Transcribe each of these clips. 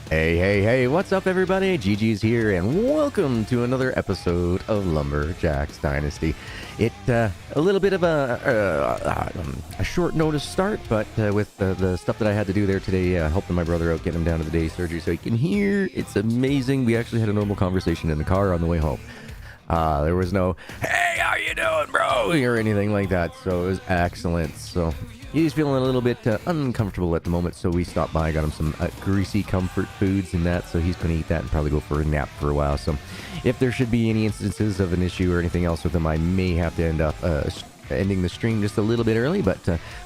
Hey, what's up, everybody? GG's here, and welcome to another episode of Lumberjacks Dynasty. A little bit of a short notice start, but with the stuff that I had to do there today, helping my brother out, getting him down to the day surgery so he can hear, it's amazing. We actually had a normal conversation in the car on the way home. There was no, hey, how you doing, bro, or anything like that, so it was excellent. So he's feeling a little bit uncomfortable at the moment, so we stopped by, got him some greasy comfort foods and that, so he's going to eat that and probably go for a nap for a while. So if there should be any instances of an issue or anything else with him, I may have to end up ending the stream just a little bit early, but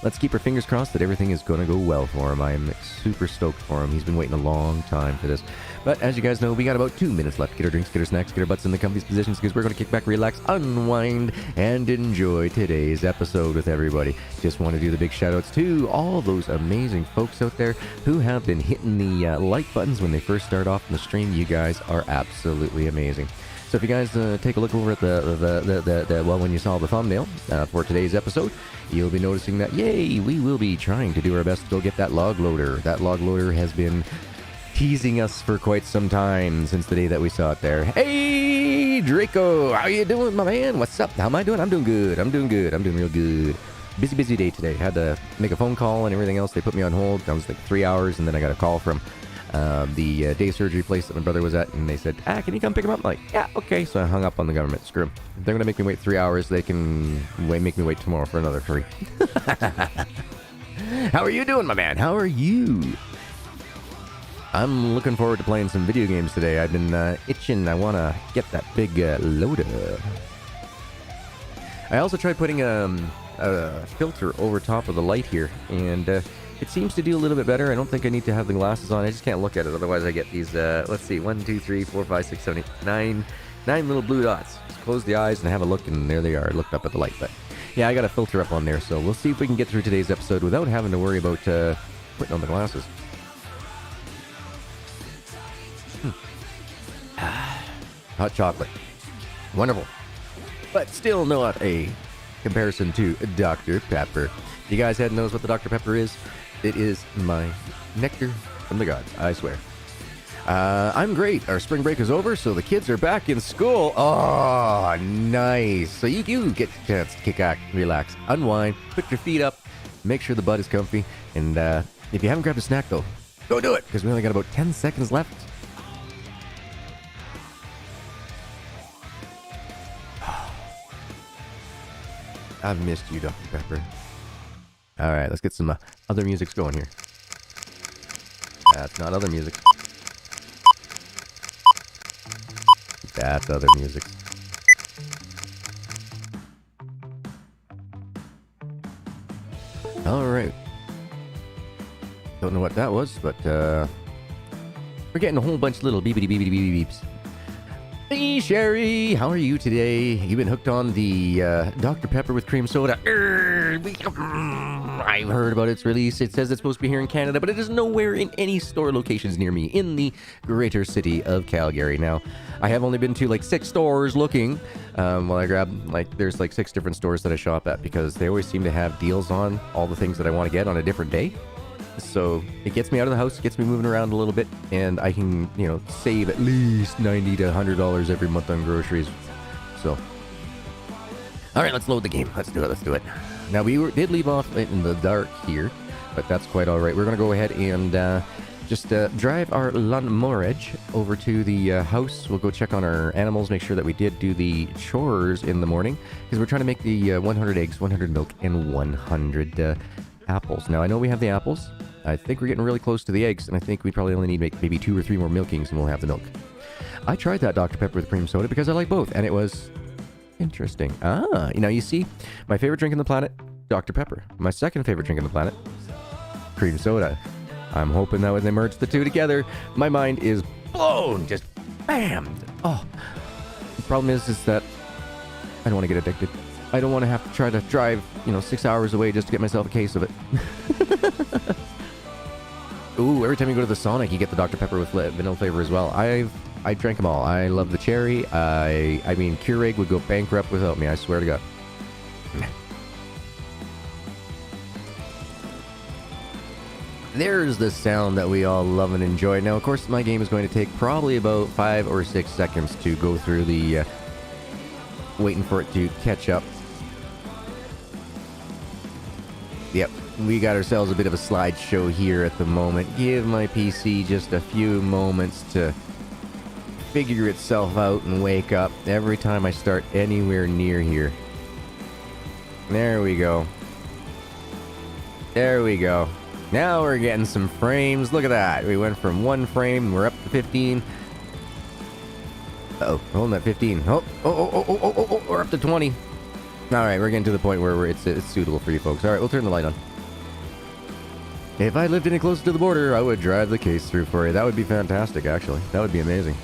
let's keep our fingers crossed that everything is going to go well for him. I am super stoked for him. He's been waiting a long time for this. But as you guys know, we got about 2 minutes left. Get our drinks, get our snacks, get our butts in the comfiest positions, because we're going to kick back, relax, unwind, and enjoy today's episode with everybody. Just want to do the big shout outs to all those amazing folks out there who have been hitting the like buttons when they first start off in the stream. You guys are absolutely amazing. So if you guys take a look over at when you saw the thumbnail for today's episode, you'll be noticing that, yay, we will be trying to do our best to go get that log loader. That log loader has been teasing us for quite some time since the day that we saw it there. Hey, Draco, how you doing, my man? What's up? How am I doing? I'm doing good. I'm doing real good. Busy day today. Had to make a phone call and everything else. They put me on hold. That was like 3 hours, and then I got a call from the day surgery place that my brother was at, and they said, can you come pick him up? I'm like, yeah, okay. So I hung up on the government. Screw 'em. If they're going to make me wait 3 hours, they can make me wait tomorrow for another 3. How are you doing, my man? How are you? I'm looking forward to playing some video games today. I've been itching. I want to get that big loader. I also tried putting a filter over top of the light here, and it seems to do a little bit better. I don't think I need to have the glasses on. I just can't look at it. Otherwise, I get these, let's see, 1, 2, 3, 4, 5, 6, 7, 8, 9 little blue dots. Just close the eyes and have a look, and there they are. I looked up at the light. But yeah, I got a filter up on there, so we'll see if we can get through today's episode without having to worry about putting on the glasses. Hot chocolate. Wonderful. But still not a comparison to Dr. Pepper. If you guys hadn't knows what the Dr. Pepper is, it is my nectar from the gods, I swear. I'm great. Our spring break is over, so the kids are back in school. Oh, nice. So you get a chance to kick back, relax, unwind, put your feet up, make sure the butt is comfy, and if you haven't grabbed a snack, though, go do it, because we only got about 10 seconds left. I've missed you, Dr. Pepper. All right, let's get some other music going here. That's not other music. That's other music. All right. Don't know what that was, but we're getting a whole bunch of little beepity beeps. Hey, Sherry, how are you today? You've been hooked on the Dr. Pepper with cream soda. I've heard about its release. It says it's supposed to be here in Canada, but it is nowhere in any store locations near me in the greater city of Calgary. Now, I have only been to like 6 stores looking. While I grab, there's like 6 different stores that I shop at, because they always seem to have deals on all the things that I want to get on a different day. So it gets me out of the house, gets me moving around a little bit, and I can, save at least $90 to $100 every month on groceries. So, all right, let's load the game. Let's do it. Now, we did leave off in the dark here, but that's quite all right. We're going to go ahead and just drive our Lumberjack over to the house. We'll go check on our animals, make sure that we did do the chores in the morning, because we're trying to make the 100 eggs, 100 milk, and 100 apples. Now, I know we have the apples. I think we're getting really close to the eggs, and I think we probably only need maybe 2 or 3 more milkings, and we'll have the milk. I tried that Dr. Pepper with cream soda because I like both, and it was interesting. Now you see, my favorite drink on the planet, Dr. Pepper. My second favorite drink on the planet, cream soda. I'm hoping that when they merge the two together, my mind is blown. Just bam. Oh, the problem is that I don't want to get addicted. I don't want to have to try to drive, 6 hours away just to get myself a case of it. Ooh, every time you go to the Sonic, you get the Dr. Pepper with vanilla flavor as well. I drank them all. I love the cherry. I mean, Keurig would go bankrupt without me, I swear to God. There's the sound that we all love and enjoy. Now, of course, my game is going to take probably about 5 or 6 seconds to go through the... waiting for it to catch up. Yep, we got ourselves a bit of a slideshow here at the moment. Give my PC just a few moments to figure itself out and wake up every time I start anywhere near here. There we go. There we go. Now we're getting some frames. Look at that. We went from 1 frame, we're up to 15. Uh-oh, holding at 15. Oh, we're up to 20. Alright, we're getting to the point where it's suitable for you folks. Alright, we'll turn the light on. If I lived any closer to the border, I would drive the case through for you. That would be fantastic, actually. That would be amazing.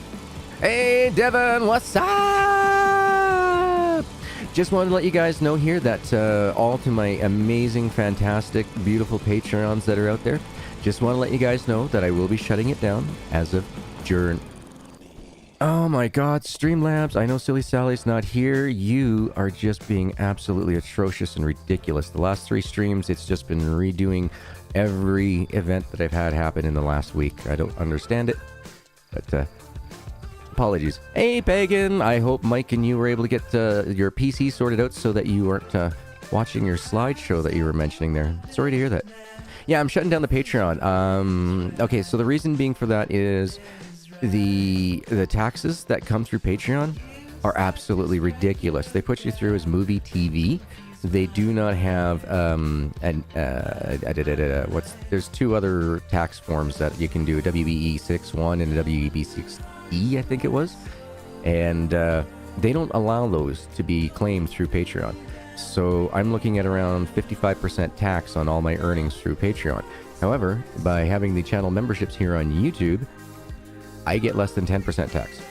Hey, Devin, what's up? Just wanted to let you guys know here that all to my amazing, fantastic, beautiful Patreons that are out there, just want to let you guys know that I will be shutting it down as of June. Oh my god, Streamlabs, I know Silly Sally's not here. You are just being absolutely atrocious and ridiculous. The last 3 streams, it's just been redoing every event that I've had happen in the last week. I don't understand it, but apologies. Hey, Pagan, I hope Mike and you were able to get your PC sorted out so that you weren't watching your slideshow that you were mentioning there. Sorry to hear that. Yeah, I'm shutting down the Patreon. Okay, so the reason being for that is the taxes that come through Patreon are absolutely ridiculous. They put you through as movie TV. They do not have there's 2 other tax forms that you can do, a WEB61 and a WEB6E, I think it was, and they don't allow those to be claimed through Patreon. So I'm looking at around 55% tax on all my earnings through Patreon. However, by having the channel memberships here on YouTube, I get less than 10% tax.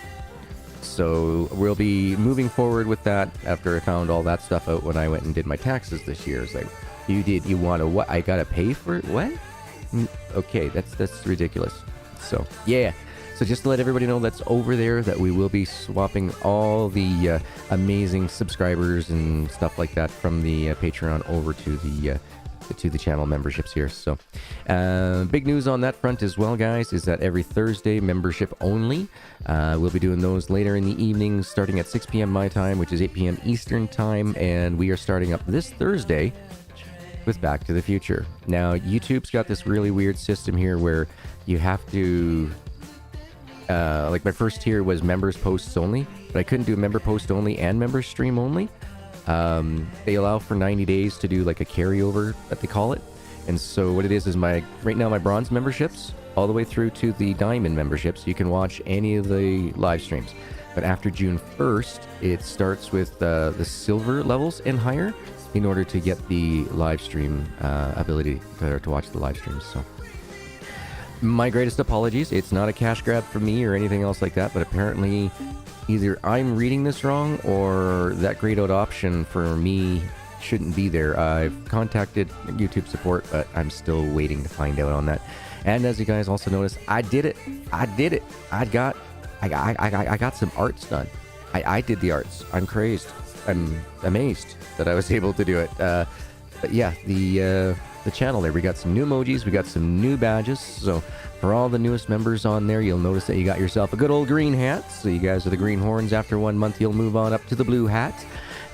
So we'll be moving forward with that after I found all that stuff out when I went and did my taxes this year. It's like, you want to what? I gotta pay for it? What? Okay, that's ridiculous. So yeah. So just to let everybody know that's over there, that we will be swapping all the amazing subscribers and stuff like that from the Patreon over to the channel memberships here. So big news on that front as well, guys, is that every Thursday, membership only. We'll be doing those later in the evening, starting at 6 p.m. my time, which is 8 p.m. Eastern time, and we are starting up this Thursday with Back to the Future. Now, YouTube's got this really weird system here where you have to like my first tier was members posts only, but I couldn't do member post only and member stream only. They allow for 90 days to do like a carryover, that they call it. And so what it is right now my bronze memberships all the way through to the diamond memberships, you can watch any of the live streams. But after June 1st, it starts with the silver levels and higher in order to get the live stream ability to watch the live streams. So my greatest apologies. It's not a cash grab for me or anything else like that, but apparently either I'm reading this wrong or that grayed out option for me shouldn't be there. I've contacted YouTube support, but I'm still waiting to find out on that. And as you guys also noticed, I did it. I got some arts done. I did the arts. I'm crazed. I'm amazed that I was able to do it. But yeah, the channel there, we got some new emojis, we got some new badges. So for all the newest members on there, you'll notice that you got yourself a good old green hat. So you guys are the greenhorns. After 1 month, you'll move on up to the blue hat.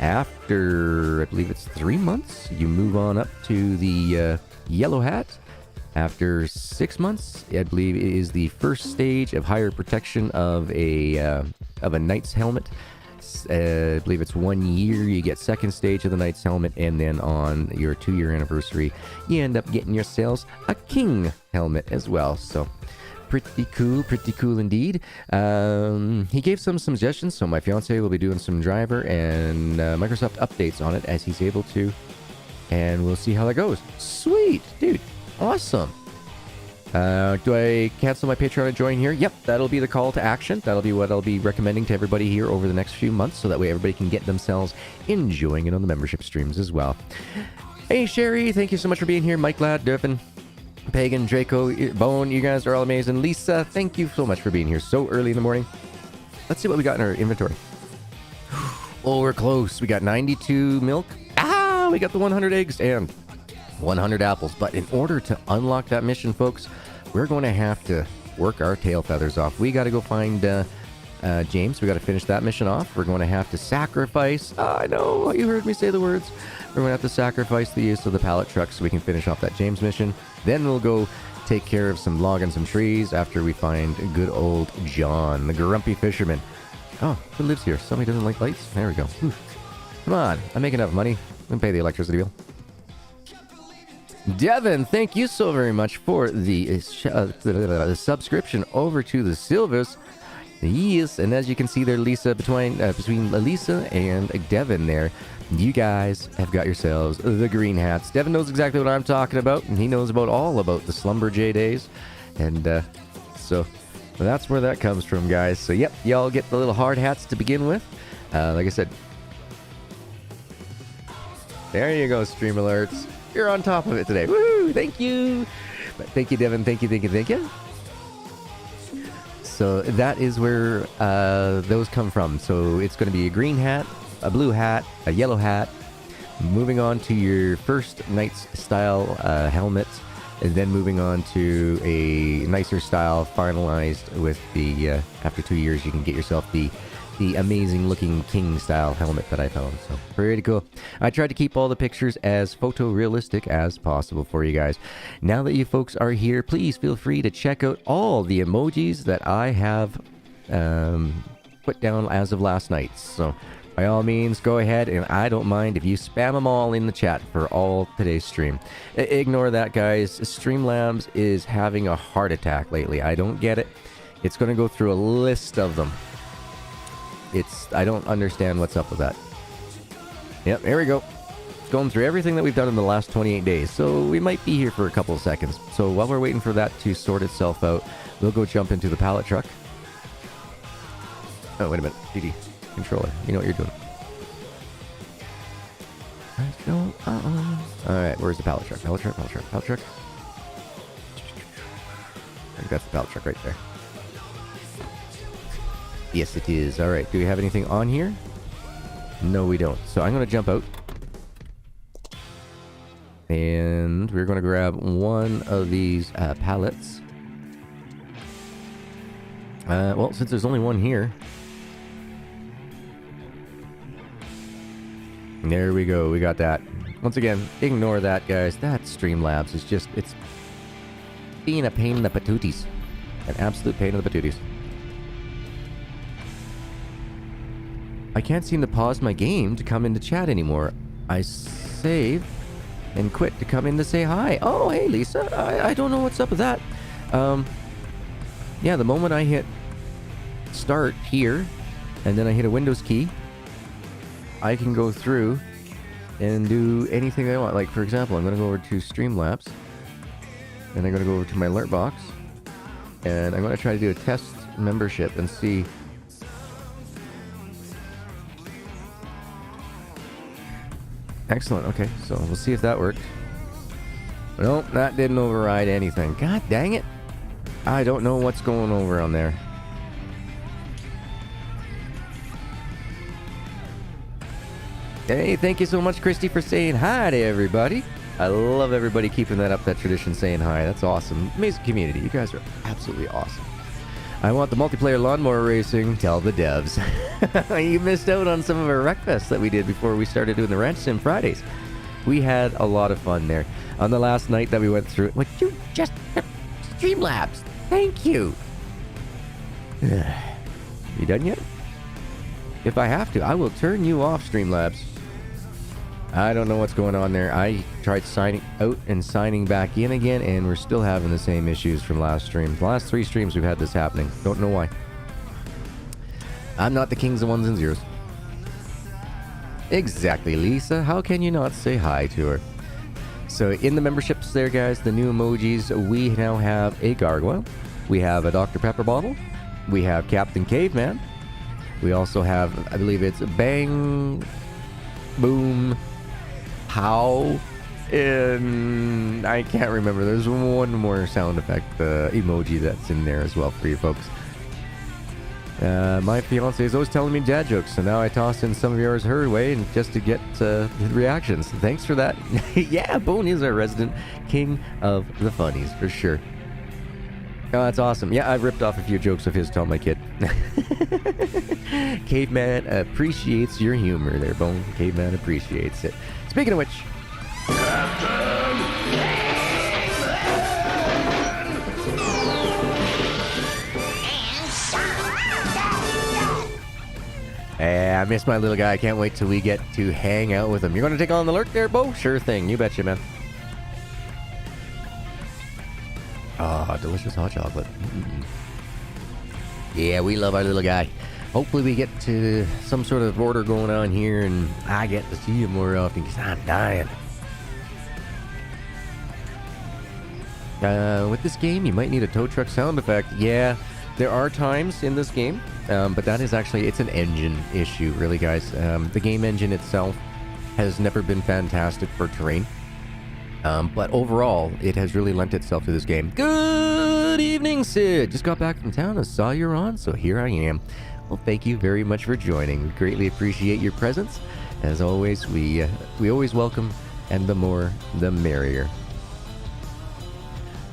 After, I believe it's 3 months, you move on up to the yellow hat. After 6 months, I believe it is the first stage of higher protection of a knight's helmet. I believe it's 1 year, you get second stage of the knight's helmet, and then on your 2-year anniversary, you end up getting yourselves a king helmet as well. So pretty cool indeed. He gave some suggestions, so my fiance will be doing some driver and Microsoft updates on it as he's able to, and we'll see how that goes. Sweet, dude, awesome. Do I cancel my Patreon and join here? Yep, that'll be the call to action. That'll be what I'll be recommending to everybody here over the next few months, so that way everybody can get themselves enjoying it on the membership streams as well. Hey, Sherry, thank you so much for being here. Mike Ladd, Durfin, Pagan, Draco, Bone, you guys are all amazing. Lisa, thank you so much for being here so early in the morning. Let's see what we got in our inventory. Oh, we're close. We got 92 milk. Ah, we got the 100 eggs and 100 apples. But in order to unlock that mission, folks, we're going to have to work our tail feathers off. We got to go find James. We got to finish that mission off. We're going to have to sacrifice. I know, you heard me say the words. We're going to have to sacrifice the use of the pallet truck so we can finish off that James mission. Then we'll go take care of some logging some trees after we find good old John, the grumpy fisherman. Oh, who lives here? Somebody doesn't like lights? There we go. Whew. Come on, I make enough money. I can pay the electricity bill. Devin, thank you so very much for the subscription over to the Silvers. Yes, and as you can see there, Lisa, between Lisa and Devin there, you guys have got yourselves the green hats. Devin knows exactly what I'm talking about, and he knows all about the Slumberjay days. And so that's where that comes from, guys. So, yep, y'all get the little hard hats to begin with. Like I said, there you go, Stream Alerts. You're on top of it today. Woo! Thank you. But thank you, Devin. Thank you. So that is where those come from. So it's going to be a green hat, a blue hat, a yellow hat. Moving on to your first Knight's style helmet, and then moving on to a nicer style finalized with the, after 2 years, you can get yourself the amazing looking king style helmet that I found. So pretty cool. I tried to keep all the pictures as photorealistic as possible for you guys. Now that you folks are here, please feel free to check out all the emojis that I have put down as of last night. So by all means, go ahead, and I don't mind if you spam them all in the chat for all today's stream. Ignore that, guys. Streamlabs is having a heart attack lately. I don't get it. It's going to go through a list of them. I don't understand what's up with that. Yep, there we go. It's going through everything that we've done in the last 28 days. So we might be here for a couple of seconds. So while we're waiting for that to sort itself out, we'll go jump into the pallet truck. Oh, wait a minute. DD, controller, you know what you're doing. Alright, where's the pallet truck? Pallet truck. I think that's the pallet truck right there. Yes, it is. All right. Do we have anything on here? No, we don't. So I'm going to jump out. And we're going to grab one of these pallets. Well, since there's only one here. There we go. We got that. Once again, ignore that, guys. That Streamlabs is just, it's being a pain in the patooties. An absolute pain in the patooties. I can't seem to pause my game to come into chat anymore. I save and quit to come in to say hi. Oh, hey, Lisa. I don't know what's up with that. Yeah, the moment I hit start here, and then I hit a Windows key, I can go through and do anything I want. Like, for example, I'm going to go over to Streamlabs, and I'm going to go over to my alert box, and I'm going to try to do a test membership and see. Excellent. Okay, so we'll see if that worked. Nope, that didn't override anything. God dang it. I don't know what's going over on there. Hey, thank you so much, Christy, for saying hi to everybody. I love everybody keeping that up, that tradition, saying hi. That's awesome. Amazing community. You guys are absolutely awesome. I want the multiplayer lawnmower racing. Tell the devs. You missed out on some of our Wreckfests that we did before we started doing the Ranch Sim Fridays. We had a lot of fun there. On the last night that we went through, would you just... Streamlabs, thank you. You done yet? If I have to, I will turn you off, Streamlabs. I don't know what's going on there. I tried signing out and signing back in again, and we're still having the same issues from last stream. The last 3 streams we've had this happening. Don't know why. I'm not the kings of ones and zeros. Exactly, Lisa. How can you not say hi to her? So in the memberships there, guys, the new emojis, we now have a Gargoyle. We have a Dr. Pepper bottle. We have Captain Caveman. We also have, I believe it's Bang, Boom, Pow, and I can't remember. There's one more sound effect emoji that's in there as well for you folks. My fiance is always telling me dad jokes, so now I toss in some of yours her way and just to get reactions. Thanks for that. Yeah, Bone is our resident king of the funnies, for sure. Oh, that's awesome. Yeah, I've ripped off a few jokes of his, tell my kid. Caveman appreciates your humor there, Bone. Caveman appreciates it. Speaking of which... I miss my little guy. I can't wait till we get to hang out with him. You're going to take on the lurk there, Bo? Sure thing. You betcha, man. Oh, delicious hot chocolate. Yeah, we love our little guy. Hopefully we get to some sort of order going on here and I get to see him more often because I'm dying. With this game, you might need a tow truck sound effect. Yeah, there are times in this game, but that is actually, it's an engine issue, really, guys. The game engine itself has never been fantastic for terrain. But overall, it has really lent itself to this game. Good evening, Sid. Just got back from town and saw you're on, so here I am. Well, thank you very much for joining. We greatly appreciate your presence. As always, we always welcome, and the more, the merrier.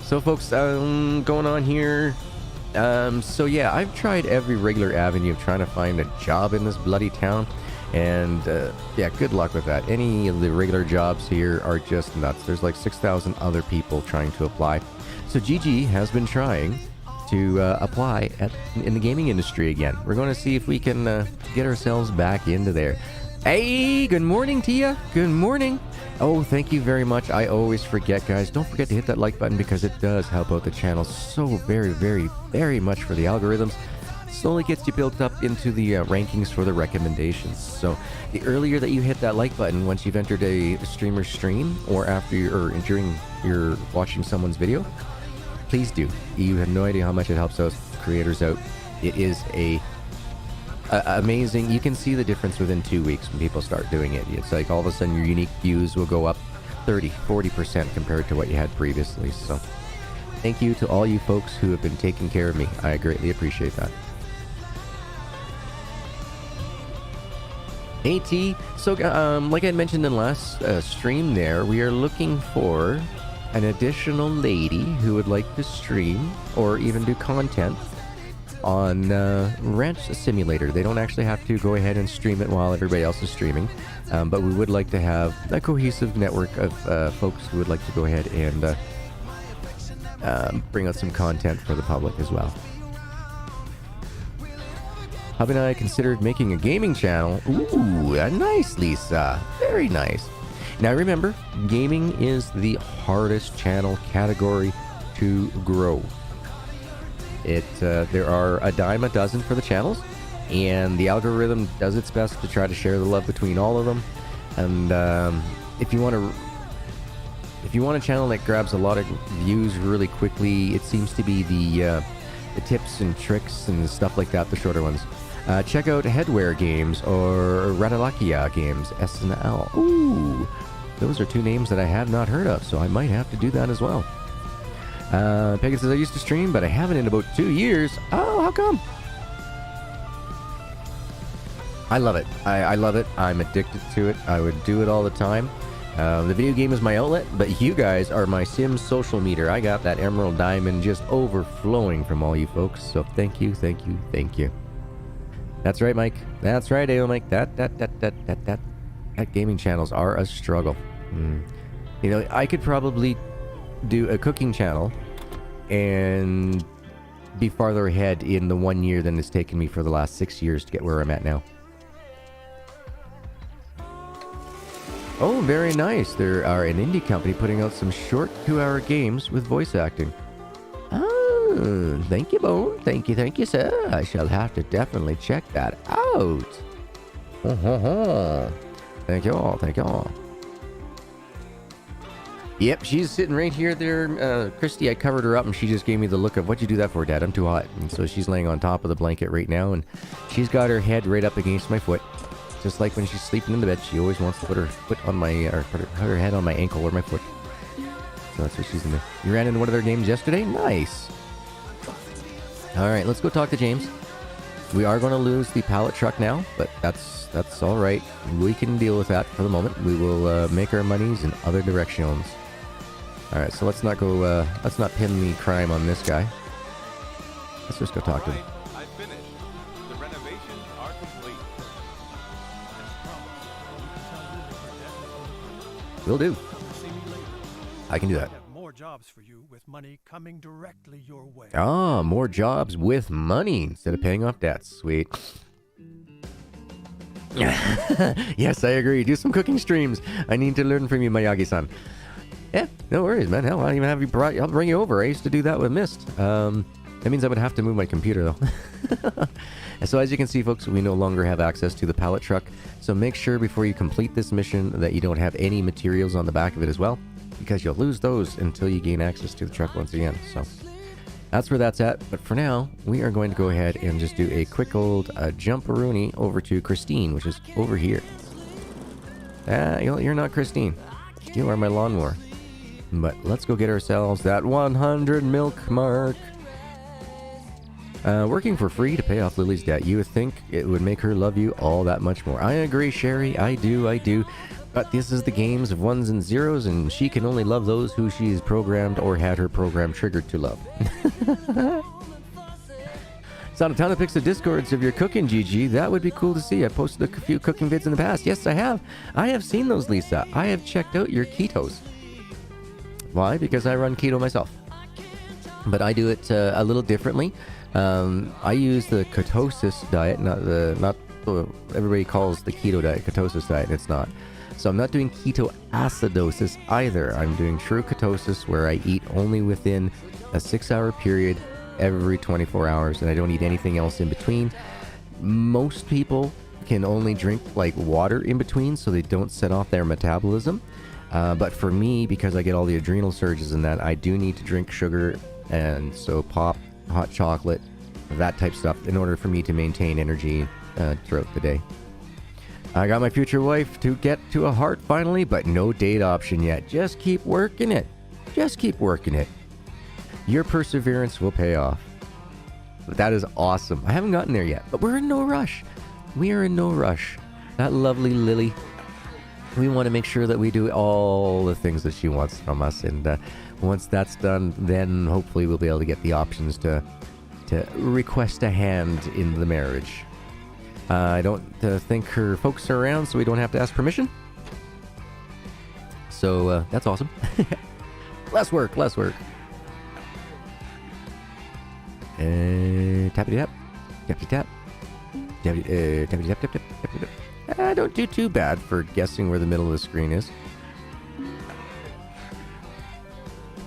So, folks, going on here. So yeah, I've tried every regular avenue of trying to find a job in this bloody town. And yeah, good luck with that. Any of the regular jobs here are just nuts. There's like 6,000 other people trying to apply. So GG has been trying to apply in the gaming industry again. We're going to see if we can get ourselves back into there. Hey, good morning, Tia. Good morning. Oh, thank you very much. I always forget, guys. Don't forget to hit that like button because it does help out the channel so very, very, very much for the algorithms. Slowly gets you built up into the rankings for the recommendations. So the earlier that you hit that like button once you've entered a streamer's stream or during you're watching someone's video, please do. You have no idea how much it helps us creators out. It is amazing. You can see the difference within 2 weeks when people start doing it. It's like all of a sudden your unique views will go up 30-40% compared to what you had previously. So thank you to all you folks who have been taking care of me. I greatly appreciate that. AT, so like I mentioned in the last stream there, we are looking for an additional lady who would like to stream or even do content on Ranch Simulator. They don't actually have to go ahead and stream it while everybody else is streaming, but we would like to have a cohesive network of folks who would like to go ahead and bring out some content for the public as well. Hubby and I considered making a gaming channel. Ooh, nice, Lisa. Very nice. Now remember, gaming is the hardest channel category to grow. There are a dime a dozen for the channels, and the algorithm does its best to try to share the love between all of them. And if you want a channel that grabs a lot of views really quickly, it seems to be the tips and tricks and stuff like that, the shorter ones. Check out Headwear Games or Radalakia Games, S&L. Ooh, those are two names that I have not heard of, so I might have to do that as well. Pagan says, I used to stream, but I haven't in about 2 years. Oh, how come? I love it. I love it. I'm addicted to it. I would do it all the time. The video game is my outlet, but you guys are my Sims social meter. I got that emerald diamond just overflowing from all you folks, so thank you, thank you, thank you. That's right, Mike. That's right, AO Mike. That gaming channels are a struggle. You know, I could probably do a cooking channel and be farther ahead in the 1 year than it's taken me for the last 6 years to get where I'm at now. Oh, very nice. There are an indie company putting out some short 2-hour games with voice acting. Oh, thank you, Bone. Thank you, sir. I shall have to definitely check that out. Thank you all, thank you all. Yep, she's sitting right here there. Christy, I covered her up and she just gave me the look of, what'd you do that for, Dad? I'm too hot. And so she's laying on top of the blanket right now, and she's got her head right up against my foot. Just like when she's sleeping in the bed, she always wants to put her foot on my, or put her head on my ankle or my foot. So that's what she's in there. You ran into one of their games yesterday? Nice. All right, let's go talk to James. We are going to lose the pallet truck now, but that's all right. We can deal with that for the moment. We will make our monies in other directions. All right, so let's not go. Let's not pin the crime on this guy. Let's just go talk to him. I finished. The renovations are complete. Will do. I can do that. More jobs for you with money coming directly your way. Ah, more jobs with money instead of paying off debts. Sweet. Yes, I agree. Do some cooking streams. I need to learn from you, Miyagi-san. Yeah, no worries, man. Hell, I'll even have you brought. I'll bring you over. I used to do that with Mist. That means I would have to move my computer, though. And so as you can see, folks, we no longer have access to the pallet truck. So make sure before you complete this mission that you don't have any materials on the back of it as well, because you'll lose those until you gain access to the truck once again. So that's where that's at. But for now, we are going to go ahead and just do a quick old jump-a-rooney over to Christine, which is over here. You're not Christine. You are my lawnmower. But let's go get ourselves that 100 milk mark. Working for free to pay off Lily's debt. You would think it would make her love you all that much more. I agree, Sherry. I do. But this is the games of ones and zeros, and she can only love those who she's programmed or had her program triggered to love. Saw a ton of pics of Discords of your cooking, GG. That would be cool to see. I posted a few cooking vids in the past. Yes, I have. I have seen those, Lisa. I have checked out your ketos. Why? Because I run keto myself. But I do it a little differently. I use the ketosis diet, not everybody calls the keto diet ketosis diet. It's not. So I'm not doing ketoacidosis either. I'm doing true ketosis, where I eat only within a 6-hour period every 24 hours, and I don't eat anything else in between. Most people can only drink like water in between, so they don't set off their metabolism. But for me, because I get all the adrenal surges and that, I do need to drink sugar, and so pop, hot chocolate, that type stuff, in order for me to maintain energy throughout the day. I got my future wife to get to a heart finally, but no date option yet. Just keep working it. Just keep working it. Your perseverance will pay off. That is awesome. I haven't gotten there yet, but we're in no rush. We are in no rush. That lovely Lily. We want to make sure that we do all the things that she wants from us, and once that's done, then hopefully we'll be able to get the options to request a hand in the marriage. I don't think her folks are around, so we don't have to ask permission. So that's awesome. Less work. Tappity tap. Tappity tap. Tappity tap. Tappity tap. Don't do too bad for guessing where the middle of the screen is.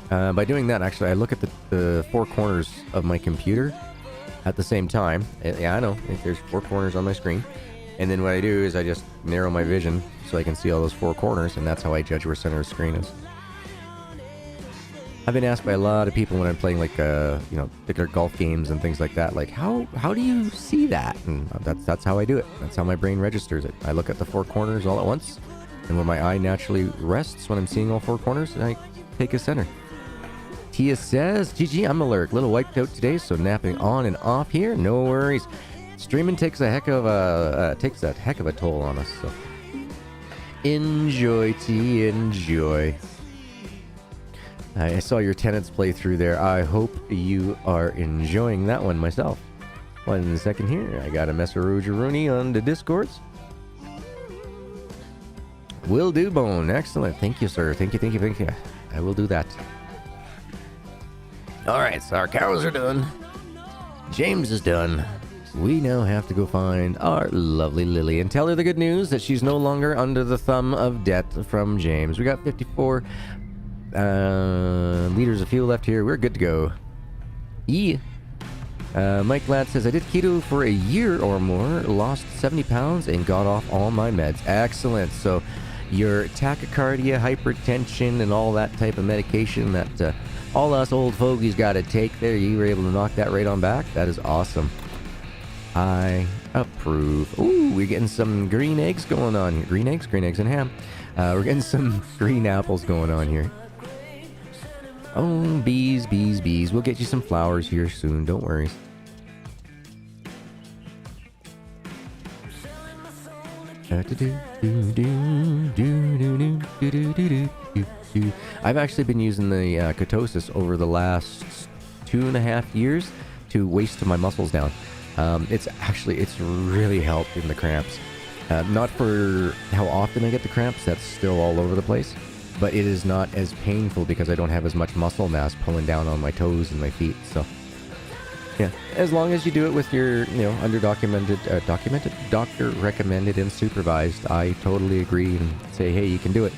By doing that, actually, I look at the four corners of my computer at the same time. Yeah, I know. There's four corners on my screen. And then what I do is I just narrow my vision so I can see all those four corners, and that's how I judge where center of screen is. I've been asked by a lot of people when I'm playing, like, particular golf games and things like that, like, how do you see that? And that's how I do it. That's how my brain registers it. I look at the four corners all at once, and when my eye naturally rests when I'm seeing all four corners, I take a center. Tia says, GG, I'm alert. Little wiped out today, so napping on and off here. No worries. Streaming takes a heck of a toll on us. So enjoy, T, enjoy. I saw your Tenants play through there. I hope you are enjoying that one myself. 1 second here. I got a Messarujaruni on the Discords. Will do, Bone. Excellent. Thank you, sir. Thank you. I will do that. Alright, so our cows are done. James is done. We now have to go find our lovely Lily and tell her the good news that she's no longer under the thumb of debt from James. We got 54 liters of fuel left here. We're good to go. Mike Ladd says, I did keto for a year or more, lost 70 pounds, and got off all my meds. Excellent. So your tachycardia, hypertension, and all that type of medication that all us old fogies got to take there, you were able to knock that right on back. That is awesome. I approve. Ooh, we're getting some green eggs going on here. Green eggs and ham. We're getting some green apples going on here. Oh, bees. We'll get you some flowers here soon. Don't worry. I've actually been using the ketosis over the last 2.5 years to waste my muscles down. It's really helped in the cramps. Not for how often I get the cramps, that's still all over the place, but it is not as painful because I don't have as much muscle mass pulling down on my toes and my feet. So yeah, as long as you do it with your, documented, doctor recommended and supervised, I totally agree and say, hey, you can do it.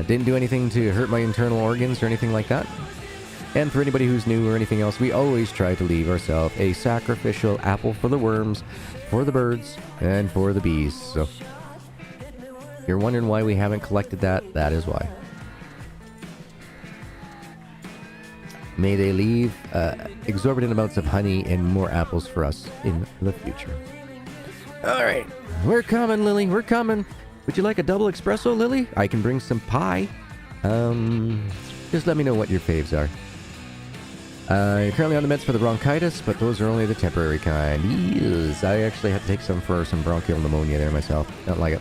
Didn't do anything to hurt my internal organs or anything like that. And for anybody who's new or anything else, we always try to leave ourselves a sacrificial apple for the worms, for the birds, and for the bees. So if you're wondering why we haven't collected that, that is why. May they leave exorbitant amounts of honey and more apples for us in the future. All right, we're coming, Lily. We're coming. Would you like a double espresso, Lily? I can bring some pie. Just let me know what your faves are. You're currently on the meds for the bronchitis, but those are only the temporary kind. Yes, I actually had to take some for some bronchial pneumonia there myself. Don't like it.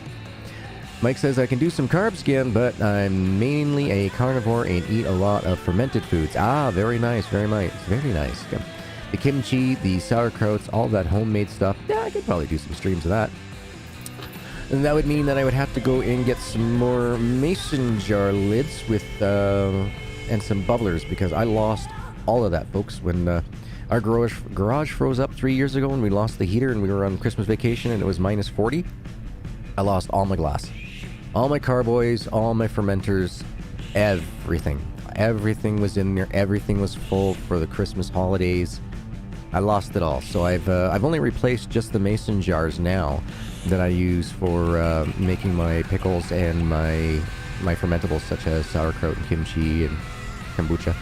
Mike says I can do some carbs again, but I'm mainly a carnivore and eat a lot of fermented foods. Ah, very nice, very nice, very nice. Yeah. The kimchi, the sauerkrauts, all that homemade stuff. Yeah, I could probably do some streams of that. And that would mean that I would have to go and get some more mason jar lids with and some bubblers, because I lost all of that, folks, when our garage froze up 3 years ago when we lost the heater and we were on Christmas vacation and it was minus 40. I lost all my glass. All my carboys, all my fermenters, everything. Everything was in there. Everything was full for the Christmas holidays. I lost it all. So I've only replaced just the mason jars now that I use for making my pickles and my fermentables, such as sauerkraut and kimchi and kombucha.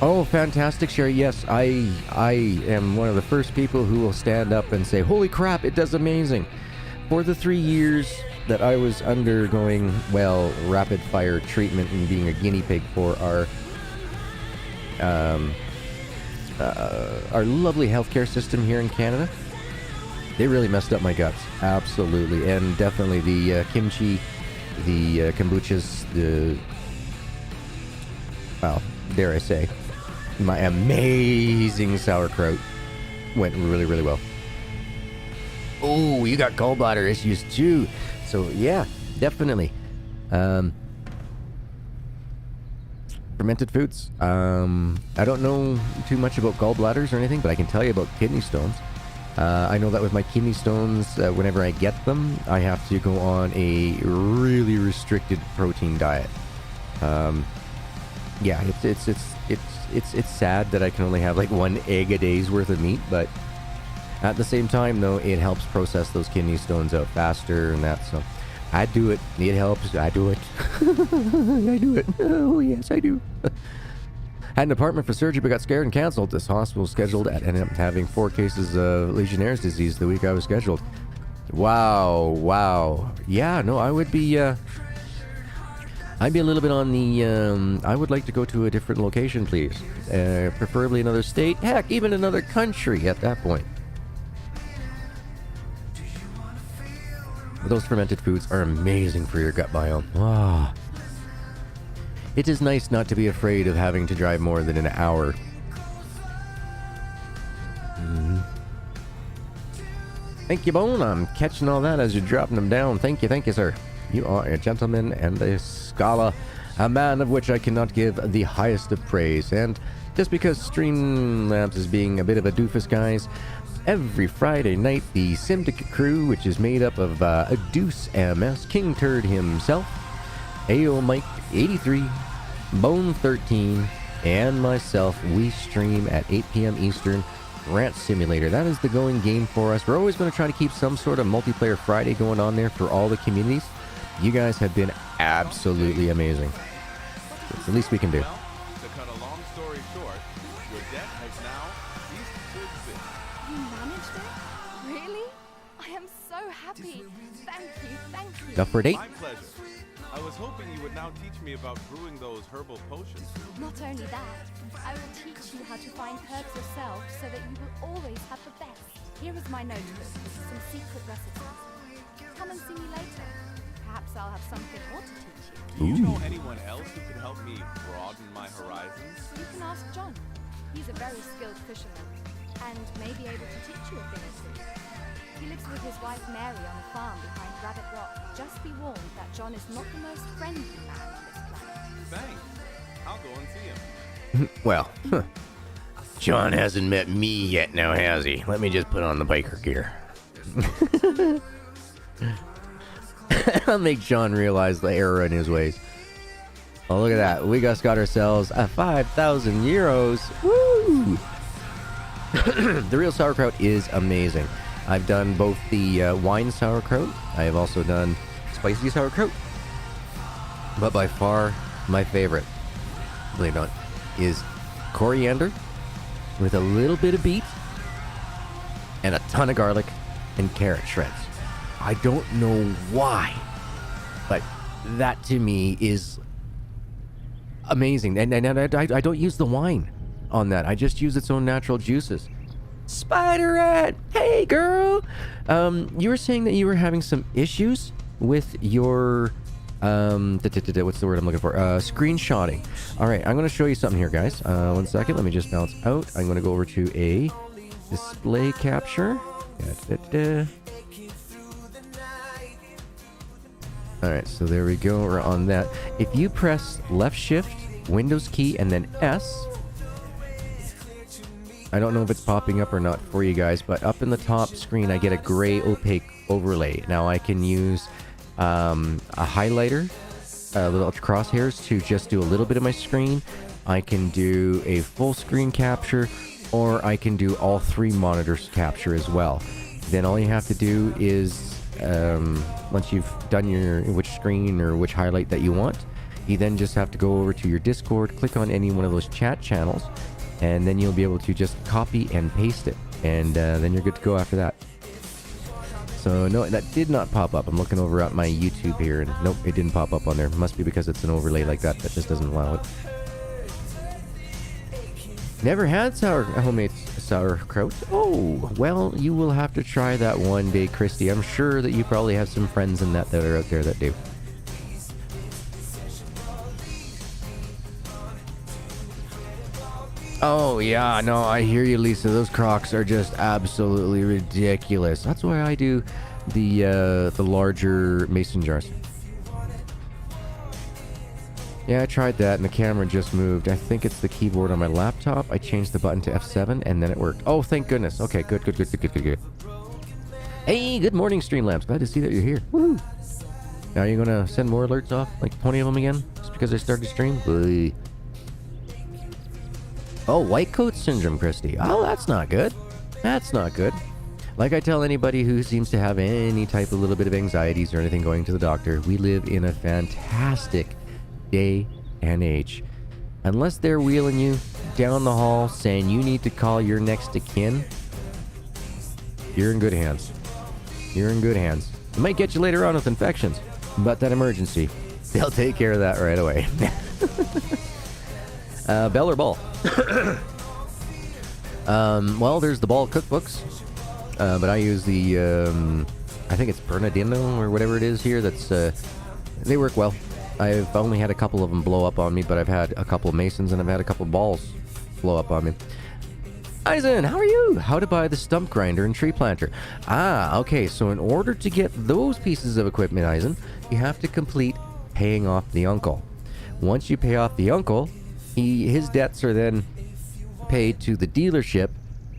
Oh, fantastic, Sherry. Yes, I am one of the first people who will stand up and say, holy crap, it does amazing. For the 3 years that I was undergoing, rapid fire treatment and being a guinea pig for our lovely healthcare system here in Canada, they really messed up my guts. Absolutely. And definitely the kimchi, the kombuchas, dare I say, my amazing sauerkraut went really, really well. Oh, you got gallbladder issues too. So yeah, definitely. Fermented foods. I don't know too much about gallbladders or anything, but I can tell you about kidney stones. I know that with my kidney stones, whenever I get them, I have to go on a really restricted protein diet. Yeah, it's sad that I can only have like 1 egg a day's worth of meat, but at the same time, though, it helps process those kidney stones out faster and that. So I do it. It helps. I do it. I do it. Oh yes, I do. Had an appointment for surgery, but got scared and canceled. This hospital scheduled and ended up having 4 cases of Legionnaire's disease the week I was scheduled. Wow. Yeah, no, I would be. I'd be a little bit on the, I would like to go to a different location, please. Preferably another state. Heck, even another country at that point. Those fermented foods are amazing for your gut biome. Ah. It is nice not to be afraid of having to drive more than an hour. Thank you, Bone. I'm catching all that as you're dropping them down. Thank you, sir. You are a gentleman and a scholar, a man of which I cannot give the highest of praise. And just because Streamlabs is being a bit of a doofus, guys, every Friday night, the Syndicate crew, which is made up of a DeuceMS, King Turd himself, AO Mike 83, Bone 13, and myself, we stream at 8 p.m. Eastern, Rant Simulator. That is the going game for us. We're always going to try to keep some sort of multiplayer Friday going on there for all the communities. You guys have been absolutely amazing. It's the least we can do. Well, to cut a long story short, your debt has now ceased to exist. You managed it? Really? I am so happy. Thank you, thank you. Up for a date? My pleasure. I was hoping you would now teach me about brewing those herbal potions. Not only that, I will teach you how to find herbs yourself so that you will always have the best. Here is my notebook with some secret recipes. Come and see me later. Perhaps I'll have something more to teach you. Do you know anyone else who could help me broaden my horizons? You can ask John. He's a very skilled fisherman and may be able to teach you a thing or two. He lives with his wife Mary on a farm behind Rabbit Rock. Just be warned that John is not the most friendly man on this planet. Thanks. I'll go and see him. Well, John hasn't met me yet now, has he? Let me just put on the biker gear. I'll make John realize the error in his ways. Oh, look at that. We just got ourselves a 5,000 euros. Woo! The real sauerkraut is amazing. I've done both the wine sauerkraut. I have also done spicy sauerkraut. But by far, my favorite, believe it or not, is coriander with a little bit of beet and a ton of garlic and carrot shreds. I don't know why, but that to me is amazing. And I don't use the wine on that. I just use its own natural juices. Spider Rat! Hey, girl! You were saying that you were having some issues with your, what's the word I'm looking for? Screenshotting. All right, I'm going to show you something here, guys. 1 second. Let me just bounce out. I'm going to go over to a display capture. All right, so there we go. We're on that. If you press left shift, Windows key, and then S, I don't know if it's popping up or not for you guys, but up in the top screen, I get a gray opaque overlay. Now I can use a highlighter, little crosshairs to just do a little bit of my screen. I can do a full screen capture, or I can do all 3 monitors capture as well. Then all you have to do is, once you've done your which screen or which highlight that you want, you then just have to go over to your Discord, click on any one of those chat channels, and then you'll be able to just copy and paste it, and then you're good to go after that. So no, that did not pop up. I'm looking over at my YouTube here, and nope, it didn't pop up on there. Must be because it's an overlay like that just doesn't allow it. Never had homemade sauerkraut. Oh, well, you will have to try that one day, Christy. I'm sure that you probably have some friends in that are out there that do. Oh, yeah, no, I hear you, Lisa. Those Crocs are just absolutely ridiculous. That's why I do the larger mason jars. Yeah, I tried that, and the camera just moved. I think it's the keyboard on my laptop. I changed the button to F7, and then it worked. Oh, thank goodness. Okay, good. Hey, good morning, Streamlabs. Glad to see that you're here. Woo! Now you're going to send more alerts off? Like 20 of them again? Just because I started to stream? Bleh. Oh, white coat syndrome, Christy. Oh, that's not good. That's not good. Like I tell anybody who seems to have any type of little bit of anxieties or anything going to the doctor, we live in a fantastic day and age. Unless they're wheeling you down the hall saying you need to call your next of kin, you're in good hands. You're in good hands. It might get you later on with infections, but that emergency, they'll take care of that right away. Bell or ball? Well, there's the ball cookbooks, but I use the, I think it's Bernardino or whatever it is here. That's, they work well. I've only had a couple of them blow up on me, but I've had a couple of Masons and I've had a couple of balls blow up on me. Eisen, how are you? How to buy the stump grinder and tree planter. Ah, okay, so in order to get those pieces of equipment, Eisen, you have to complete paying off the uncle. Once you pay off the uncle, his debts are then paid to the dealership,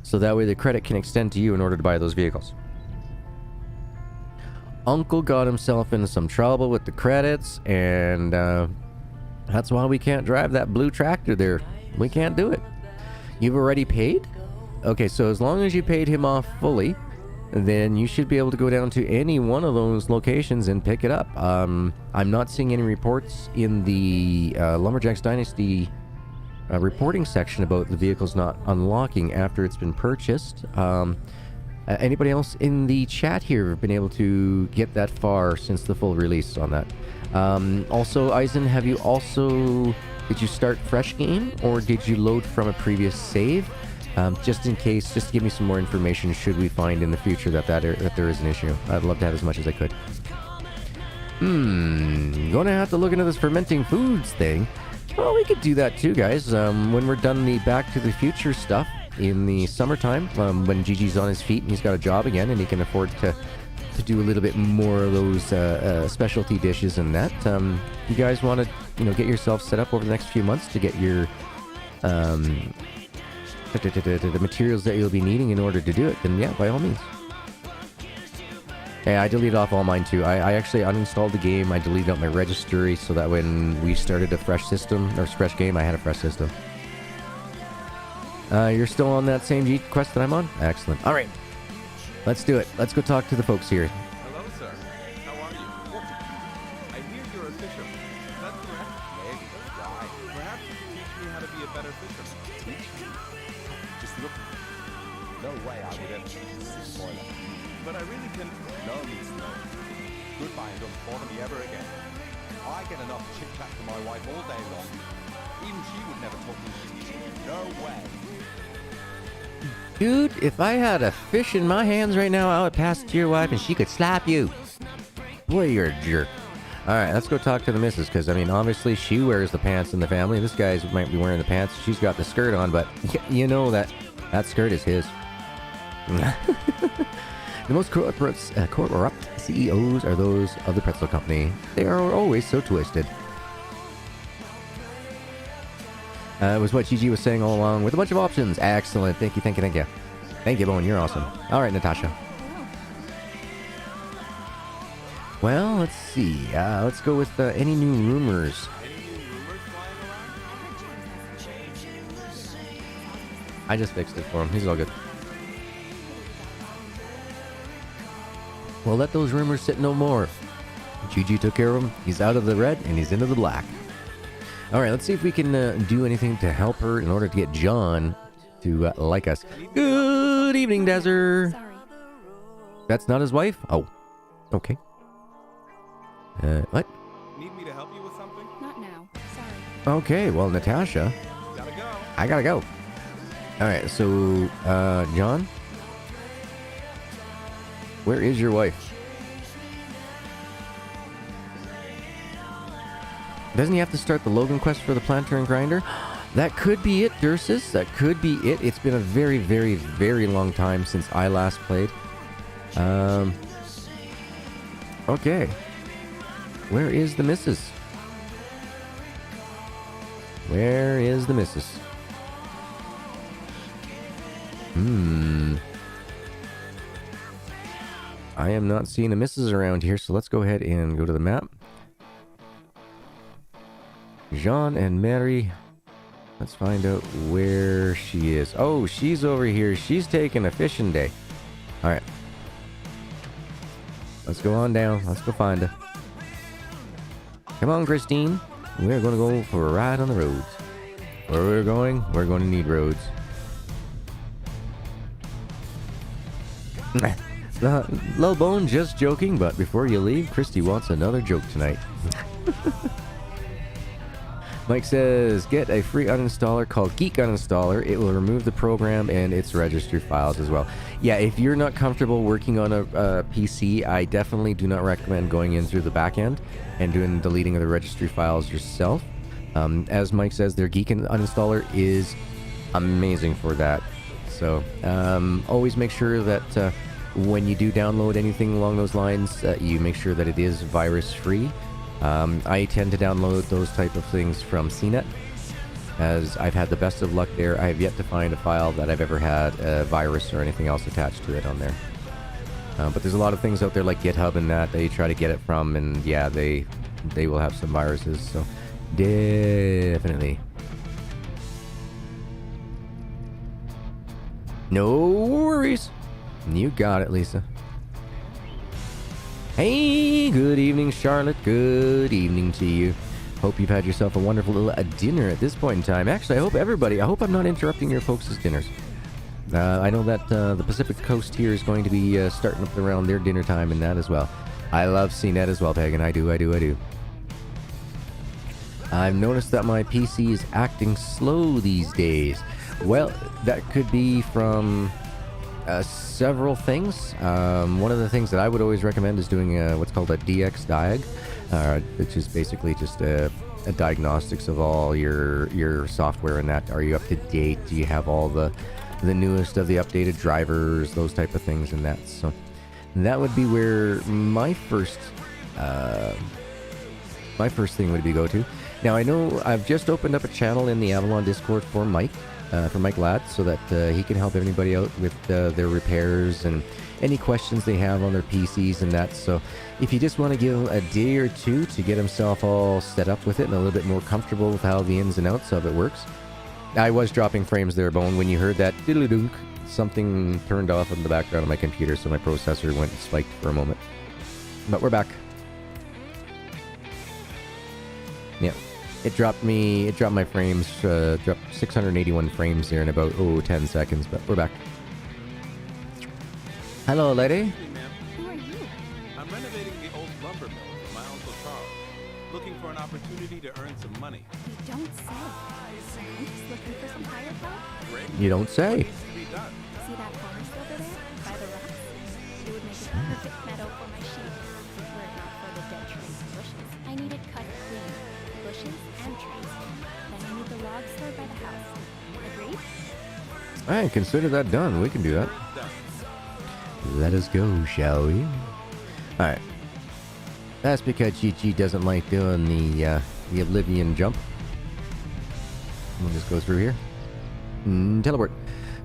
so that way the credit can extend to you in order to buy those vehicles. Uncle got himself into some trouble with the credits, and that's why we can't drive that blue tractor there. We can't do it. You've already paid? Okay, so as long as you paid him off fully, then you should be able to go down to any one of those locations and pick it up. I'm not seeing any reports in the Lumberjacks Dynasty reporting section about the vehicles not unlocking after it's been purchased. Anybody else in the chat here been able to get that far since the full release on that? Also, Eisen, did you start fresh game or did you load from a previous save? Just in case, just to give me some more information should we find in the future that there is an issue. I'd love to have as much as I could. Gonna have to look into this fermenting foods thing. Well, we could do that too, guys. When we're done the Back to the Future stuff in the summertime, when Gigi's on his feet and he's got a job again and he can afford to do a little bit more of those specialty dishes and that. You guys want to, get yourself set up over the next few months to get your the materials that you'll be needing in order to do it, then yeah, by all means. Yeah, I deleted off all mine too. I actually uninstalled the game. I deleted out my registry so that when we started a fresh system, or fresh game, I had a fresh system. You're still on that same G quest that I'm on? Excellent. All right. Let's do it. Let's go talk to the folks here. Hello, sir. How are you? I hear you're a fisherman. Is that correct? Maybe. Why? Perhaps you can teach me how to be a better fisherman. Teach me? Just look. No way I would ever teach this spoiler. But I really can. No means no. Goodbye and don't bother me ever again. I get enough chit-chat from my wife all day long. Even she would never talk to me. No way. Dude, if I had a fish in my hands right now, I would pass it to your wife and she could slap you. Boy, you're a jerk. Alright, let's go talk to the missus, because, obviously she wears the pants in the family. This guy might be wearing the pants. She's got the skirt on, but you know that skirt is his. The most corrupt CEOs are those of the pretzel company. They are always so twisted. It was what Gigi was saying all along, with a bunch of options. Excellent. Thank you. Thank you, Bowen. You're awesome. All right, Natasha. Well, let's see. Let's go with any new rumors. I just fixed it for him. He's all good. Well, let those rumors sit no more. Gigi took care of him. He's out of the red and he's into the black. All right, let's see if we can do anything to help her in order to get John to like us. Good evening, Desert. Sorry. That's not his wife? Oh, okay. What? Need me to help you with something? Not now. Sorry. Okay, well, Natasha. Gotta go. I gotta go. All right, so, John? Where is your wife? Doesn't he have to start the Logan quest for the planter and grinder? That could be it, Dursus. That could be it. It's been a very, very, very long time since I last played. Okay. Where is the missus? Where is the missus? I am not seeing a missus around here, so let's go ahead and go to the map. Jean and Mary. Let's find out where she is. Oh, she's over here. She's taking a fishing day. Alright. Let's go on down. Let's go find her. Come on, Christine. We're going to go for a ride on the roads. Where we're going to need roads. Low Bone, just joking, but before you leave, Christy wants another joke tonight. Mike says, get a free uninstaller called Geek Uninstaller. It will remove the program and its registry files as well. Yeah, if you're not comfortable working on a PC, I definitely do not recommend going in through the back end and doing deleting of the registry files yourself. As Mike says, their Geek Uninstaller is amazing for that. So always make sure that when you do download anything along those lines, you make sure that it is virus-free. I tend to download those type of things from CNET, as I've had the best of luck there. I have yet to find a file that I've ever had a virus or anything else attached to it on there. But there's a lot of things out there like GitHub and that you try to get it from, and yeah, they will have some viruses, so definitely. No worries. You got it, Lisa. Hey, good evening, Charlotte. Good evening to you. Hope you've had yourself a wonderful little dinner at this point in time. Actually, I hope I'm not interrupting your folks' dinners. I know that the Pacific Coast here is going to be starting up around their dinner time and that as well. I love CNET as well, Pagan. I do. I've noticed that my PC is acting slow these days. Well, that could be from several things. One of the things that I would always recommend is doing what's called a DX diag, which is basically just a diagnostics of all your software and that. Are you up to date? Do you have all the newest of the updated drivers, those type of things and that. So that would be where my first thing would be go to. Now I know I've just opened up a channel in the Avalon Discord for Mike Ladd, so that he can help everybody out with their repairs and any questions they have on their PCs and that. So if you just want to give him a day or two to get himself all set up with it and a little bit more comfortable with how the ins and outs of it works. I was dropping frames there, Bone, when you heard that diddle-dunk, something turned off in the background of my computer, so my processor went and spiked for a moment. But we're back. Yeah, it dropped my frames, dropped 681 frames there in about 10 seconds, but we're back. Hello, lady. Hey, ma'am. Who are you? I'm renovating the old lumber mill for my Uncle Charles. Looking for an opportunity to earn some money. You don't say. I'm just looking for some firepower. Great. You don't say. What needs to be done? See that forest over there? By the rocks? It would make a perfect meadow for my sheep. Were it not for the dead trees and bushes, I need it cut clean. Bushes and trees. Then I need the logs stored by the house. Agreed? I consider that done. We can do that. Done. Let us go, shall we? Alright. That's because Chi-Chi doesn't like doing the Oblivion jump. We'll just go through here. Teleport.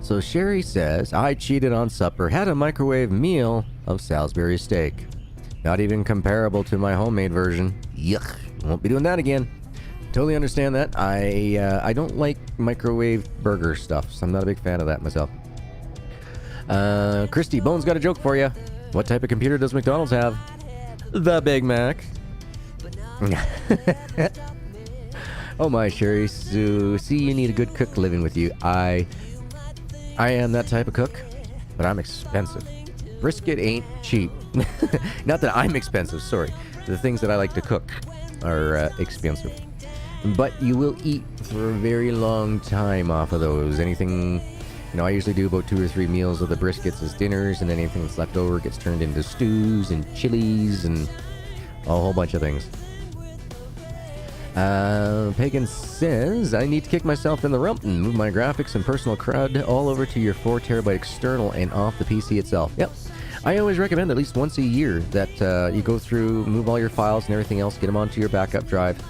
So Sherry says, I cheated on supper, had a microwave meal of Salisbury steak. Not even comparable to my homemade version. Yuck. Won't be doing that again. Totally understand that. I don't like microwave burger stuff, so I'm not a big fan of that myself. Christy, Bones got a joke for you. What type of computer does McDonald's have? The Big Mac. Oh my, Sherry. So, see, you need a good cook living with you. I am that type of cook, but I'm expensive. Brisket ain't cheap. Not that I'm expensive, sorry. The things that I like to cook are expensive. But you will eat for a very long time off of those. Anything, I usually do about 2 or 3 meals of the briskets as dinners, and then anything that's left over gets turned into stews and chilies and a whole bunch of things. Pagan says, I need to kick myself in the rump and move my graphics and personal crud all over to your 4TB external and off the PC itself. Yep. I always recommend at least once a year that you go through, move all your files and everything else, get them onto your backup drive,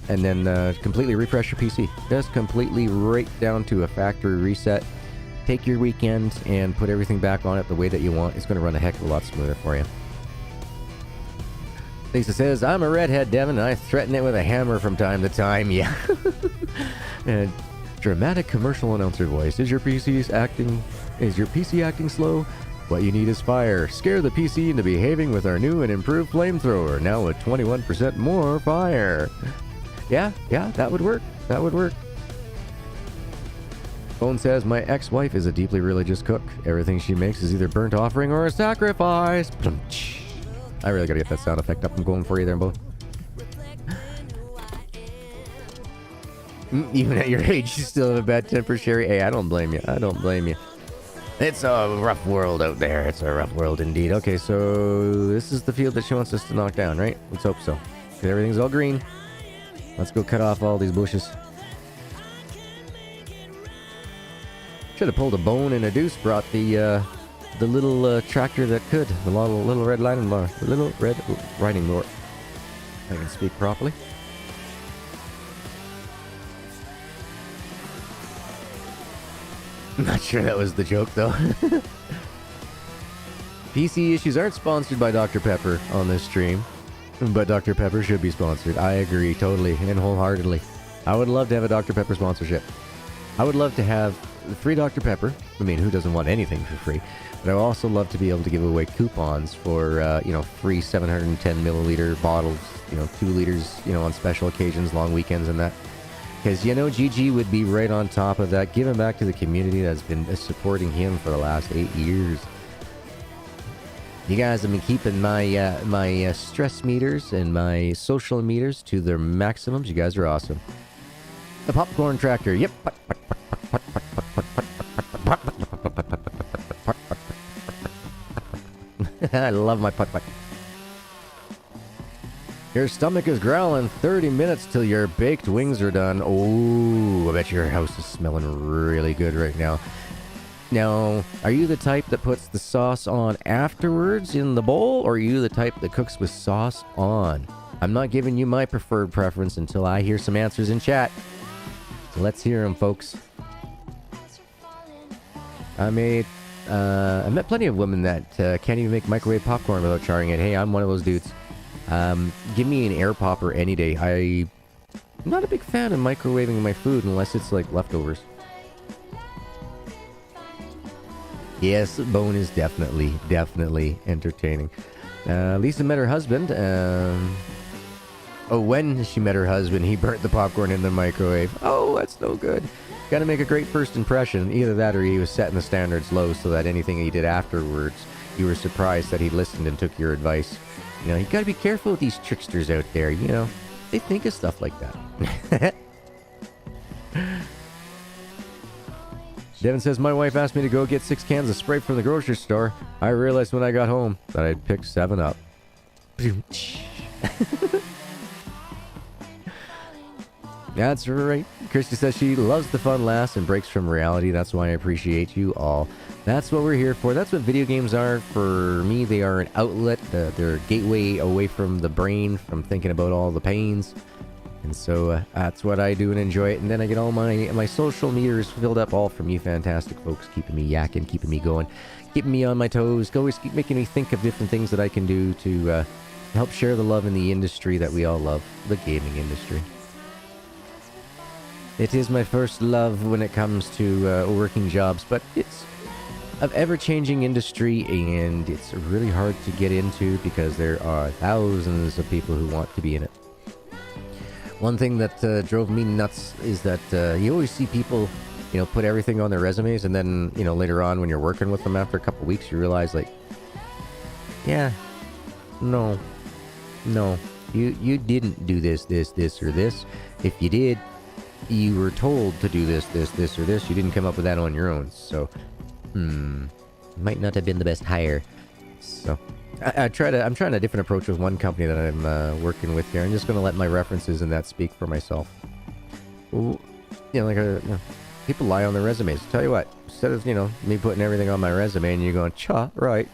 and then completely refresh your PC. Just completely right down to a factory reset. Take your weekend and put everything back on it the way that you want. It's going to run a heck of a lot smoother for you. Lisa says, I'm a redhead, Devin, and I threaten it with a hammer from time to time. Yeah. And dramatic commercial announcer voice. Is your PC acting slow? What you need is fire. Scare the PC into behaving with our new and improved flamethrower. Now with 21% more fire. Yeah, that would work. That would work. Bone says, my ex-wife is a deeply religious cook. Everything she makes is either burnt offering or a sacrifice. I really gotta get that sound effect up. I'm going for you there, both. Even at your age, you still have a bad temper, Sherry. Hey, I don't blame you. I don't blame you. It's a rough world out there. It's a rough world indeed. Okay, so this is the field that she wants us to knock down, right? Let's hope so. Okay, everything's all green. Let's go cut off all these bushes. Should have pulled a Bone and a Deuce. Brought the little tractor that could. The little red riding law. The little red riding law. I can speak properly. I'm not sure that was the joke, though. PC issues aren't sponsored by Dr. Pepper on this stream, but Dr. Pepper should be sponsored. I agree totally and wholeheartedly. I would love to have a Dr. Pepper sponsorship. I would love to have free Dr. Pepper. I mean, who doesn't want anything for free? But I would also love to be able to give away coupons for, free 710 milliliter bottles, 2 liters, on special occasions, long weekends and that. Because, you know, GG would be right on top of that, giving back to the community that's been supporting him for the last 8 years. You guys have been keeping my my stress meters and my social meters to their maximums. You guys are awesome. The popcorn tractor. Yep. I love my putt-putt. Your stomach is growling. 30 minutes till your baked wings are done. Oh, I bet your house is smelling really good right now. Now, are you the type that puts the sauce on afterwards in the bowl, or are you the type that cooks with sauce on? I'm not giving you my preferred preference until I hear some answers in chat. So let's hear them, folks. I met plenty of women that can't even make microwave popcorn without charring it. Hey, I'm one of those dudes. Give me an air popper any day. I'm not a big fan of microwaving my food unless it's like leftovers. Yes, bone is definitely entertaining. Lisa met her husband. When she met her husband, he burnt the popcorn in the microwave. Oh, that's no good. Got to make a great first impression. Either that or he was setting the standards low so that anything he did afterwards, you were surprised that he listened and took your advice. You know, you got to be careful with these tricksters out there, you know. They think of stuff like that. Devin says, my wife asked me to go get 6 cans of Sprite from the grocery store. I realized when I got home that I'd picked 7 up. That's right. Christy says she loves the fun laughs and breaks from reality. That's why I appreciate you all. That's what we're here for. That's what video games are. For me, they are an outlet. They're a gateway away from the brain, from thinking about all the pains. And so that's what I do and enjoy it. And then I get all my social meters filled up, all from you fantastic folks, keeping me yakking, keeping me going, keeping me on my toes, always keep making me think of different things that I can do to help share the love in the industry that we all love, the gaming industry. It is my first love when it comes to working jobs, but it's an ever-changing industry, and it's really hard to get into because there are thousands of people who want to be in it. One thing that drove me nuts is that you always see people, you know, put everything on their resumes, and then, you know, later on when you're working with them after a couple weeks, you realize, like, yeah, no, you didn't do this, or this. If you did, you were told to do this, or this. You didn't come up with that on your own. So, might not have been the best hire. So, I'm trying a different approach with one company that I'm working with here. I'm just going to let my references in that speak for myself. You know, people lie on their resumes. Tell you what, instead of, you know, me putting everything on my resume and you going, cha, right,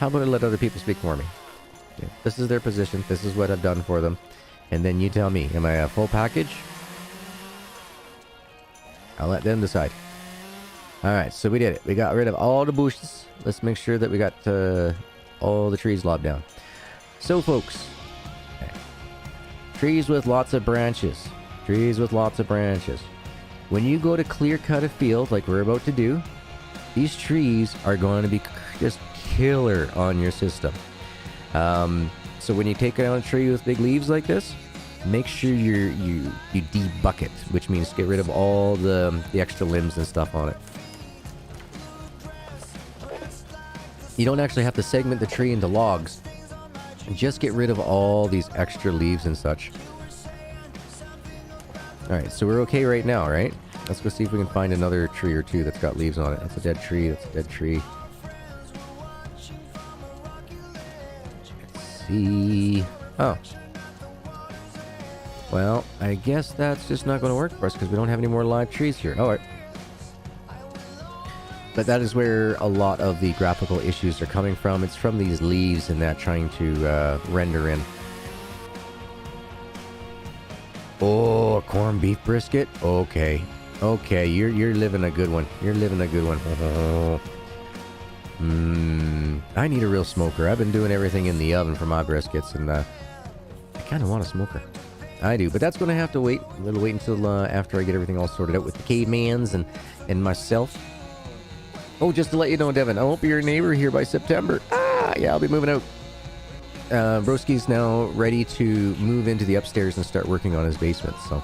how about I let other people speak for me? Yeah, this is their position. This is what I've done for them. And then you tell me, am I a full package? I'll let them decide. Alright, so we did it. We got rid of all the bushes. Let's make sure that we got all the trees lopped down. So, folks, trees with lots of branches. Trees with lots of branches. When you go to clear cut a field like we're about to do, these trees are going to be just killer on your system. So when you take out a tree with big leaves like this, make sure you debuck it, which means get rid of all the extra limbs and stuff on it. You don't actually have to segment the tree into logs. Just get rid of all these extra leaves and such. Alright, so we're okay right now, right? Let's go see if we can find another tree or two that's got leaves on it. That's a dead tree, that's a dead tree. Let's see... Oh. Well, I guess that's just not going to work for us because we don't have any more live trees here. Alright. But that is where a lot of the graphical issues are coming from. It's from these leaves and that trying to render in. Oh, corned beef brisket? Okay. Okay, you're living a good one. You're living a good one. I need a real smoker. I've been doing everything in the oven for my briskets, and I kind of want a smoker. I do, but that's going to have to wait. A little wait until after I get everything all sorted out with the cavemans and myself. Oh, just to let you know, Devin, I won't be your neighbor here by September. Yeah, I'll be moving out. Broski's now ready to move into the upstairs and start working on his basement. So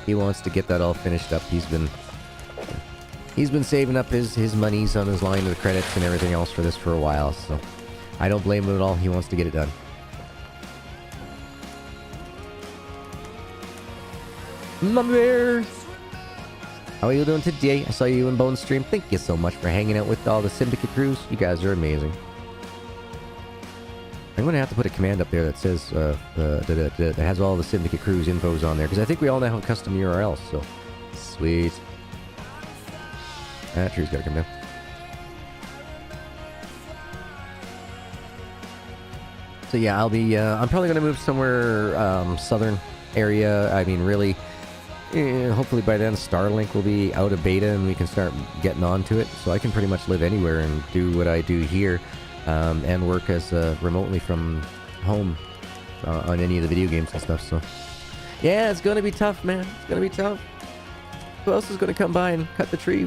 He wants to get that all finished up. He's been saving up his monies on his line of credits and everything else for this for a while, so I don't blame him at all. He wants to get it done. Mama Bear! How are you doing today? I saw you in Bone Stream. Thank you so much for hanging out with all the Syndicate crews. You guys are amazing. I'm going to have to put a command up there that says, that has all the Syndicate crews infos on there, because I think we all now have custom URLs, so sweet. That tree's got to come down. So yeah, I'm probably going to move somewhere southern area. I mean, really, hopefully by then Starlink will be out of beta and we can start getting onto it. So I can pretty much live anywhere and do what I do here, and work as remotely from home on any of the video games and stuff. So yeah, it's going to be tough, man. It's going to be tough. Who else is going to come by and cut the tree?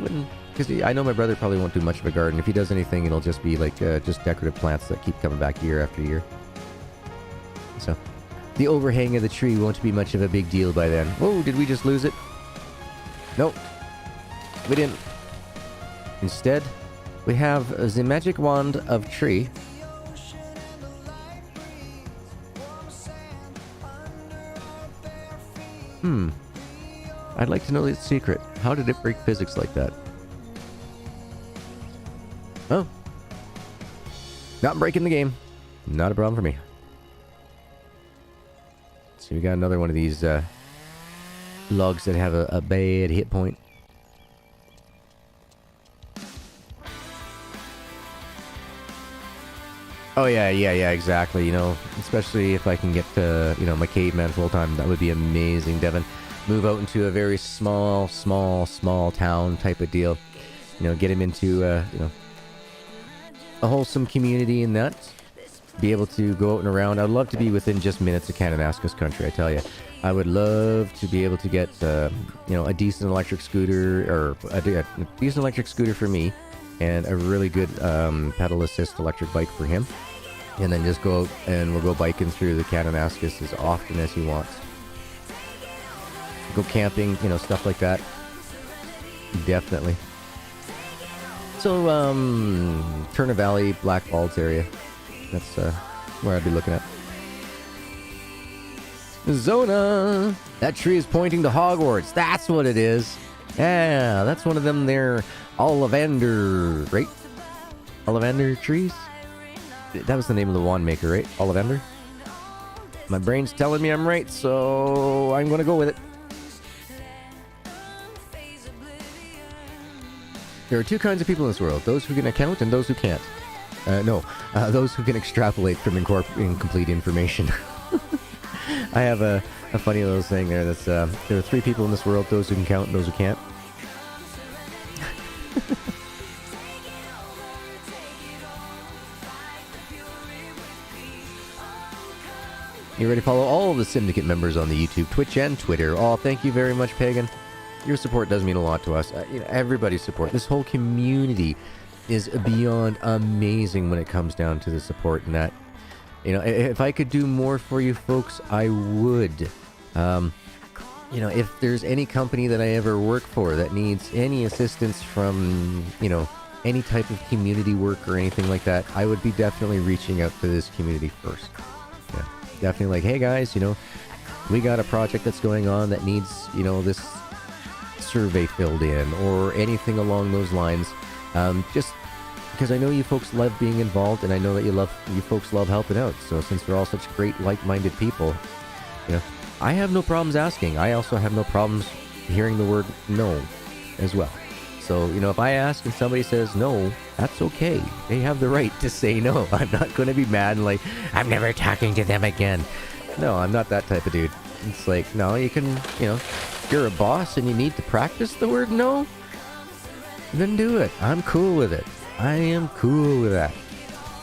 Because I know my brother probably won't do much of a garden. If he does anything, it'll just be like just decorative plants that keep coming back year after year. So the overhang of the tree won't be much of a big deal by then. Whoa, did we just lose it? Nope. We didn't. Instead, we have the magic wand of tree. I'd like to know its secret. How did it break physics like that? Oh. Not breaking the game. Not a problem for me. So we got another one of these logs that have a bad hit point. Oh yeah, exactly. You know, especially if I can get my caveman full time, that would be amazing, Devin. Move out into a very small town type of deal. You know, get him into a wholesome community and that. Be able to go out and around. I'd love to be within just minutes of Kananaskis country, I tell you. I would love to be able to get, a decent electric scooter, or a decent electric scooter for me, and a really good pedal assist electric bike for him. And then just go out and we'll go biking through the Kananaskis as often as he wants. Go camping, stuff like that. Definitely. So, Turner Valley, Black Falls area. That's where I'd be looking at. Zona! That tree is pointing to Hogwarts. That's what it is. Yeah, that's one of them there Ollivander, right? Ollivander trees? That was the name of the wand maker, right? Ollivander? My brain's telling me I'm right, so I'm going to go with it. There are two kinds of people in this world. Those who can account and those who can't. Those who can extrapolate from incomplete information. I have a funny little saying there that's, there are three people in this world, those who can count and those who can't. You ready to follow all of the Syndicate members on the YouTube, Twitch, and Twitter? Oh, thank you very much, Pagan. Your support does mean a lot to us. Everybody's support. This whole community is beyond amazing when it comes down to the support and that. If I could do more for you folks, I would. If there's any company that I ever work for that needs any assistance from, any type of community work or anything like that, I would be definitely reaching out to this community first. Yeah, definitely like, hey guys, we got a project that's going on that needs, this survey filled in or anything along those lines. Just because I know you folks love being involved, and I know that you folks love helping out. So since we're all such great, like-minded people, I have no problems asking. I also have no problems hearing the word no as well. So, if I ask and somebody says no, that's okay. They have the right to say no. I'm not going to be mad and like, I'm never talking to them again. No, I'm not that type of dude. It's like, no, you can, if you're a boss and you need to practice the word no, then do it. I'm cool with it. I am cool with that.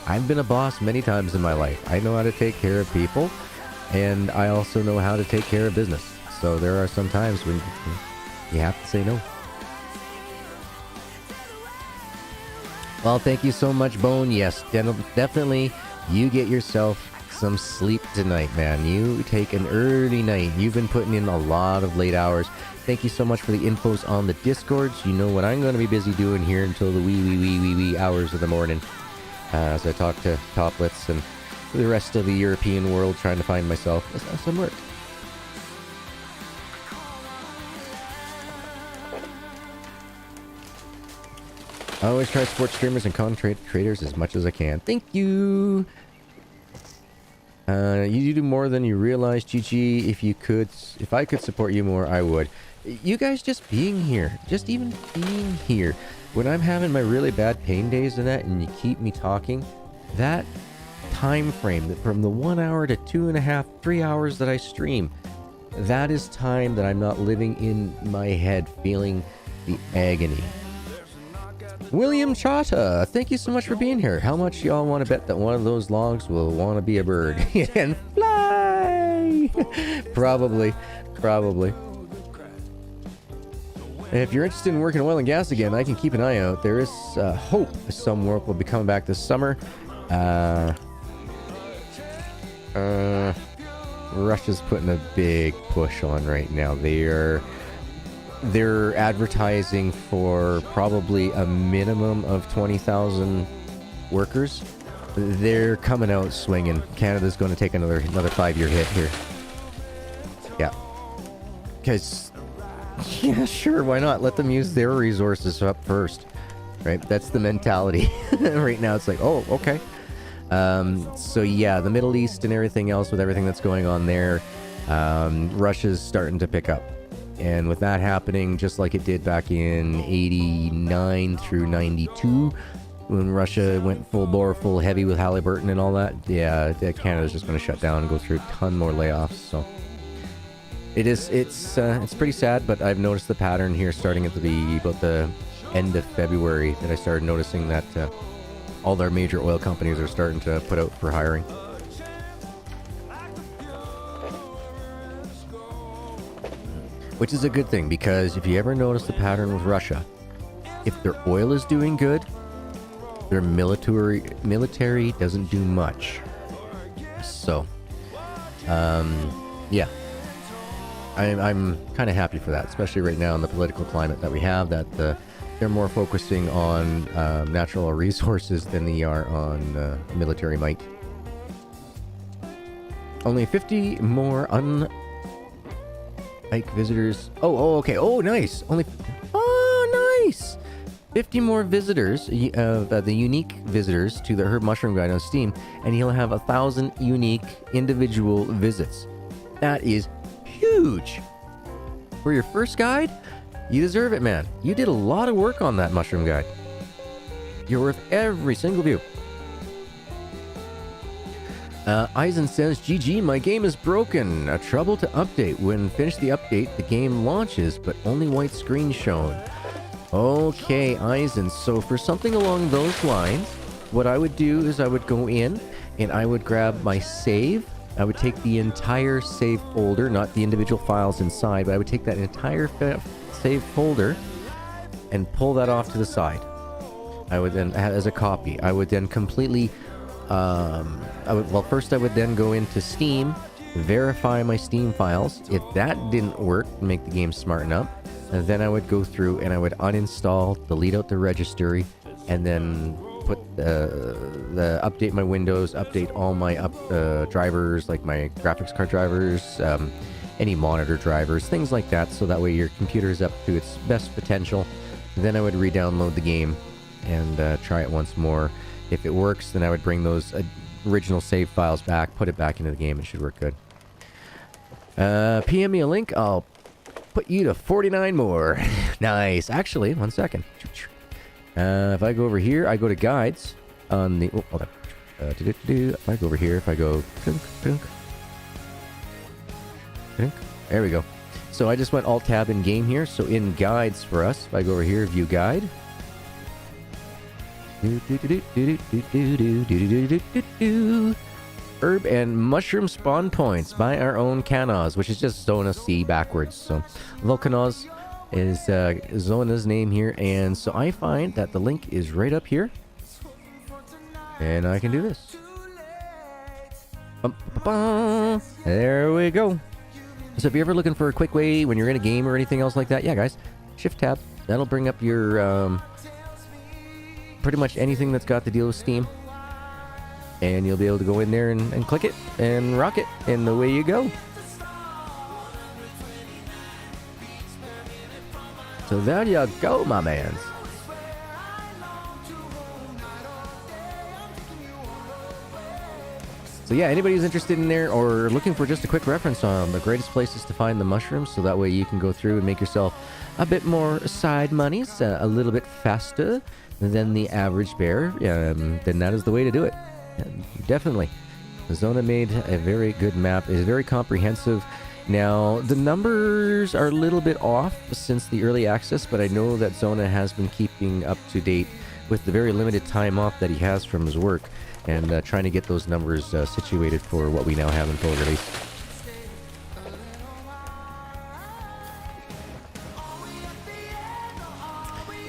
I've been a boss many times in my life. I know how to take care of people, and I also know how to take care of business. So there are some times when you have to say no. Well, thank you so much, Bone. Yes, definitely, you get yourself some sleep tonight, man. You take an early night. You've been putting in a lot of late hours. Thank you so much for the infos on the Discords. You know what I'm going to be busy doing here until the wee hours of the morning. As I talk to Toplets and the rest of the European world, trying to find myself some work. I always try to support streamers and content creators as much as I can. Thank you. You do more than you realize, GG. If I could support you more, I would. You guys just being here, just even being here, when I'm having my really bad pain days and that, and you keep me talking, that time frame from the 1 hour to 2.5, 3 hours that I stream, that is time that I'm not living in my head feeling the agony. William Chata, thank you so much for being here. How much y'all want to bet that one of those logs will want to be a bird and fly? Probably. If you're interested in working oil and gas again, I can keep an eye out. There is hope some work will be coming back this summer. Russia's putting a big push on right now. They're advertising for probably a minimum of 20,000 workers. They're coming out swinging. Canada's going to take another 5-year hit here. Yeah. Because, yeah, sure, why not? Let them use their resources up first. Right? That's the mentality. Right now, it's like, oh, okay. So, yeah, the Middle East and everything else with everything that's going on there, Russia's starting to pick up. And with that happening, just like it did back in 89 through 92, when Russia went full bore, full heavy with Halliburton and all that, yeah, Canada's just going to shut down and go through a ton more layoffs. So it's pretty sad, but I've noticed the pattern here starting at about the end of February that I started noticing that all their major oil companies are starting to put out for hiring. Which is a good thing, because if you ever notice the pattern with Russia, if their oil is doing good, their military doesn't do much. So, yeah. I'm kind of happy for that, especially right now in the political climate that we have, that they're more focusing on natural resources than they are on military might. Only 50 more Ike visitors. Oh, okay. Oh, nice. Nice. 50 more visitors, the unique visitors to the Herb Mushroom Guide on Steam, and he'll have 1,000 unique individual visits. That is huge. For your first guide, you deserve it, man. You did a lot of work on that Mushroom Guide. You're worth every single view. Eisen says, GG, my game is broken. A trouble to update. When finished the update, the game launches, but only white screen shown. Okay, Eisen. So for something along those lines, what I would do is I would go in and I would grab my save. I would take the entire save folder, not the individual files inside, but I would take that entire save folder and pull that off to the side. I would then, as a copy, I would then completely... first I would then go into Steam, verify my Steam files. If that didn't work, make the game smarten up, and then I would go through and I would uninstall, delete out the registry, and then put the update my Windows, update all my drivers, like my graphics card drivers, any monitor drivers, things like that, so that way your computer is up to its best potential. Then I would re-download the game and try it once more. If it works, then I would bring those original save files back, put it back into the game. It should work good. PM me a link. I'll put you to 49 more. Nice. Actually, 1 second. If I go over here, I go to guides on the... Oh, hold on. If I go over here, if I go... There we go. So I just went Alt-Tab in game here. So in guides for us, if I go over here, view guide... Herb and mushroom spawn points by our own Canos, which is just Zona C backwards. So Volcanos is Zona's name here, and so I find that the link is right up here, and I can do this. There we go. So if you're ever looking for a quick way when you're in a game or anything else like that, yeah, guys, Shift Tab. That'll bring up your pretty much anything that's got to deal with Steam. And you'll be able to go in there and click it and rock it, and away you go. So there you go, my mans. So yeah, anybody who's interested in there or looking for just a quick reference on the greatest places to find the mushrooms, so that way you can go through and make yourself a bit more side monies, a little bit faster than the average bear, then that is the way to do it. Definitely. Zona made a very good map. It's very comprehensive. Now, the numbers are a little bit off since the early access, but I know that Zona has been keeping up to date with the very limited time off that he has from his work, and trying to get those numbers situated for what we now have in full release.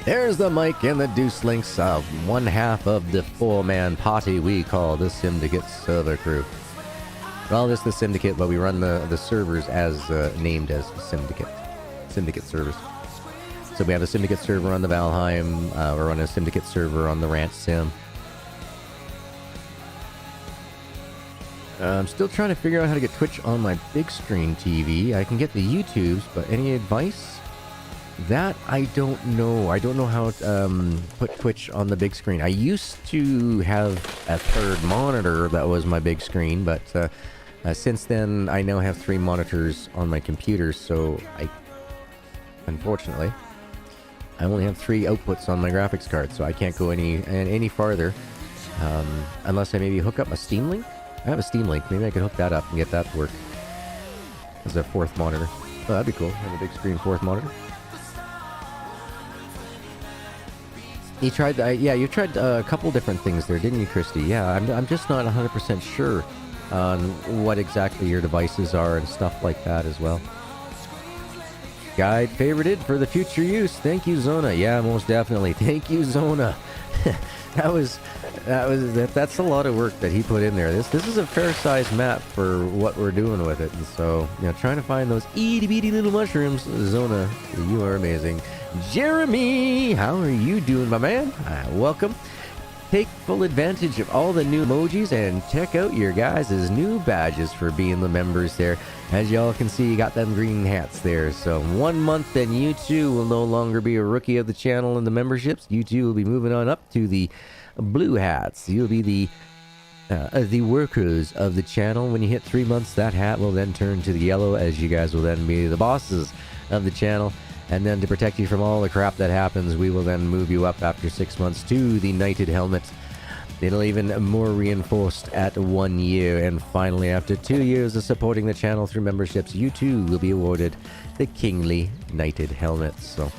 There's the Mike and the Deuce Links of one half of the four-man party we call the Syndicate server crew. Well, this is the Syndicate, but we run the servers as named as Syndicate servers. So we have a Syndicate server on the Valheim, we're on a Syndicate server on the Ranch Sim. I'm still trying to figure out how to get Twitch on my big screen TV. I can get the YouTubes, but any advice? That I don't know. I don't know how to put Twitch on the big screen. I used to have a third monitor that was my big screen, but since then I now have 3 monitors on my computer, so unfortunately, I only have 3 outputs on my graphics card, so I can't go any farther unless I maybe hook up a Steam Link. I have a Steam Link. Maybe I could hook that up and get that to work as a 4th monitor. Oh, that'd be cool. Have a big screen 4th monitor. You tried that? Yeah, you tried a couple different things there, didn't you, Christy? Yeah, I'm just not 100% sure on what exactly your devices are and stuff like that as well. Guide favorited for the future use. Thank you, Zona. Yeah, most definitely. Thank you, Zona. That's a lot of work that he put in there. This is a fair-sized map for what we're doing with it, and so trying to find those itty-bitty little mushrooms. Zona, you are amazing. Jeremy, how are you doing, my man? Welcome. Take full advantage of all the new emojis and check out your guys' new badges for being the members there. As y'all can see, you got them green hats there. So 1 month and you too will no longer be a rookie of the channel and the memberships. You two will be moving on up to the blue hats. You'll be the workers of the channel. When you hit 3 months, that hat will then turn to the yellow, as you guys will then be the bosses of the channel. And then to protect you from all the crap that happens, we will then move you up after 6 months to the Knighted Helmet. It'll even more reinforced at 1 year. And finally, after 2 years of supporting the channel through memberships, you too will be awarded the Kingly Knighted Helmet. So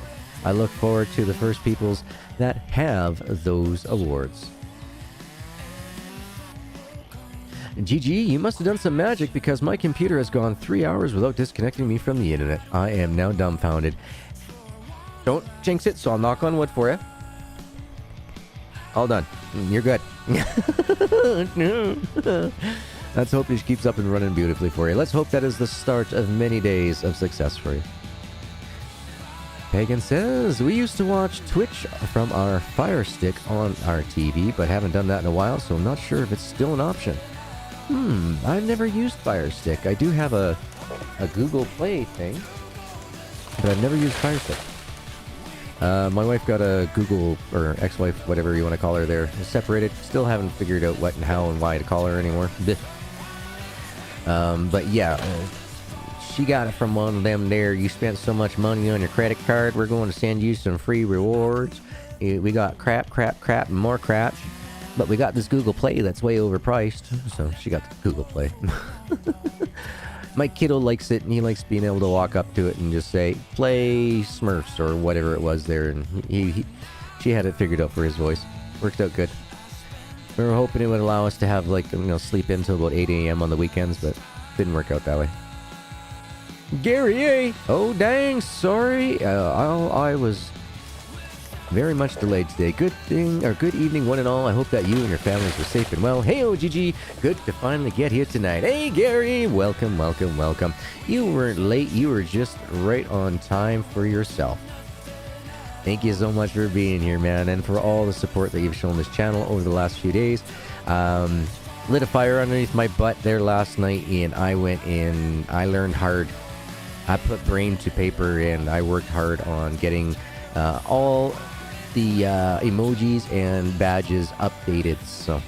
I look forward to the first peoples that have those awards. GG, you must have done some magic because my computer has gone 3 hours without disconnecting me from the internet. I am now dumbfounded. Don't jinx it, so I'll knock on wood for you. All done. You're good. Let's hope this keeps up and running beautifully for you. Let's hope that is the start of many days of success for you. Pagan says, we used to watch Twitch from our Fire Stick on our TV, but haven't done that in a while, so I'm not sure if it's still an option. I've never used Fire Stick. I do have a Google Play thing, but I've never used Fire Stick. My wife got a Google, or ex-wife, whatever you want to call her there, separated. Still haven't figured out what and how and why to call her anymore. But yeah, she got it from one of them there. You spent so much money on your credit card, we're going to send you some free rewards. We got crap, and more crap. But we got this Google Play that's way overpriced, so she got the Google Play. My kiddo likes it, and he likes being able to walk up to it and just say, play Smurfs, or whatever it was there, and she had it figured out for his voice. Worked out good. We were hoping it would allow us to have, sleep in until about 8 a.m. on the weekends, but didn't work out that way. Gary A! Oh, dang, sorry. very much delayed today. Good evening, one and all. I hope that you and your families were safe and well. Hey, OGG, good to finally get here tonight. Hey, Gary, welcome. You weren't late. You were just right on time for yourself. Thank you so much for being here, man, and for all the support that you've shown this channel over the last few days. Lit a fire underneath my butt there last night, and I went in. I learned hard. I put brain to paper, and I worked hard on getting all the emojis and badges updated. So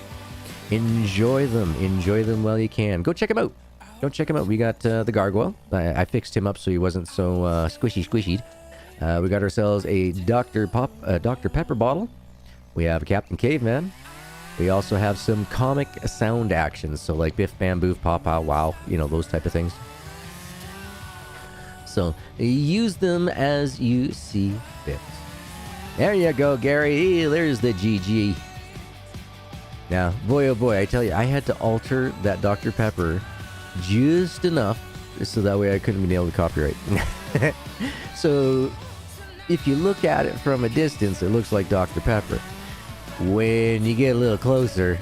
enjoy them while you can. Go check them out. We got the Gargoyle. I fixed him up so he wasn't so squishy. We got ourselves a Dr. Pepper bottle. We have a Captain Caveman. We also have some comic sound actions, so like Biff Bam Boof, Pop Pow Wow, those type of things. So use them as you see fit. There you go, Gary. There's the GG. Now, boy, oh boy, I tell you, I had to alter that Dr. Pepper just enough so that way I couldn't be nailed to copyright. So, if you look at it from a distance, it looks like Dr. Pepper. When you get a little closer,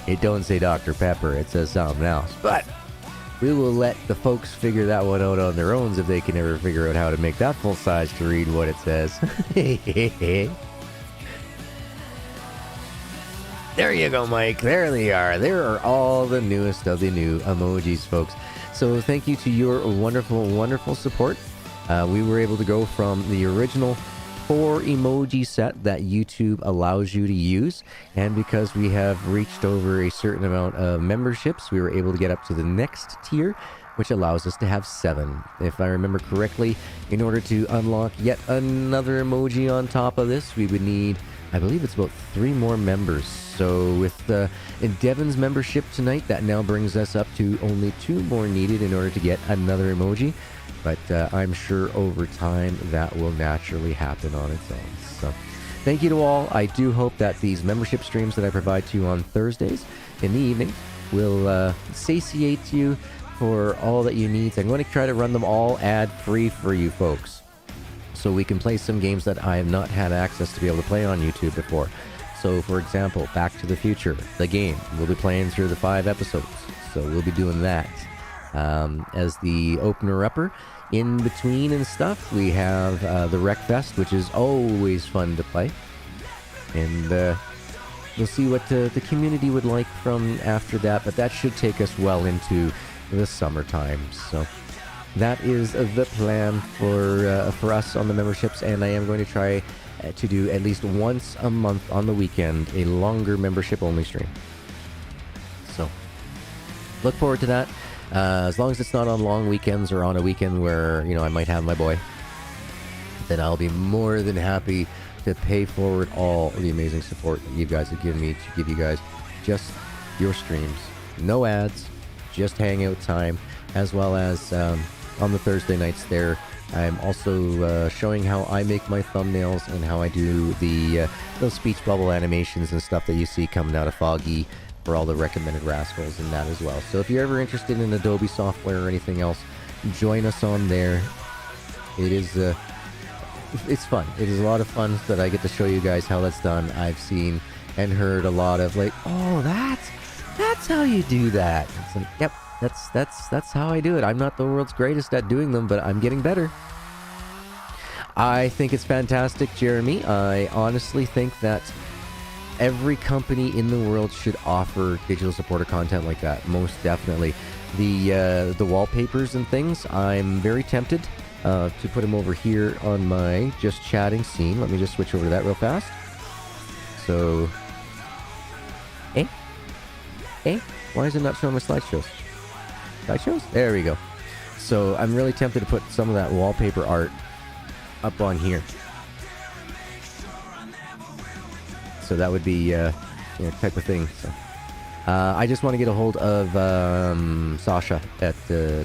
it don't say Dr. Pepper, it says something else. But we will let the folks figure that one out on their own if they can ever figure out how to make that full size to read what it says. There you go, Mike. There they are. There are all the newest of the new emojis, folks. So thank you to your wonderful support. We were able to go from the original 4 emoji set that YouTube allows you to use, and because we have reached over a certain amount of memberships, we were able to get up to the next tier, which allows us to have 7. If I remember correctly, in order to unlock yet another emoji on top of this, we would need, I believe it's about 3 more members. So with Devin's membership tonight, that now brings us up to only 2 more needed in order to get another emoji. But I'm sure over time that will naturally happen on its own. So thank you to all. I do hope that these membership streams that I provide to you on Thursdays in the evening will satiate you for all that you need. I'm going to try to run them all ad-free for you folks, so we can play some games that I have not had access to be able to play on YouTube before. So, for example, Back to the Future, the game. We'll be playing through the 5 episodes, so we'll be doing that as the opener-upper. In between and stuff, we have the Wreckfest, which is always fun to play. And we'll see what the community would like from after that, but that should take us well into the summertime. So that is the plan for us on the memberships, and I am going to try to do at least once a month on the weekend a longer membership-only stream. So look forward to that. As long as it's not on long weekends or on a weekend where, I might have my boy, then I'll be more than happy to pay forward all the amazing support that you guys have given me to give you guys just your streams. No ads, just hangout time, as well as on the Thursday nights there, I'm also showing how I make my thumbnails and how I do those speech bubble animations and stuff that you see coming out of Foggy for all the recommended rascals and that as well. So if you're ever interested in Adobe software or anything else, join us on there. It is it's fun. It is a lot of fun that I get to show you guys how that's done. I've seen and heard a lot of like, oh, that's how you do that. Like, yep, that's how I do it. I'm not the world's greatest at doing them, but I'm getting better. I think it's fantastic, Jeremy. I honestly think that every company in the world should offer digital supporter content like that. Most definitely. The wallpapers and things, I'm very tempted to put them over here on my just chatting scene. Let me just switch over to that real fast. So, why is it not showing my slideshows? Slideshows? There we go. So I'm really tempted to put some of that wallpaper art up on here. So that would be, type of thing. So, I just want to get a hold of Sasha at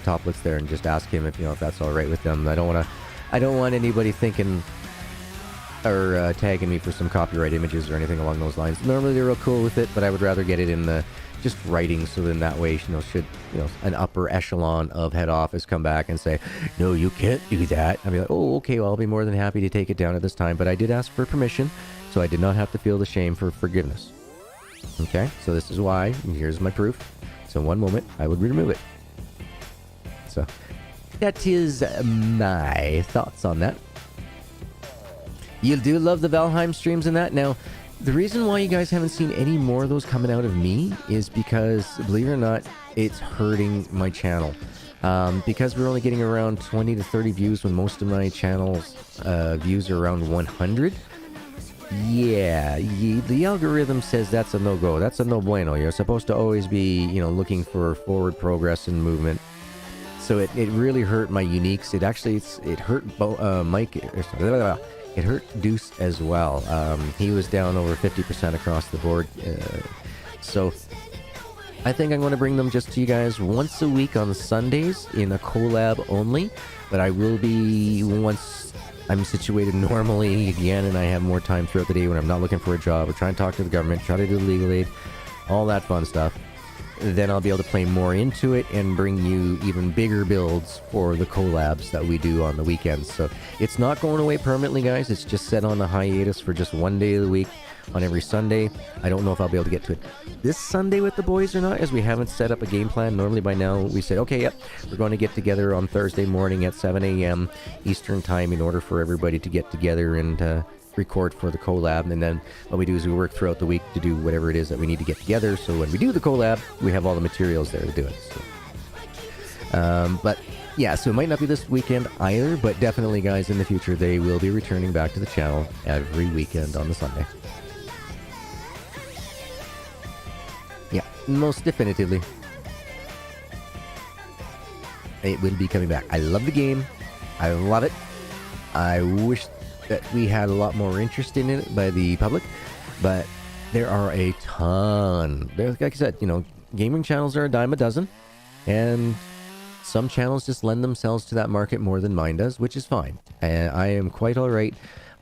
Toplets there and just ask him if that's all right with them. I don't want anybody thinking or tagging me for some copyright images or anything along those lines. Normally they're real cool with it, but I would rather get it in the just writing, so then that way, should an upper echelon of head office come back and say, no, you can't do that, I'll be like, oh, okay, well, I'll be more than happy to take it down at this time, but I did ask for permission, so I did not have to feel the shame for forgiveness. Okay, so this is why, here's my proof. So one moment, I would remove it. So that is my thoughts on that. You do love the Valheim streams and that. Now, the reason why you guys haven't seen any more of those coming out of me is because, believe it or not, it's hurting my channel. Because we're only getting around 20 to 30 views when most of my channel's views are around 100. Yeah, the algorithm says that's a no-go. That's a no bueno. You're supposed to always be, looking for forward progress and movement. So it really hurt my uniques. It hurt Mike. It hurt Deuce as well. He was down over 50% across the board. So I think I'm going to bring them just to you guys once a week on Sundays in a collab only. But I will be, once I'm situated normally again and I have more time throughout the day when I'm not looking for a job or trying to talk to the government, try to do legal aid, all that fun stuff. Then I'll be able to play more into it and bring you even bigger builds for the collabs that we do on the weekends. So it's not going away permanently, guys. It's just set on a hiatus for just one day of the week on every Sunday. I don't know if I'll be able to get to it this Sunday with the boys or not, as we haven't set up a game plan. Normally by now we said, okay, yep, we're going to get together on Thursday morning at 7 a.m. Eastern time in order for everybody to get together and record for the collab, and then what we do is we work throughout the week to do whatever it is that we need to get together, so when we do the collab we have all the materials there to do it. So but yeah, so it might not be this weekend either, but definitely, guys, in the future they will be returning back to the channel every weekend on the Sunday. Yeah, most definitively it will be coming back. I love the game, I love it. I wish that we had a lot more interest in it by the public, but there are a ton. Like I said, gaming channels are a dime a dozen, and some channels just lend themselves to that market more than mine does, which is fine. And I am quite all right.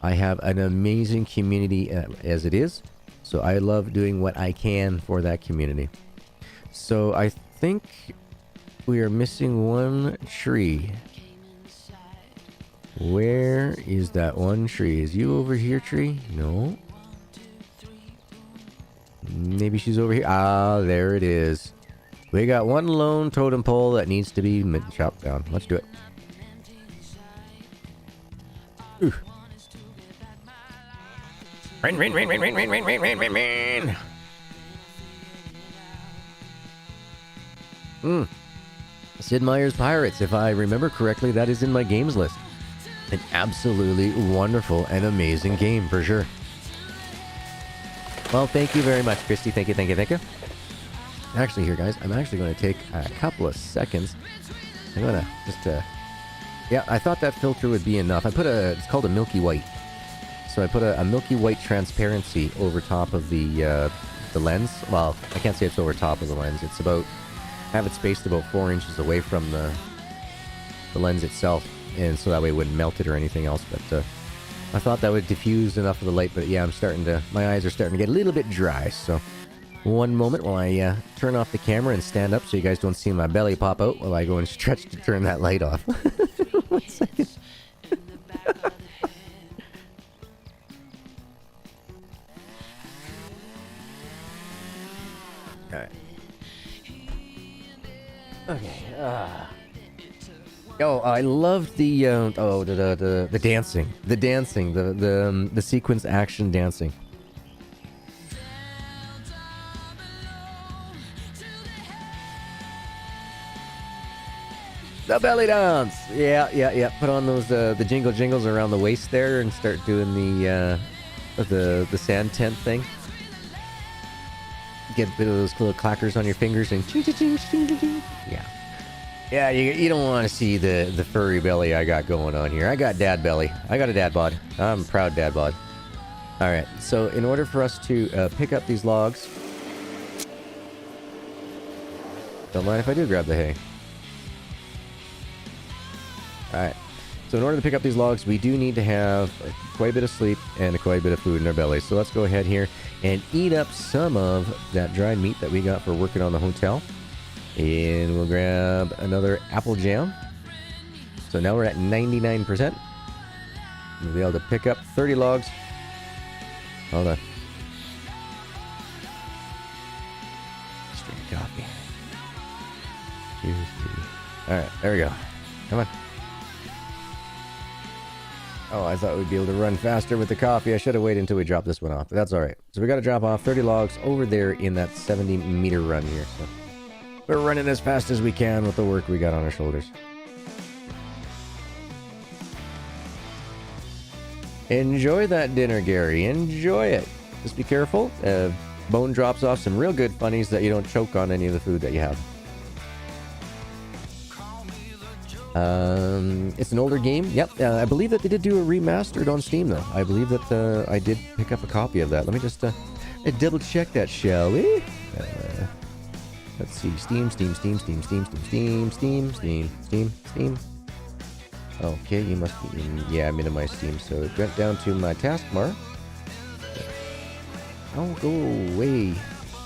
I have an amazing community as it is, so I love doing what I can for that community. So I think we are missing one tree. Where is that one tree? Is you over here, tree? No. Maybe she's over here. Ah, there it is. We got one lone totem pole that needs to be chopped down. Let's do it. Ooh. Rain, rain, rain, rain, rain, rain, rain, rain, rain, rain, rain. Sid Meier's Pirates. If I remember correctly, that is in my games list. An absolutely wonderful and amazing game, for sure. Well, thank you very much, Christy. Thank you, thank you, thank you. Actually, here, guys, I'm actually going to take a couple of seconds. I'm going to just, yeah, I thought that filter would be enough. It's called a milky white. So I put a milky white transparency over top of the lens. Well, I can't say it's over top of the lens. It's about, I have it spaced about 4 inches away from the lens itself. And so that way it wouldn't melt it or anything else, but I thought that would diffuse enough of the light. But yeah, my eyes are starting to get a little bit dry. So one moment while I turn off the camera and stand up so you guys don't see my belly pop out while I go and stretch to turn that light off. 1 second. All right. Okay. Oh, I loved the the dancing, the sequence action dancing. The belly dance, yeah. Put on those the jingle jingles around the waist there, and start doing the sand tent thing. Get a bit of those little clackers on your fingers and ching ching ching ching ching. Yeah. Yeah, you don't want to see the furry belly I got going on here. I got dad belly. I got a dad bod. I'm a proud dad bod. Alright, so in order for us to pick up these logs... Don't mind if I do grab the hay. Alright, So in order to pick up these logs, we do need to have quite a bit of sleep and quite a bit of food in our bellies. So let's go ahead here and eat up some of that dried meat that we got for working on the hotel. And we'll grab another apple jam. So now we're at 99%. We'll be able to pick up 30 logs. Hold on. Straight coffee. Alright, there we go. Come on. Oh, I thought we'd be able to run faster with the coffee. I should have waited until we dropped this one off, but that's alright. So we got to drop off 30 logs over there in that 70-meter run here. So we're running as fast as we can with the work we got on our shoulders. Enjoy that dinner, Gary. Enjoy it. Just be careful. Bone drops off some real good funnies that you don't choke on any of the food that you have. It's an older game. Yep. I believe that they did do a remastered on Steam, though. I believe that I did pick up a copy of that. Let me just double check that, shall we? Let's see. Steam. Okay, you must be in... Yeah, I'm into my Steam, so it went down to my taskbar. Oh, go away.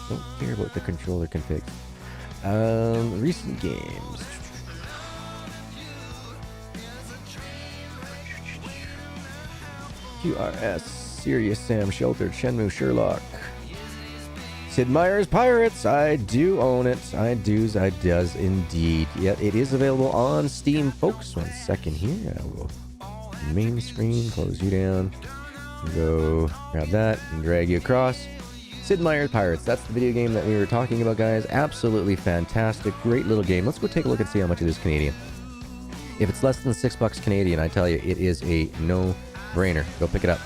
Don't care about the controller config. Recent games. QRS, Serious Sam, Sheltered, Shenmue, Sherlock. Sid Meier's Pirates. I do own it. I does indeed. Yeah, it is available on Steam, folks. 1 second here. I will main screen, close you down. Go grab that and drag you across. Sid Meier's Pirates. That's the video game that we were talking about, guys. Absolutely fantastic. Great little game. Let's go take a look and see how much it is Canadian. If it's less than $6 Canadian, I tell you, it is a no-brainer. Go pick it up.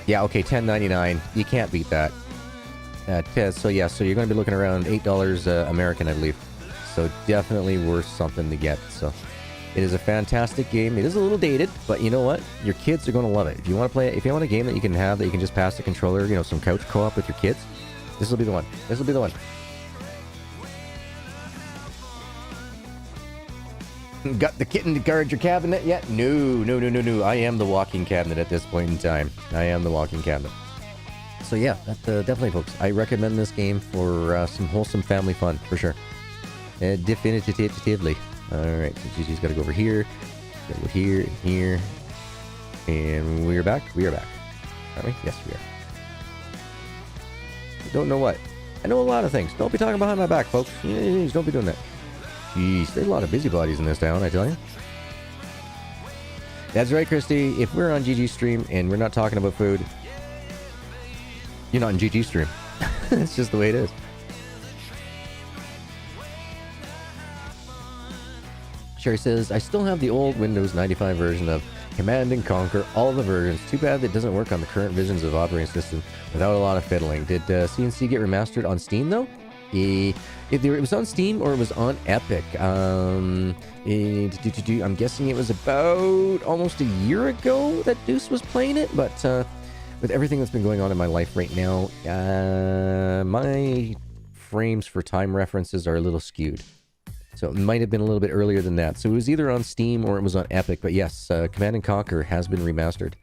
Yeah, okay, $10.99. You can't beat that. So yeah, so you're going to be looking around $8 American, I believe. So definitely worth something to get. So it is a fantastic game. It is a little dated, but you know what? Your kids are going to love it. If you want to play it, if you want a game that you can have that you can just pass the controller, you know, some couch co-op with your kids, this will be the one. This will be the one. Got the kitten to guard your cabinet yet? No. I am the walking cabinet at this point in time. I am the walking cabinet. So yeah, that, definitely, folks. I recommend this game for some wholesome family fun, for sure. Definitively. Alright, so Gigi's got to go over here. Gotta go here and here. And we're back. We are back. Aren't we? Yes, we are. Don't know what. I know a lot of things. Don't be talking behind my back, folks. Don't be doing that. Jeez, there's a lot of busybodies in this town, I tell you. That's right, Christy. If we're on GG stream and we're not talking about food, you're not in GG stream. It's just the way it is. Sherry says, I still have the old Windows 95 version of Command & Conquer, all the versions. Too bad that doesn't work on the current versions of operating system without a lot of fiddling. Did CNC get remastered on Steam, though? It was on Steam or it was on Epic. I'm guessing it was about almost a year ago that Deuce was playing it, but with everything that's been going on in my life right now, my frames for time references are a little skewed. So it might have been a little bit earlier than that. So it was either on Steam or it was on Epic, but yes, Command & Conquer has been remastered.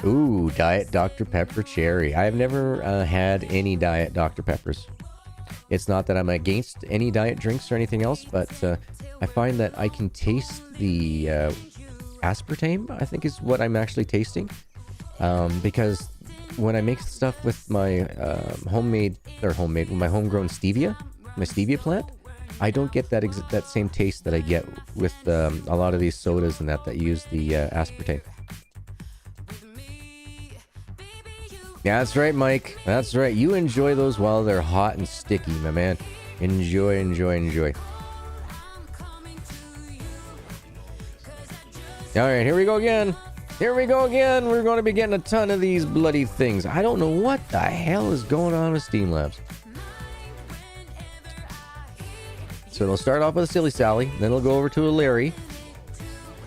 Ooh, Diet Dr. Pepper Cherry. I have never had any Diet Dr. Peppers. It's not that I'm against any diet drinks or anything else, but I find that I can taste the aspartame, I think is what I'm actually tasting. Because when I make stuff with my with my homegrown stevia, my stevia plant, I don't get that same taste that I get with a lot of these sodas and that use the aspartame. Yeah, that's right, Mike. That's right. You enjoy those while they're hot and sticky, my man. Enjoy. Alright, here we go again. We're going to be getting a ton of these bloody things. I don't know what the hell is going on with Steam Labs. So it'll start off with a Silly Sally. Then it'll go over to a Larry.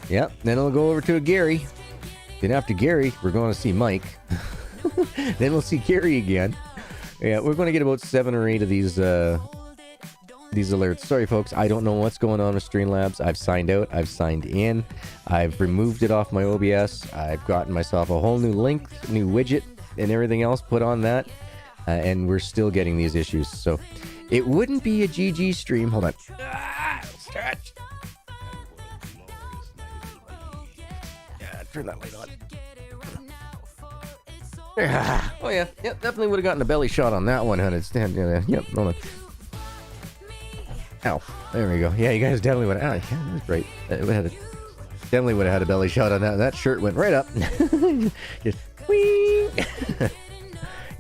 Yep. Then it'll go over to a Gary. Then after Gary, we're going to see Mike. Then we'll see Gary again. Yeah, we're going to get about 7 or 8 of these these alerts. Sorry, folks. I don't know what's going on with Streamlabs. I've signed out. I've signed in. I've removed it off my OBS. I've gotten myself a whole new link, new widget, and everything else put on that. And we're still getting these issues. So it wouldn't be a GG stream. Hold on. Stretch. Yeah, turn that light on. Oh yeah, yep, definitely would have gotten a belly shot on that one, honey. Yep, hold on. Ow, there we go. Yeah, you guys definitely would have. Yeah, that was great. Definitely would have had a belly shot on that. That shirt went right up. Just whee.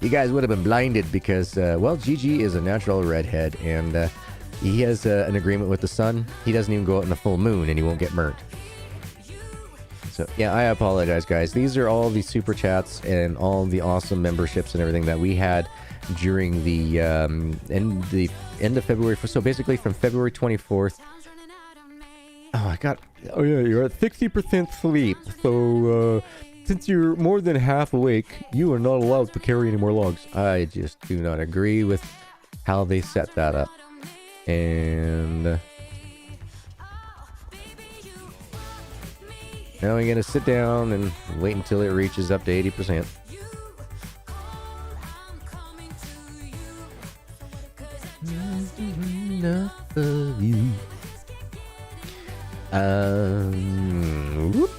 You guys would have been blinded because, well, GG is a natural redhead, and he has an agreement with the sun. He doesn't even go out in the full moon, and he won't get burnt. So, yeah, I apologize, guys. These are all the super chats and all the awesome memberships and everything that we had during the end of February. So basically from February 24th. Oh yeah, you're at 60% sleep. So since you're more than half awake, you are not allowed to carry any more logs. I just do not agree with how they set that up. And now I'm gonna sit down and wait until it reaches up to 80%. Enough of you. Whoop.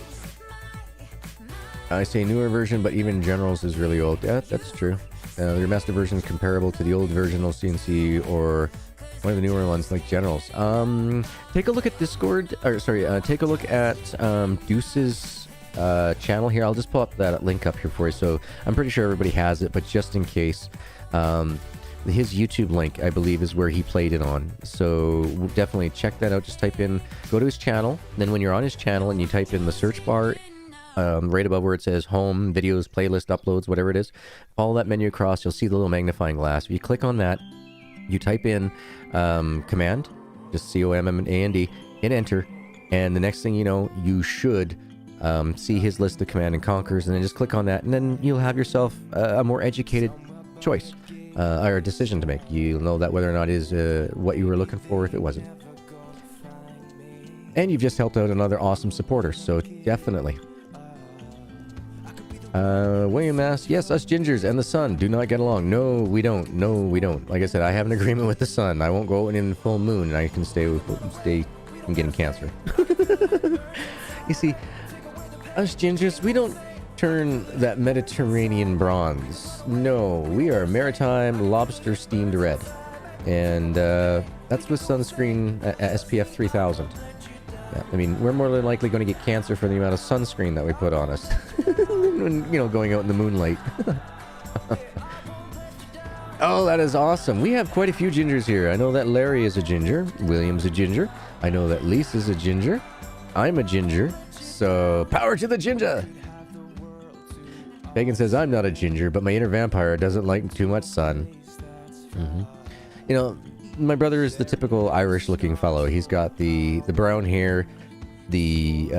I say newer version, but even Generals is really old. Yeah, that's true. The remastered version is comparable to the old version of CNC or one of the newer ones like Generals. Take a look at Discord, or sorry, take a look at Deuce's channel here. I'll just pull up that link up here for you. So I'm pretty sure everybody has it, but just in case, his YouTube link, I believe, is where he played it on. So definitely check that out. Just type in, go to his channel. Then when you're on his channel and you type in the search bar, right above where it says home, videos, playlist, uploads, whatever it is, follow that menu across. You'll see the little magnifying glass. If you click on that, you type in command, just COMMAND, hit enter, and the next thing you know, you should see his list of Command and Conquers, and then just click on that, and then you'll have yourself a more educated choice or a decision to make. You'll know that whether or not it is what you were looking for, if it wasn't. And you've just helped out another awesome supporter, so definitely. William asks, yes, us gingers and the sun do not get along. No, we don't. No, we don't. Like I said, I have an agreement with the sun. I won't go out in the full moon, and I can stay from getting cancer. You see, us gingers, we don't turn that Mediterranean bronze. No, we are maritime lobster steamed red. And that's with sunscreen SPF 3000. Yeah, I mean, we're more than likely going to get cancer for the amount of sunscreen that we put on us. You know, going out in the moonlight. Oh, that is awesome. We have quite a few gingers here. I know that Larry is a ginger. William's a ginger. I know that Lisa's a ginger. I'm a ginger. So, power to the ginger! Pagan says, I'm not a ginger, but my inner vampire doesn't like too much sun. You know, my brother is the typical Irish-looking fellow. He's got the brown hair, the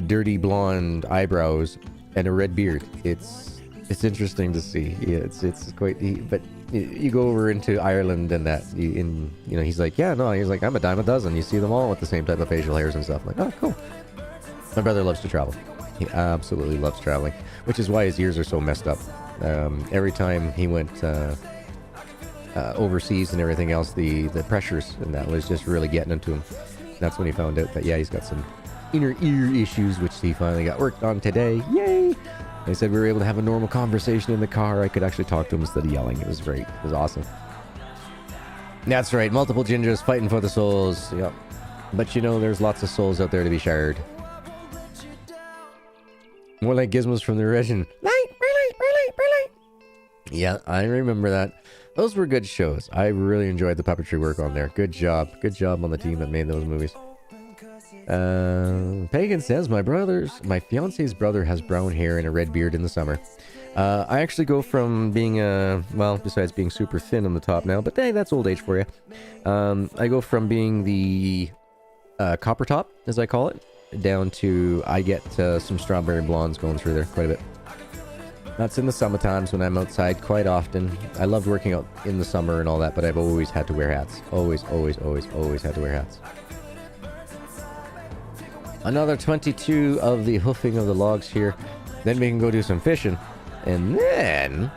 dirty blonde eyebrows, and a red beard. It's interesting to see. Yeah, it's quite. But you go over into Ireland and that, you know, he's like, yeah, no, he's like, I'm a dime a dozen. You see them all with the same type of facial hairs and stuff. I'm like, oh, cool. My brother loves to travel. He absolutely loves traveling, which is why his ears are so messed up. Every time he went overseas and everything else, the pressures and that was just really getting into him. That's when he found out that, yeah, he's got some inner ear issues, which he finally got worked on today. Yay! They said we were able to have a normal conversation in the car. I could actually talk to him instead of yelling. It was great. It was awesome. That's right. Multiple gingers fighting for the souls. Yep. But you know, there's lots of souls out there to be shared. More like gizmos from the original. Light. Yeah, I remember that. Those were good shows. I really enjoyed the puppetry work on there. Good job. Good job on the team that made those movies. Pagan says, my fiance's brother has brown hair and a red beard in the summer. I actually go from being, well, besides being super thin on the top now, but hey, that's old age for you. I go from being the copper top, as I call it, down to, I get some strawberry blondes going through there quite a bit. That's in the summer times when I'm outside quite often. I loved working out in the summer and all that, but I've always had to wear hats. Always, always, always, always had to wear hats. Another 22 of the hoofing of the logs here. Then we can go do some fishing. And then,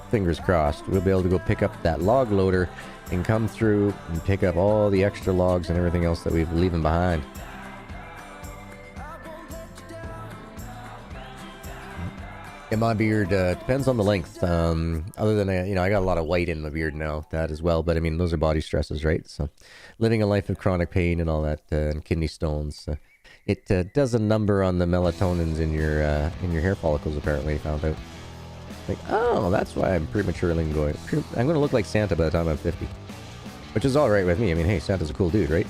fingers crossed, we'll be able to go pick up that log loader and come through and pick up all the extra logs and everything else that we've leaving behind. And my beard depends on the length. Other than, I got a lot of white in my beard now, that as well. But I mean, those are body stresses, right? So living a life of chronic pain and all that, and kidney stones, it does a number on the melatonins in your hair follicles, apparently, I found out. Like, oh, that's why I'm prematurely going. I'm going to look like Santa by the time I'm 50. Which is alright with me. I mean, hey, Santa's a cool dude, right?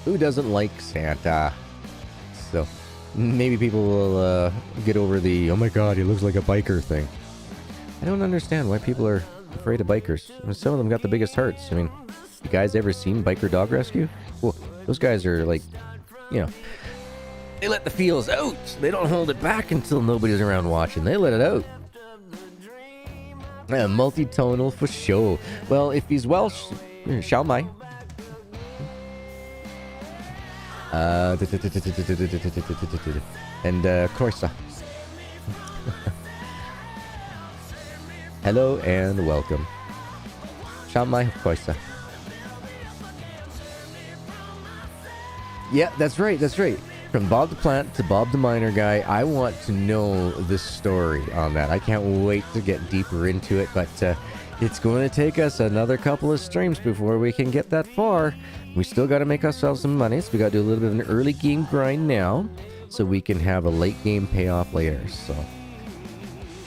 Who doesn't like Santa? So, maybe people will get over the, oh my god, he looks like a biker thing. I don't understand why people are afraid of bikers. I mean, some of them got the biggest hearts. I mean, you guys ever seen Biker Dog Rescue? Well, those guys are like, they let the feels out. They don't hold it back until nobody's around watching. They let it out. Multi-tonal for sure. Well, if he's Welsh, shall my. And Corsa. Hello and welcome. Shamai Corsa. Yeah, that's right, that's right. From Bob the Plant to Bob the Miner Guy, I want to know the story on that. I can't wait to get deeper into it, but it's going to take us another couple of streams before we can get that far. We still got to make ourselves some money, so we got to do a little bit of an early game grind now, so we can have a late game payoff later. So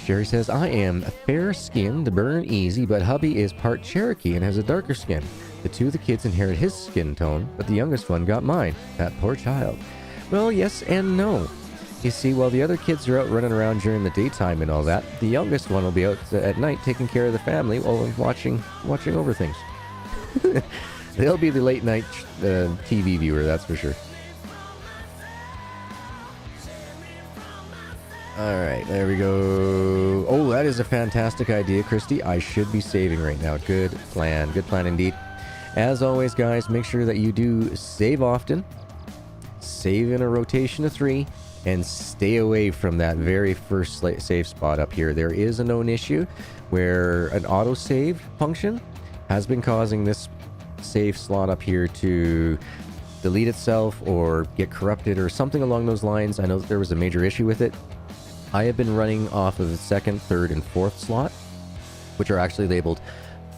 Sherry says, I am fair-skinned, burn easy, but hubby is part Cherokee and has a darker skin. The two of the kids inherit his skin tone, but the youngest one got mine. That poor child. Well, yes and no. You see, while the other kids are out running around during the daytime and all that, the youngest one will be out at night taking care of the family while watching over things. They'll be the late night TV viewer, that's for sure. Alright, there we go. Oh, that is a fantastic idea, Christy. I should be saving right now. Good plan indeed. As always, guys, make sure that you do save often. Save in a rotation of 3. And stay away from that very first save spot up here. There is a known issue where an autosave function has been causing this save slot up here to delete itself or get corrupted or something along those lines. I know that there was a major issue with it. I have been running off of the 2nd, 3rd, and 4th slot, which are actually labeled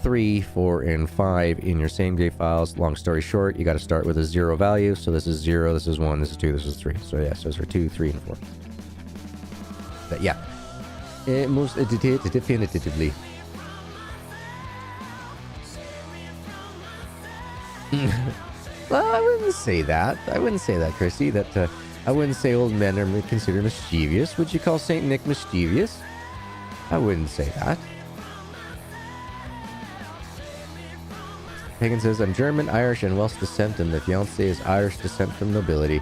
3, 4, and 5 in your same day files. Long story short, you got to start with a 0 value. So this is 0, this is 1, this is 2, this is 3. So yes, those are 2, 3, and 4. But yeah, most definitively. Well, I wouldn't say that. I wouldn't say that, Christy. That I wouldn't say old men are considered mischievous. Would you call Saint Nick mischievous? I wouldn't say that. Hagen says, I'm German, Irish, and Welsh descent, and the fiancée is Irish descent from nobility.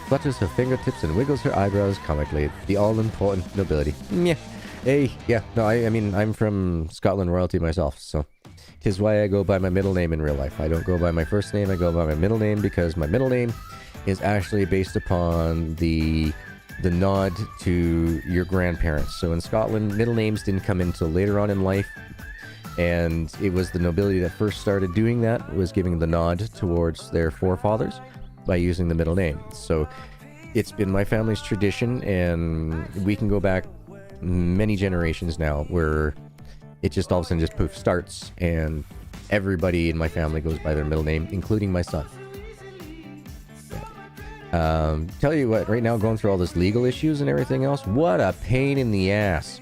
Flutters her fingertips and wiggles her eyebrows comically. The all-important nobility. Yeah. Hey, yeah. No, I mean, I'm from Scotland royalty myself, so 'tis why I go by my middle name in real life. I don't go by my first name, I go by my middle name, because my middle name is actually based upon the nod to your grandparents. So in Scotland, middle names didn't come until later on in life. And it was the nobility that first started doing that, was giving the nod towards their forefathers by using the middle name. So it's been my family's tradition, and we can go back many generations now where it just all of a sudden just poof starts, and everybody in my family goes by their middle name, including my son. Tell you what, right now going through all this legal issues and everything else, what a pain in the ass.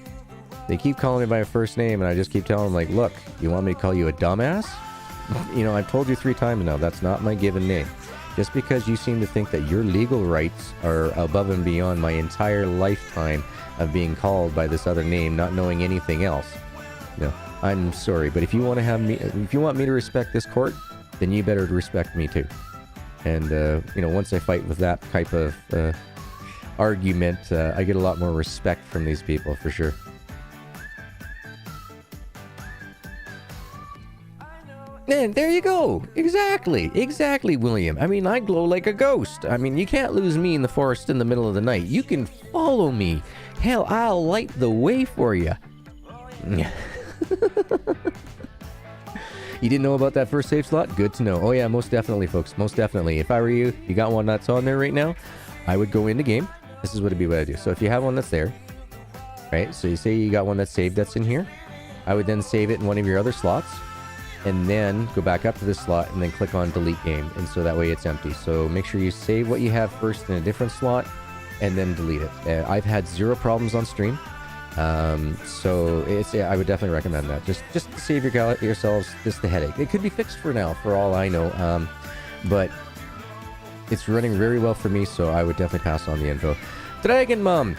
They keep calling me by my first name, and I just keep telling them, like, look, you want me to call you a dumbass? I've told you 3 times now, that's not my given name. Just because you seem to think that your legal rights are above and beyond my entire lifetime of being called by this other name, not knowing anything else. I'm sorry, but if you want me to respect this court, then you better respect me too. And, once I fight with that type of argument, I get a lot more respect from these people, for sure. And there you go. Exactly, William. I mean, I glow like a ghost. I mean, you can't lose me in the forest in the middle of the night. You can follow me. Hell, I'll light the way for you. You didn't know about that first save slot? Good to know. Oh yeah, most definitely, folks. Most definitely. If I were you, you got one that's on there right now, I would go into game. This is what I do. So if you have one that's there, right? So you say you got one that's saved that's in here. I would then save it in one of your other slots. And then go back up to this slot and then click on delete game, and so that way it's empty. So make sure you save what you have first in a different slot and then delete it. I've had 0 problems on stream, so I would definitely recommend that. Just to save yourselves just the headache. It could be fixed for now, for all I know, but it's running very well for me, so I would definitely pass on the info. Dragon Mom,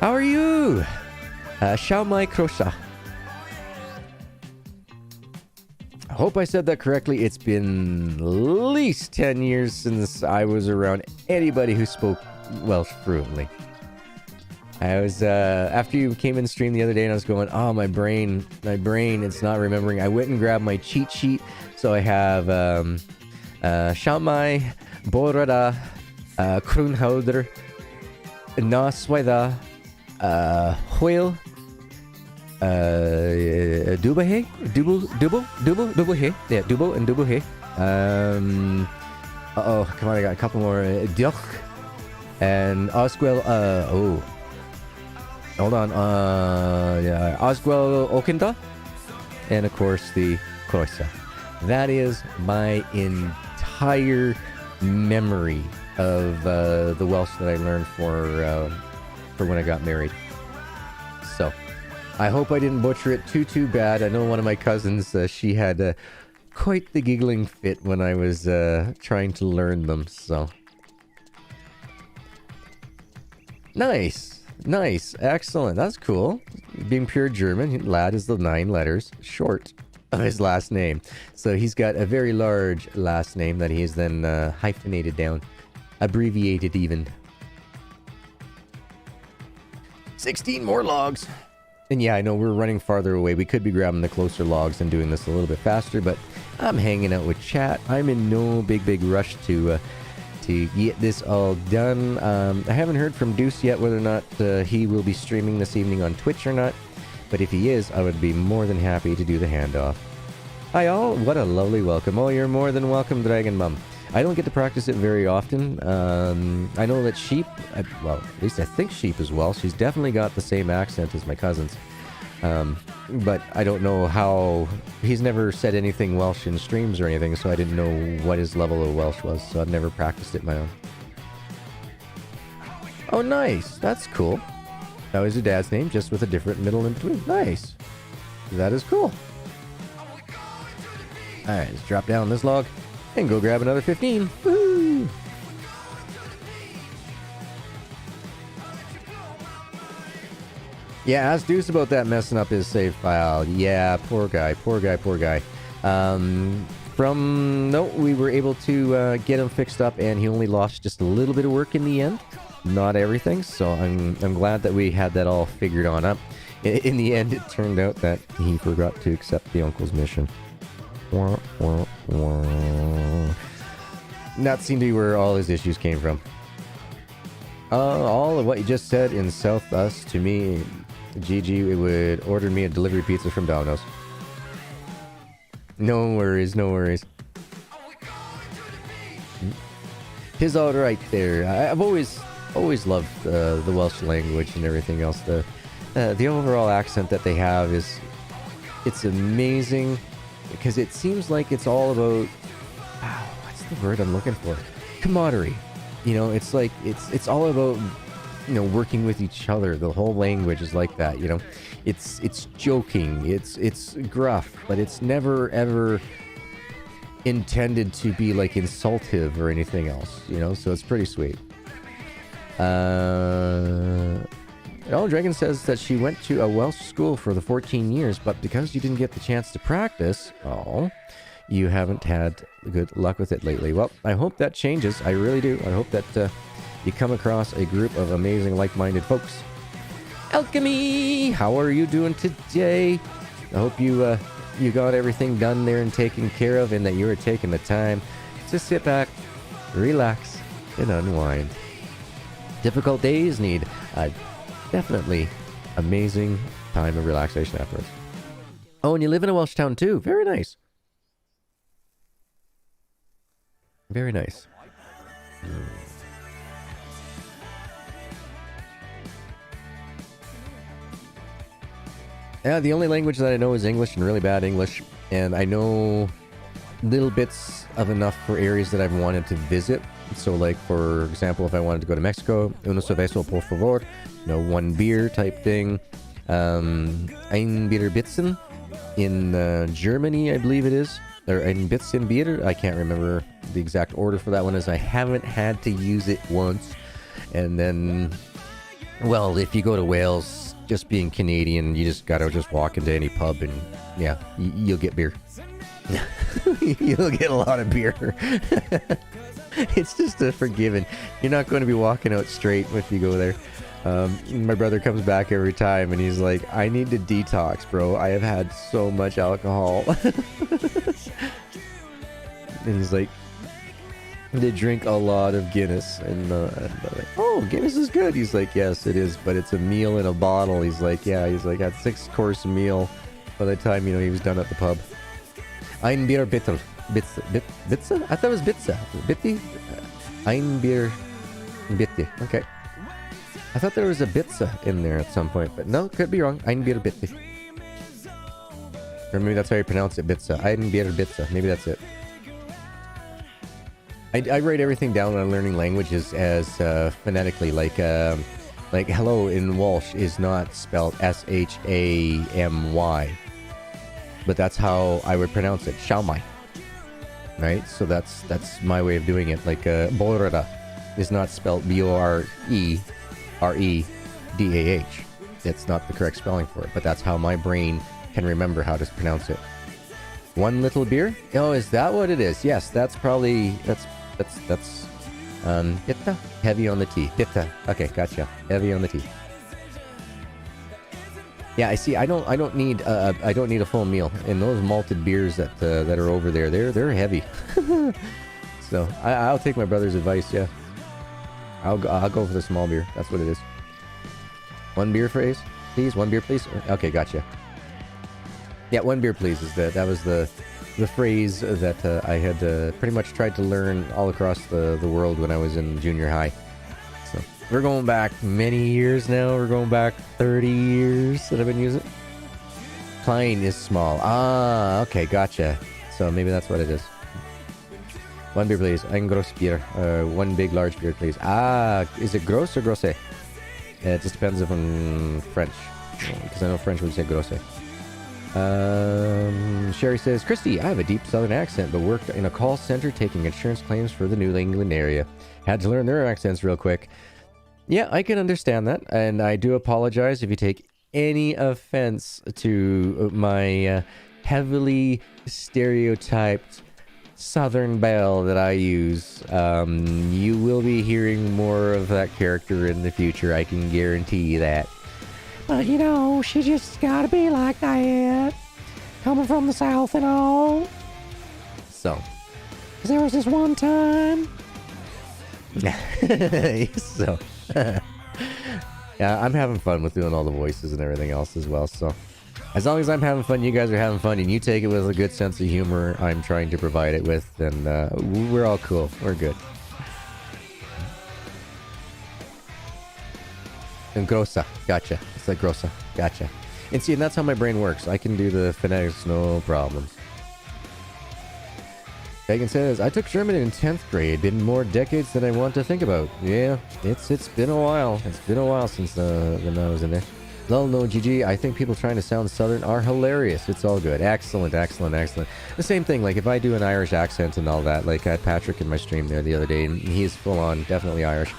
how are you? Xiao Mai Krosha. I hope I said that correctly. It's been at least 10 years since I was around anybody who spoke Welsh fluently. I was, after you came in stream the other day and I was going, oh, my brain, it's not remembering. I went and grabbed my cheat sheet. So I have, Shamai, Borada, Krunhouder, Naswida, Hoyle, Dubahe, Dubahe, yeah, Dubo and Dubahe. Come on, I got a couple more. Dioch and Oswell. Hold on. Yeah, Oswell Okinda, and of course the Croisa. That is my entire memory of the Welsh that I learned for when I got married. So. I hope I didn't butcher it too bad. I know one of my cousins, she had quite the giggling fit when I was trying to learn them, so. Nice. Excellent. That's cool. Being pure German, lad is the 9 letters short of his last name. So he's got a very large last name that he's then hyphenated down. Abbreviated even. 16 more logs. And yeah, I know we're running farther away. We could be grabbing the closer logs and doing this a little bit faster, but I'm hanging out with chat. I'm in no big rush to get this all done. I haven't heard from Deuce yet whether or not he will be streaming this evening on Twitch or not. But if he is, I would be more than happy to do the handoff. Hi all, what a lovely welcome. Oh, you're more than welcome, Dragon Mum. I don't get to practice it very often. I know that Sheep, well, at least I think Sheep is Welsh. She's definitely got the same accent as my cousins. But I don't know how... He's never said anything Welsh in streams or anything, so I didn't know what his level of Welsh was, so I've never practiced it my own. Oh, nice. That's cool. That was your dad's name, just with a different middle in between. Nice. That is cool. Alright, let's drop down this log. And go grab another 15. Woo! Yeah, ask Deuce about that messing up his save file. Yeah, poor guy. No, we were able to get him fixed up, and he only lost just a little bit of work in the end. Not everything, so I'm glad that we had that all figured on up. In the end, it turned out that he forgot to accept the uncle's mission. That seemed to be where all his issues came from. All of what you just said in South Us to me, GG, it would order me a delivery pizza from Domino's. No worries. Tis all right there. I've always loved the Welsh language and everything else. The overall accent that they have it's amazing. Because it seems like it's all about, what's the word I'm looking for? Camaraderie. You know, it's like, it's all about, you know, working with each other. The whole language is like that, you know. It's joking, it's gruff, but it's never ever intended to be like insultive or anything else, you know, so it's pretty sweet. Dragon says that she went to a Welsh school for the 14 years, but because you didn't get the chance to practice, you haven't had good luck with it lately. Well, I hope that changes. I really do. I hope that you come across a group of amazing like-minded folks. Alchemy, how are you doing today? I hope you you got everything done there and taken care of, and that you are taking the time to sit back, relax, and unwind. Difficult days need a definitely amazing time of relaxation afterwards. Oh, and you live in a Welsh town too. Very nice. Very nice. Yeah, the only language that I know is English, and really bad English. And I know little bits of enough for areas that I've wanted to visit. So, like, for example, if I wanted to go to Mexico, uno cerveza, por favor, one beer type thing. Ein Bier Bitzen in Germany, I believe it is. Or Ein Bitzen Bier. I can't remember the exact order for that one, as I haven't had to use it once. And then, well, if you go to Wales, just being Canadian, you just gotta just walk into any pub and, yeah, you'll get beer. You'll get a lot of beer. It's just a forgiven. You're not going to be walking out straight if you go there. My brother comes back every time and he's like, I need to detox, bro. I have had so much alcohol. And he's like, they drink a lot of Guinness. And I'm like, oh, Guinness is good. He's like, yes, it is, but it's a meal in a bottle. He's like, yeah. He's like, had 6-course meal by the time, he was done at the pub. Ein Bier Bitter. Bitze? I thought it was Bitze. Bitti? Ein Bier Bitti. Okay. I thought there was a Bitze in there at some point, but no, could be wrong. Ein Bier Bitti. Or maybe that's how you pronounce it, Bitze. Ein Bier Bitze. Maybe that's it. I write everything down when I'm learning languages as phonetically, like hello in Welsh is not spelled S-H-A-M-Y, but that's how I would pronounce it, Shaumai, right? So that's my way of doing it. Like Borda is not spelled B-O-R-E-R-E-D-A-H. It's not the correct spelling for it, but that's how my brain can remember how to pronounce it. One little beer? Oh, is that what it is? Yes, that's probably that's bitter, heavy on the T. Bitter. Okay, gotcha. Heavy on the T. Yeah, I see. I don't need a full meal. And those malted beers that are over there, they're heavy. So I'll take my brother's advice. Yeah, I'll go for the small beer. That's what it is. One beer, please. One beer, please. Okay, gotcha. Yeah, one beer, please. That was the phrase that I had pretty much tried to learn all across the world when I was in junior high. So we're going back many years now. We're going back 30 years that I've been using it. Klein is small. Ah, okay, gotcha. So maybe that's what it is. One beer, please. Ein gross Bier. One big, large beer, please. Ah, is it gross or grosse? It just depends if I'm French. Because I know French would say grosse. Sherry says, Christy, I have a deep southern accent, but worked in a call center taking insurance claims for the New England area. Had to learn their accents real quick. Yeah, I can understand that, and I do apologize if you take any offense to my heavily stereotyped southern belle that I use. You will be hearing more of that character in the future, I can guarantee you that. But, she just gotta be like that. Coming from the south and all. So. 'Cause there was this one time. So. Yeah, I'm having fun with doing all the voices and everything else as well. So, as long as I'm having fun, you guys are having fun, and you take it with a good sense of humor I'm trying to provide it with, then we're all cool. We're good. And grossa. Gotcha. It's like grossa. Gotcha. And see, and that's how my brain works. I can do the phonetics, no problems. Megan says, I took German in 10th grade. Been more decades than I want to think about. Yeah, it's been a while. It's been a while since when I was in there. Lol, no, GG. I think people trying to sound southern are hilarious. It's all good. Excellent, excellent, excellent. The same thing, like if I do an Irish accent and all that, like I had Patrick in my stream there the other day, and he's full on, definitely Irish.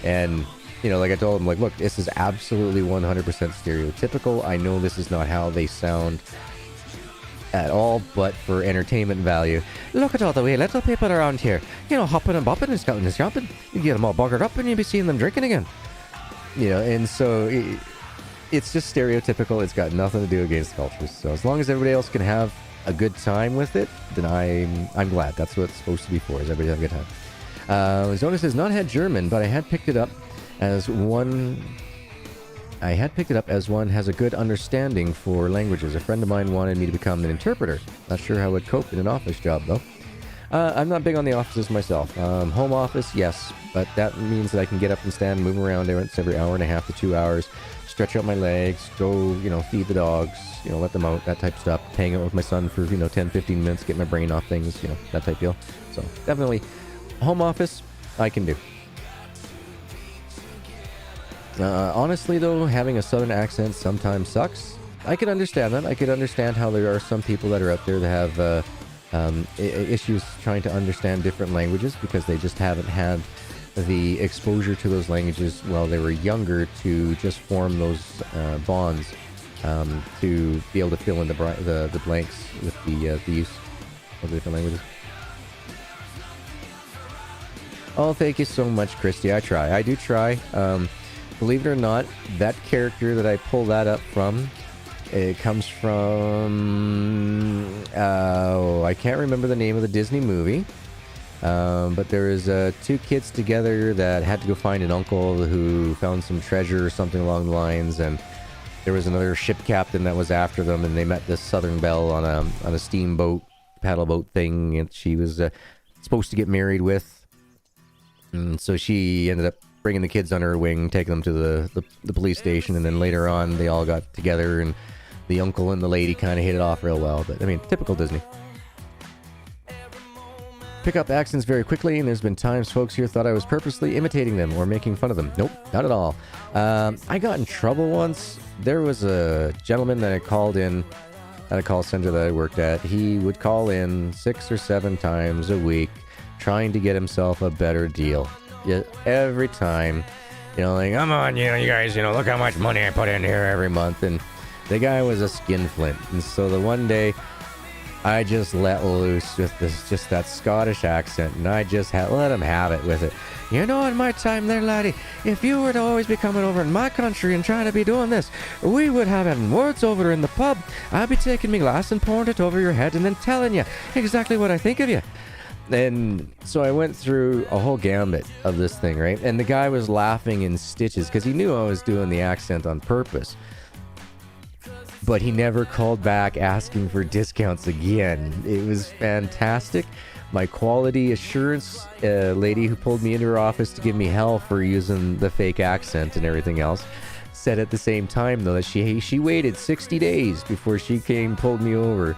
And like I told him, like, look, this is absolutely 100% stereotypical. I know this is not how they sound at all but for entertainment value. Look at all the wee little people around here. You know, hopping and bopping and scouting and jumping. You get them all buggered up and you'll be seeing them drinking again. You know, and so it's just stereotypical. It's got nothing to do against the culture. So as long as everybody else can have a good time with it, then I'm glad. That's what it's supposed to be for, is everybody have a good time. Jonas has not had German, but I had picked it up as one has a good understanding for languages. A friend of mine wanted me to become an interpreter. Not sure how I'd cope in an office job, though. I'm not big on the offices myself. Home office, yes, but that means that I can get up and stand, move around once every hour and a half to 2 hours, stretch out my legs, go, feed the dogs, let them out, that type of stuff. Hang out with my son for, 10, 15 minutes, get my brain off things, that type deal. So definitely, home office, I can do. Honestly, though, having a southern accent sometimes sucks. I can understand that. I could understand how there are some people that are out there that have issues trying to understand different languages because they just haven't had the exposure to those languages while they were younger to just form those bonds to be able to fill in the blanks with the use of the different languages. Oh, thank you so much, Christy. I try. I do try. Believe it or not, that character that I pull that up from, it comes from... I can't remember the name of the Disney movie. But there was two kids together that had to go find an uncle who found some treasure or something along the lines, and there was another ship captain that was after them, and they met this Southern Belle on a steamboat, paddle boat thing, and she was supposed to get married with. And so she ended up bringing the kids under her wing, taking them to the police station, and then later on they all got together, and the uncle and the lady kind of hit it off real well. But I mean, typical Disney. Pick up accents very quickly, and there's been times folks here thought I was purposely imitating them or making fun of them. Nope, not at all. I got in trouble once. There was a gentleman that I called in at a call center that I worked at. He would call in 6 or 7 times a week trying to get himself a better deal. Yeah, every time, like, come on, you guys, look how much money I put in here every month. And the guy was a skinflint. And so the one day, I just let loose with just that Scottish accent, and I just let him have it with it. In my time there, laddie, if you were to always be coming over in my country and trying to be doing this, we would have having words over in the pub. I'd be taking me glass and pouring it over your head and then telling you exactly what I think of you. And so I went through a whole gambit of this thing, right? And the guy was laughing in stitches because he knew I was doing the accent on purpose. But he never called back asking for discounts again. It was fantastic. My quality assurance lady who pulled me into her office to give me hell for using the fake accent and everything else said at the same time, though, that she waited 60 days before she pulled me over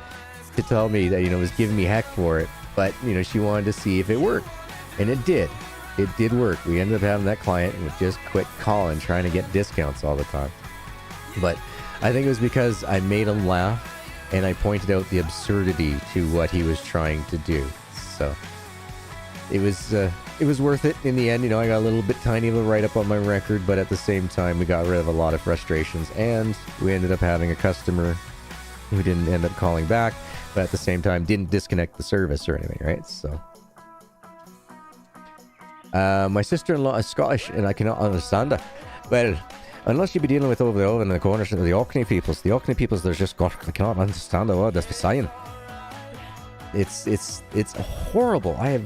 to tell me that, was giving me heck for it. But, she wanted to see if it worked. And it did. It did work. We ended up having that client who just quit calling, trying to get discounts all the time. But I think it was because I made him laugh, and I pointed out the absurdity to what he was trying to do. So it was worth it in the end. I got a little bit tiny of a write-up on my record, but at the same time, we got rid of a lot of frustrations, and we ended up having a customer who didn't end up calling back, but at the same time didn't disconnect the service or anything, right? So my sister-in-law is Scottish, and I cannot understand her. Well, unless you be dealing with over in the corners of the Orkney peoples. The Orkney peoples, they're just I cannot understand a word that's saying. It's horrible. I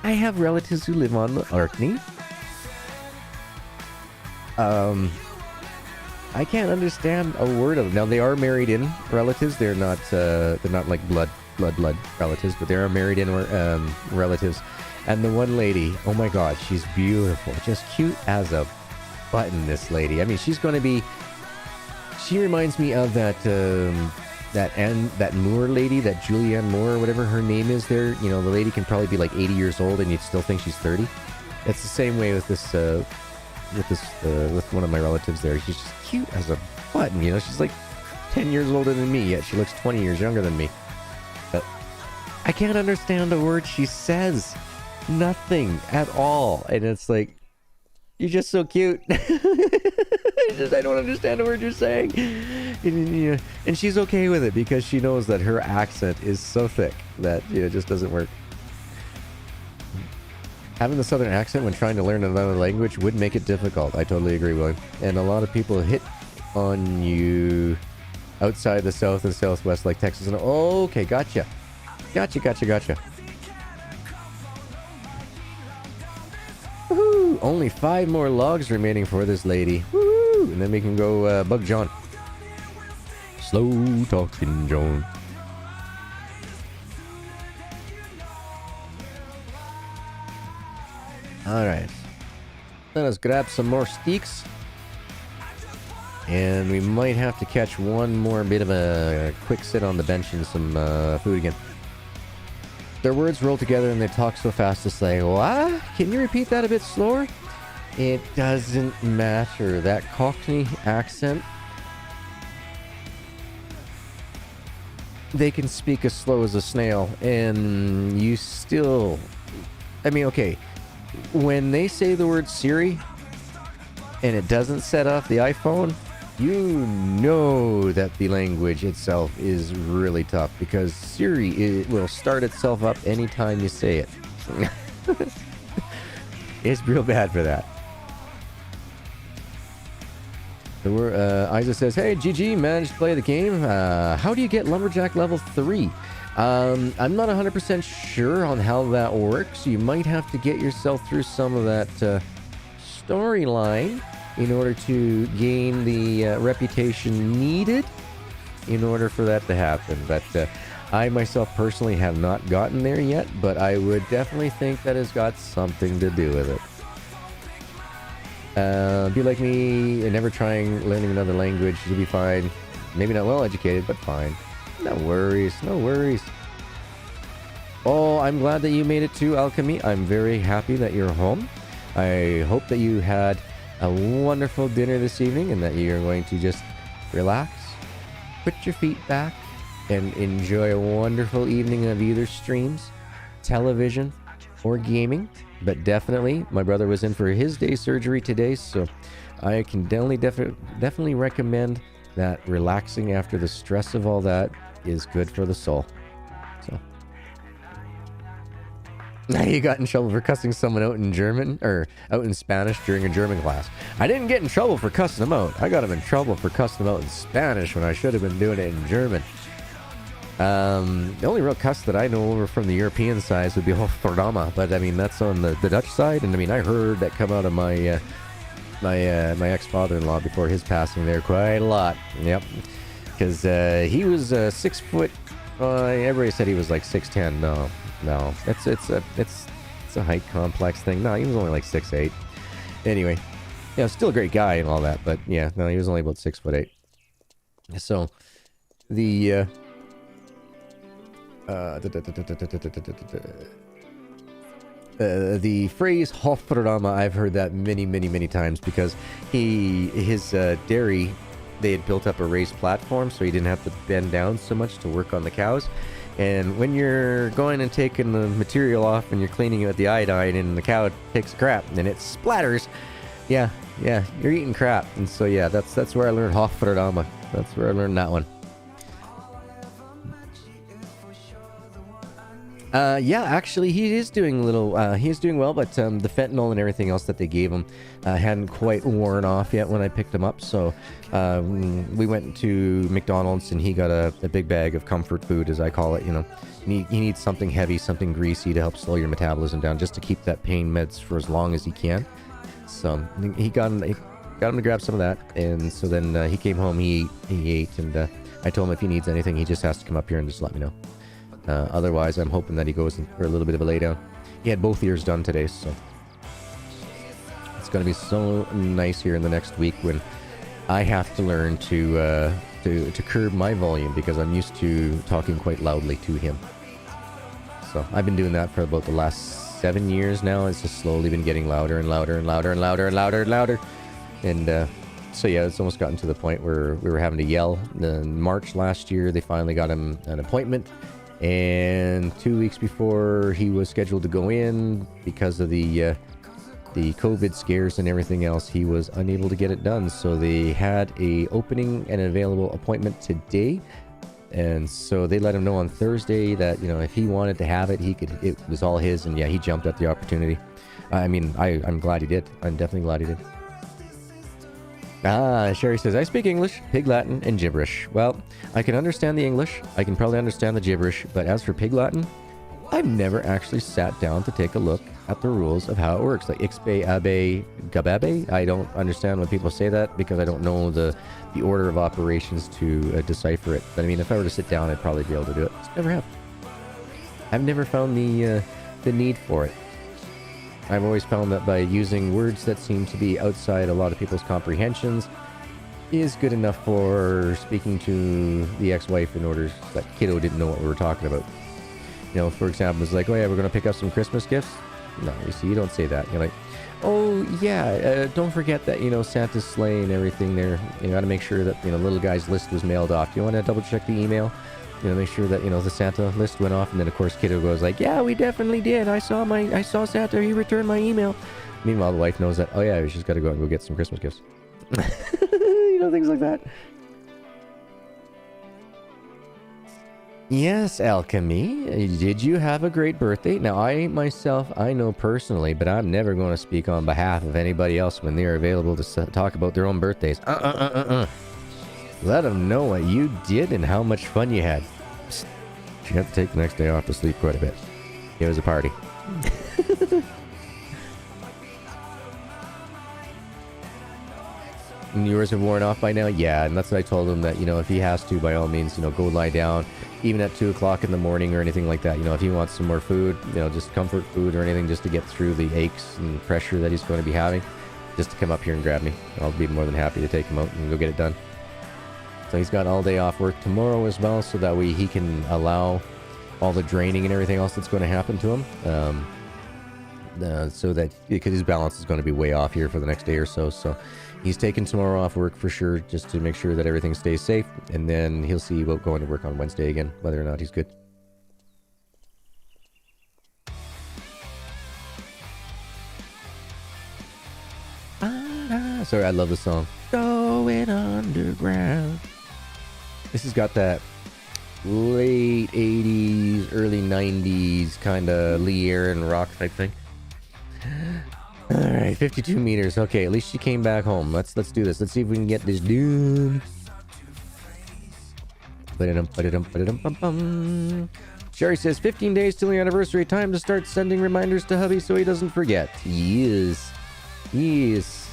have relatives who live on the Orkney. I can't understand a word of them. Now, they are married in relatives. They're not like blood relatives, but they are married in relatives. And the one lady, oh my God, she's beautiful, just cute as a button. This lady, I mean, she reminds me of that Moore lady, that Julianne Moore, or whatever her name is there. The lady can probably be like 80 years old and you'd still think she's 30. It's the same way with this with one of my relatives there. She's just cute as a button. She's like 10 years older than me, yet she looks 20 years younger than me. But I can't understand a word she says. Nothing at all. And it's like, You're just so cute. I don't understand a word you're saying. And she's okay with it because she knows that her accent is so thick that it just doesn't work. Having the southern accent when trying to learn another language would make it difficult. I totally agree, William. And a lot of people hit on you outside the south and southwest like Texas. And okay, gotcha. Gotcha. Woohoo! Only 5 more logs remaining for this lady. Woohoo! And then we can go bug John. Slow talking John. Alright. Let us grab some more steaks. And we might have to catch one more bit of a quick sit on the bench and some food again. Their words roll together and they talk so fast it's like, what? Can you repeat that a bit slower? It doesn't matter. That Cockney accent, they can speak as slow as a snail and you still... I mean, okay, when they say the word Siri and it doesn't set off the iPhone, you know that the language itself is really tough because Siri will start itself up anytime you say it. It's real bad for that. Isa says, hey, GG, managed to play the game. How do you get Lumberjack level 3? I'm not 100% sure on how that works. You might have to get yourself through some of that storyline in order to gain the reputation needed in order for that to happen. But I myself personally have not gotten there yet, but I would definitely think that has got something to do with it. Be like me and never trying learning another language. You'll be fine. Maybe not well educated, but fine. No worries. Oh, I'm glad that you made it to Alchemy. I'm very happy that you're home. I hope that you had a wonderful dinner this evening and that you're going to just relax, put your feet back, and enjoy a wonderful evening of either streams, television, or gaming. But definitely, my brother was in for his day surgery today, so I can definitely recommend that relaxing after the stress of all that is good for the soul. So, now you got in trouble for cussing someone out in German, or out in Spanish during a German class. I didn't get in trouble for cussing them out. I got him in trouble for cussing them out in Spanish when I should have been doing it in German. The only real cuss that I know over from the European side would be Hofferdama, but I mean that's on the Dutch side, and I mean I heard that come out of my my ex-father-in-law before his passing there quite a lot. Yep, because he was 6 foot. Everybody said he was like 6'10". No, it's a height complex thing. No, he was only like 6'8". Anyway, yeah, still a great guy and all that, but yeah, no, he was only about 6'8". So the the phrase Hofferdama, I've heard that many times because his dairy, they had built up a raised platform so he didn't have to bend down so much to work on the cows. And when you're going and taking the material off and you're cleaning it with the iodine and the cow takes a crap and it splatters, yeah, you're eating crap. And so yeah, that's where I learned Hofferdama. That's where I learned that one. Yeah, actually, he is doing he's doing well, but the fentanyl and everything else that they gave him hadn't quite worn off yet when I picked him up. So we went to McDonald's and he got a big bag of comfort food, as I call it. You know, he needs something heavy, something greasy to help slow your metabolism down, just to keep that pain meds for as long as he can. So he got him to grab some of that, and so then he came home, he ate, and I told him if he needs anything, he just has to come up here and just let me know. Otherwise, I'm hoping that he goes for a little bit of a lay down. He had both ears done today, so it's going to be so nice here in the next week when I have to learn to curb my volume because I'm used to talking quite loudly to him. So I've been doing that for about the last 7 years now. It's just slowly been getting louder and louder and louder and louder and louder and louder. And so yeah, it's almost gotten to the point where we were having to yell. In March last year, they finally got him an appointment. And 2 weeks before he was scheduled to go in, because of the the COVID scares and everything else, he was unable to get it done. So they had a opening and an available appointment today. And so they let him know on Thursday that, you know, if he wanted to have it, he could, it was all his. And yeah, he jumped at the opportunity. I mean, I'm glad he did. I'm definitely glad he did. Sherry says, I speak English, Pig Latin, and gibberish. Well, I can understand the English. I can probably understand the gibberish. But as for Pig Latin, I've never actually sat down to take a look at the rules of how it works. Like Ixbe, Abe, Gababe. I don't understand when people say that because I don't know the order of operations to decipher it. But I mean, if I were to sit down, I'd probably be able to do it. Just never have. I've never found the need for it. I've always found that by using words that seem to be outside a lot of people's comprehensions is good enough for speaking to the ex-wife in order that kiddo didn't know what we were talking about. You know, for example, it's like, oh yeah, we're going to pick up some Christmas gifts. No, you see, you don't say that. You're like, oh yeah, don't forget that, you know, Santa's sleigh and everything there. You got to make sure that, you know, little guy's list was mailed off. You want to double check the email? You know, make sure that, you know, the Santa list went off. And then, of course, kiddo goes like, yeah, we definitely did. I saw Santa. He returned my email. Meanwhile, the wife knows that, oh yeah, she's got to go and go get some Christmas gifts. You know, things like that. Yes, Alchemy. Did you have a great birthday? Now, I myself, I know personally, but I'm never going to speak on behalf of anybody else when they're available to talk about their own birthdays. Let them know what you did and how much fun you had. Psst. You have to take the next day off to sleep quite a bit. It was a party. And yours have worn off by now? Yeah, and that's what I told him, that, you know, if he has to, by all means, you know, go lie down, even at 2 o'clock in the morning or anything like that. You know, if he wants some more food, you know, just comfort food or anything just to get through the aches and pressure that he's going to be having, just to come up here and grab me. I'll be more than happy to take him out and go get it done. So he's got all day off work tomorrow as well, so that way he can allow all the draining and everything else that's going to happen to him. So that, because his balance is going to be way off here for the next day or so. So he's taking tomorrow off work for sure, just to make sure that everything stays safe. And then he'll see about going to work on Wednesday again, whether or not he's good. Sorry, I love the song. Going underground. This has got that late 80s, early 90s kind of Lee Aaron rock type thing. Alright, 52 meters. Okay, at least she came back home. Let's do this. Let's see if we can get this done. Sherry says, 15 days till your anniversary. Time to start sending reminders to hubby so he doesn't forget. Yes. Yes.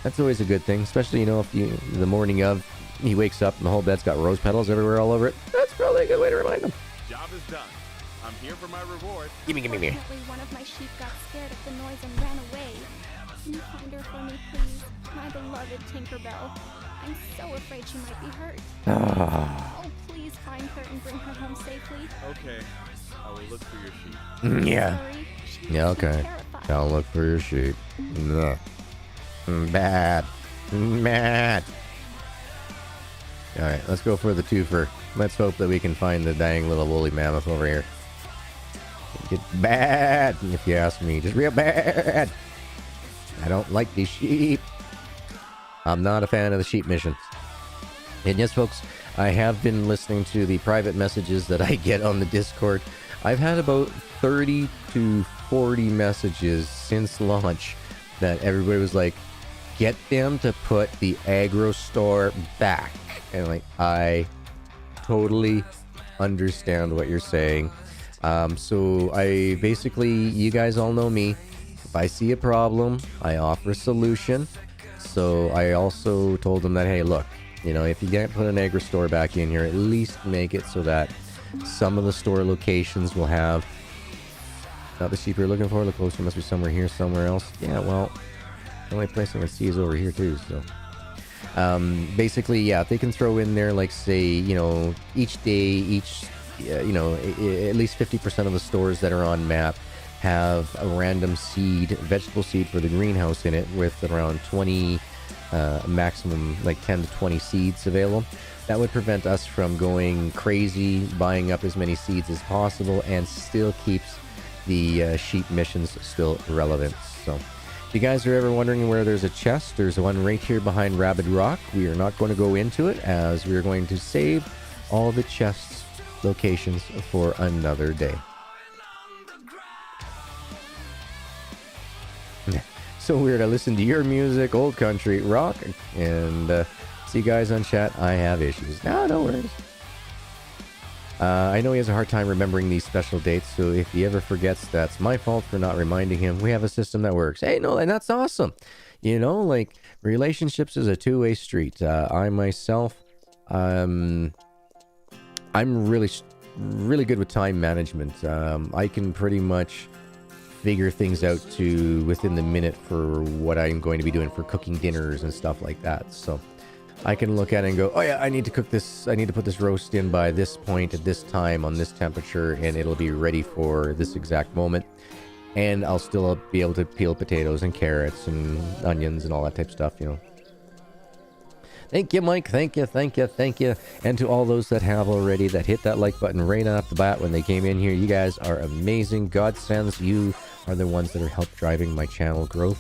That's always a good thing, especially, you know, if you, the morning of, he wakes up and the whole bed's got rose petals everywhere all over it. That's probably a good way to remind him. Job is done. I'm here for my reward. Gimme. Fortunately, one of my sheep got scared of the noise and ran away. Can you find her for me, please? My beloved Tinkerbell. I'm so afraid she might be hurt. Oh, please find her and bring her home safely. Okay, I will look for your sheep. Yeah. Sorry, she Yeah, makes me okay. terrified. I'll look for your sheep. Bad. Alright, let's go for the twofer. Let's hope that we can find the dang little woolly mammoth over here. It's bad, if you ask me. Just real bad. I don't like these sheep. I'm not a fan of the sheep missions. And yes, folks, I have been listening to the private messages that I get on the Discord. I've had about 30 to 40 messages since launch that everybody was like, get them to put the aggro store back. And like, I totally understand what you're saying. So I basically, you guys all know me. If I see a problem, I offer a solution. So I also told them that, hey, look, you know, if you can't put an aggro store back in here, at least make it so that some of the store locations will have, not the sheep you're looking for, the closer must be somewhere here, somewhere else. Yeah, well, the only place I can see is over here too, so. Basically, yeah, if they can throw in there, like, say, you know, each day, you know, at least 50% of the stores that are on map have a random seed, vegetable seed for the greenhouse in it with around 20, maximum, like 10 to 20 seeds available. That would prevent us from going crazy, buying up as many seeds as possible, and still keeps the sheep missions still relevant. So, If you guys are ever wondering where there's a chest, there's one right here behind Rabbit Rock. We are not going to go into it, as we are going to save all the chests locations for another day. So weird. I listen to your music, old country, rock, and see guys on chat, I have issues. No worries. I know he has a hard time remembering these special dates, so if he ever forgets, that's my fault for not reminding him. We have a system that works. Hey, no, and that's awesome. You know, like, relationships is a two-way street. I myself, I'm really good with time management. I can pretty much figure things out to within the minute for what I'm going to be doing for cooking dinners and stuff like that. So I can look at it and go, oh yeah, I need to cook this, I need to put this roast in by this point at this time on this temperature, and it'll be ready for this exact moment. And I'll still be able to peel potatoes and carrots and onions and all that type of stuff, you know. Thank you, Mike. Thank you. And to all those that have already, that hit that like button right off the bat when they came in here, you guys are amazing. God sends you are the ones that are help driving my channel growth.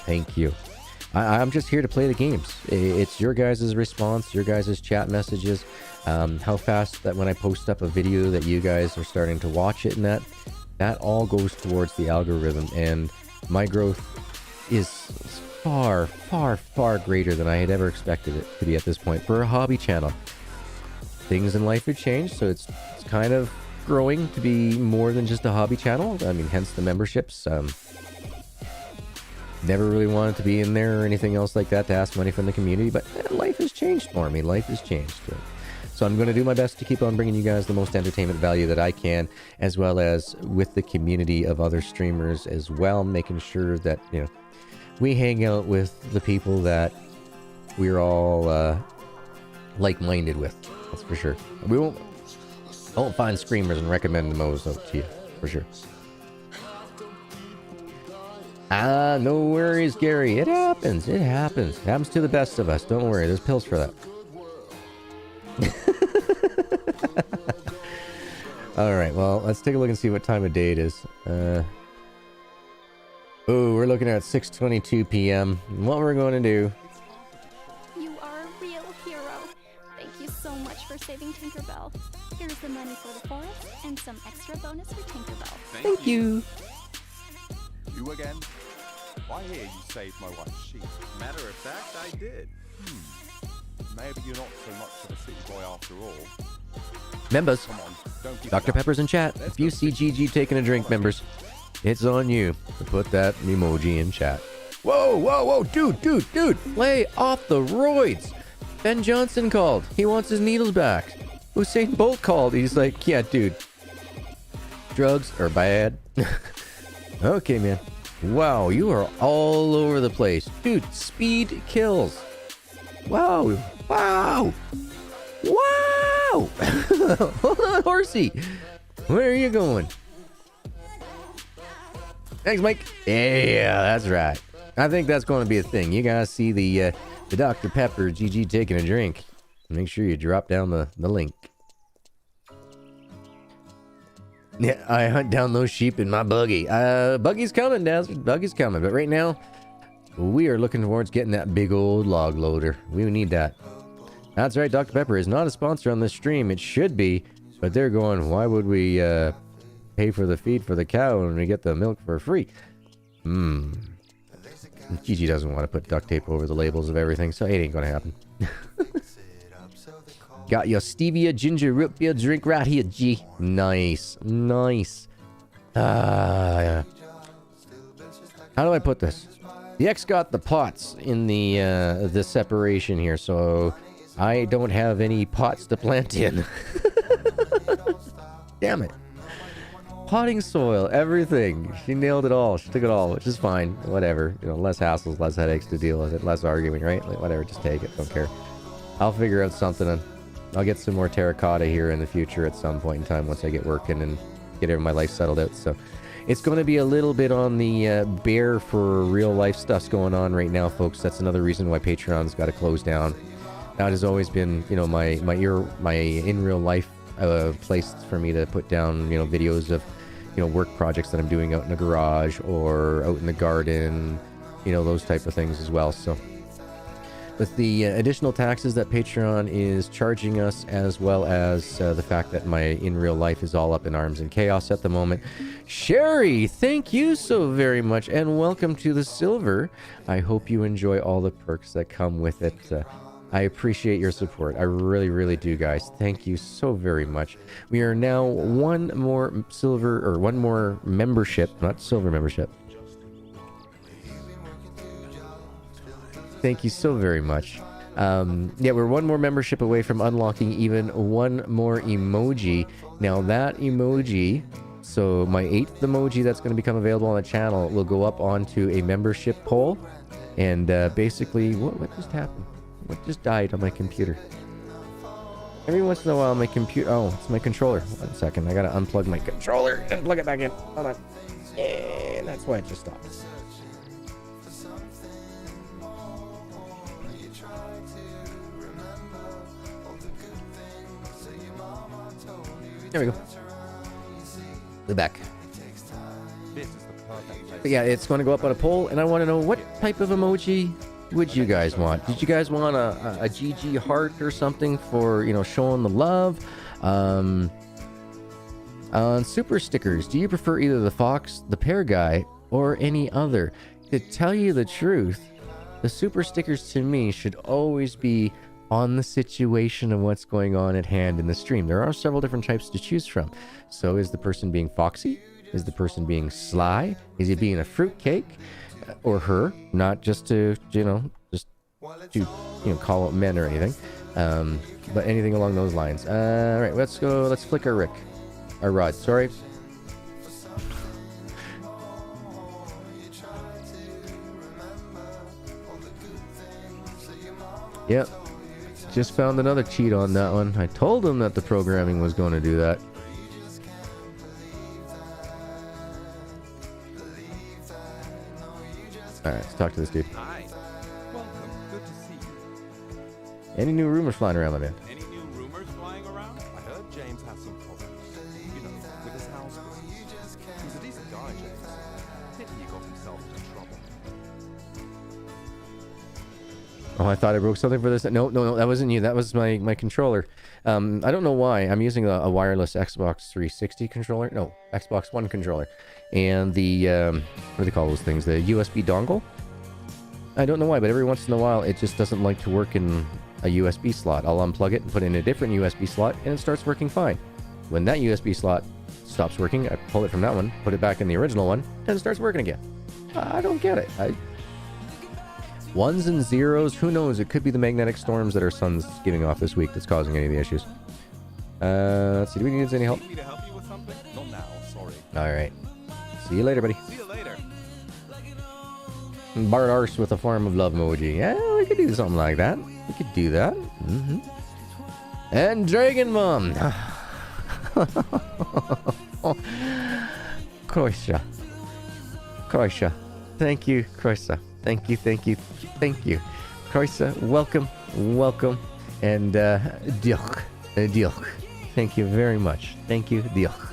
Thank you. I'm just here to play the games. It's your guys' response, your guys' chat messages, how fast that when I post up a video that you guys are starting to watch it, and that all goes towards the algorithm, and my growth is far greater than I had ever expected it to be at this point for a hobby channel. Things in life have changed, so it's kind of growing to be more than just a hobby channel. I mean, hence the memberships. Never really wanted to be in there or anything else like that to ask money from the community, but life has changed for me. Life has changed. So I'm going to do my best to keep on bringing you guys the most entertainment value that I can, as well as with the community of other streamers as well, making sure that, you know, we hang out with the people that we're all like-minded with. That's for sure. We won't find screamers and recommend those out to you, for sure. No worries, Gary. It happens. It happens. It happens to the best of us. Don't worry. There's pills for that. All right. Well, let's take a look and see what time of day it is. Oh, we're looking at 6:22 p.m. What we're going to do. You are a real hero. Thank you so much for saving Tinkerbell. Here's the money for the forest and some extra bonus for Tinkerbell. Thank you. You again? I hear you saved my wife's sheep. Matter of fact, I did. Maybe you're not so much of a city boy after all. Members, Come on, don't keep Dr. it up. Pepper's in chat. If you see GG taking a drink, members, it's on you to put that emoji in chat. Whoa, dude, lay off the roids. Ben Johnson called. He wants his needles back. Usain Bolt called. He's like, yeah, dude, drugs are bad. Okay, man. Wow, you are all over the place. Dude, speed kills. Wow. Hold on, horsey. Where are you going? Thanks, Mike. Yeah, that's right. I think that's going to be a thing. You guys see the Dr. Pepper GG taking a drink. Make sure you drop down the link. Yeah, I hunt down those sheep in my buggy. Buggy's coming, Daz. Buggy's coming. But right now, we are looking towards getting that big old log loader. We need that. That's right, Dr. Pepper is not a sponsor on this stream. It should be, but they're going, why would we pay for the feed for the cow when we get the milk for free? Gigi doesn't want to put duct tape over the labels of everything, so it ain't gonna happen. Got your stevia ginger root beer drink right here, G. Nice. Yeah. How do I put this? The X got the pots in the separation here, so I don't have any pots to plant in. Damn it. Potting soil, everything. She nailed it all. She took it all, which is fine. Whatever. You know, less hassles, less headaches to deal with it, less arguing, right? Like, whatever, just take it. Don't care. I'll figure out something, and I'll get some more terracotta here in the future at some point in time once I get working and get my life settled out. So it's going to be a little bit on the bare for real life stuff's going on right now, folks. That's another reason why Patreon's got to close down. That has always been, you know, my in real life place for me to put down, you know, videos of, you know, work projects that I'm doing out in the garage or out in the garden, those type of things as well. So with the additional taxes that Patreon is charging us, as well as the fact that my in real life is all up in arms and chaos at the moment. Sherry, thank you so very much, and welcome to the silver. I hope you enjoy all the perks that come with it. I appreciate your support. I really, really do, guys. Thank you so very much. We are now one more membership, not silver membership. Thank you so very much. Yeah, we're one more membership away from unlocking even one more emoji. Now that emoji, so my 8th emoji that's going to become available on the channel will go up onto a membership poll. And basically, what just happened? What just died on my computer? Every once in a while my computer... Oh, it's my controller. 1 second, I gotta unplug my controller and plug it back in. Hold on. And that's why it just stopped. There we go. We're back. But yeah, it's going to go up on a poll, and I want to know what type of emoji would you guys want? Did you guys want a GG heart or something for, showing the love? On super stickers, do you prefer either the fox, the pear guy, or any other? To tell you the truth, the super stickers to me should always be on the situation of what's going on at hand in the stream. There are several different types to choose from. So is the person being foxy? Is the person being sly? Is he being a fruitcake? Or her? Not just to, call out men or anything. But anything along those lines. Alright, let's go. Let's flick our rod, sorry. Yep. Just found another cheat on that one. I told him that the programming was going to do that. Alright, let's talk to this dude. Hi. Welcome. Good to see you. Any new rumors flying around, my man? Any new rumors flying around? I heard James has some problems. With his house business. He's a decent guy, James. Pity he got himself into trouble. Oh, I thought I broke something for this. No, that wasn't you. That was my controller. I don't know why. I'm using a wireless Xbox 360 controller. No, Xbox One controller. And the, what do they call those things? The USB dongle? I don't know why, but every once in a while, it just doesn't like to work in a USB slot. I'll unplug it and put it in a different USB slot, and it starts working fine. When that USB slot stops working, I pull it from that one, put it back in the original one, and it starts working again. I don't get it. Ones and zeros, who knows? It could be the magnetic storms that our sun's giving off this week that's causing any of the issues. Let's see, do we need any help? Need me to help you with something? Not now, sorry. Alright. See you later, buddy. See you later. Bart Arse with a form of love emoji. Yeah, we could do something like that. We could do that. And Dragon Mom. Kroisha. Thank you, Kroisha. Thank you. Kroisha, welcome. And Diolch. Thank you very much. Thank you, Diolch.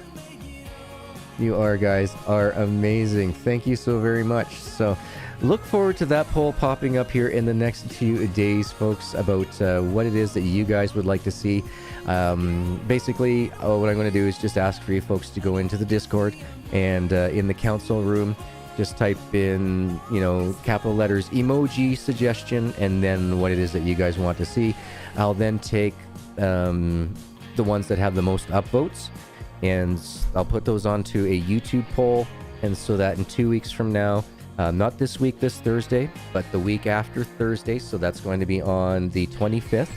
You guys are amazing. Thank you so very much. So look forward to that poll popping up here in the next few days, folks, about what it is that you guys would like to see. Basically, what I'm going to do is just ask for you folks to go into the Discord and in the council room, just type in, capital letters, emoji suggestion, and then what it is that you guys want to see. I'll then take the ones that have the most upvotes, and I'll put those onto a YouTube poll, and so that in 2 weeks from now, not this week, this Thursday, but the week after Thursday, so that's going to be on the 25th,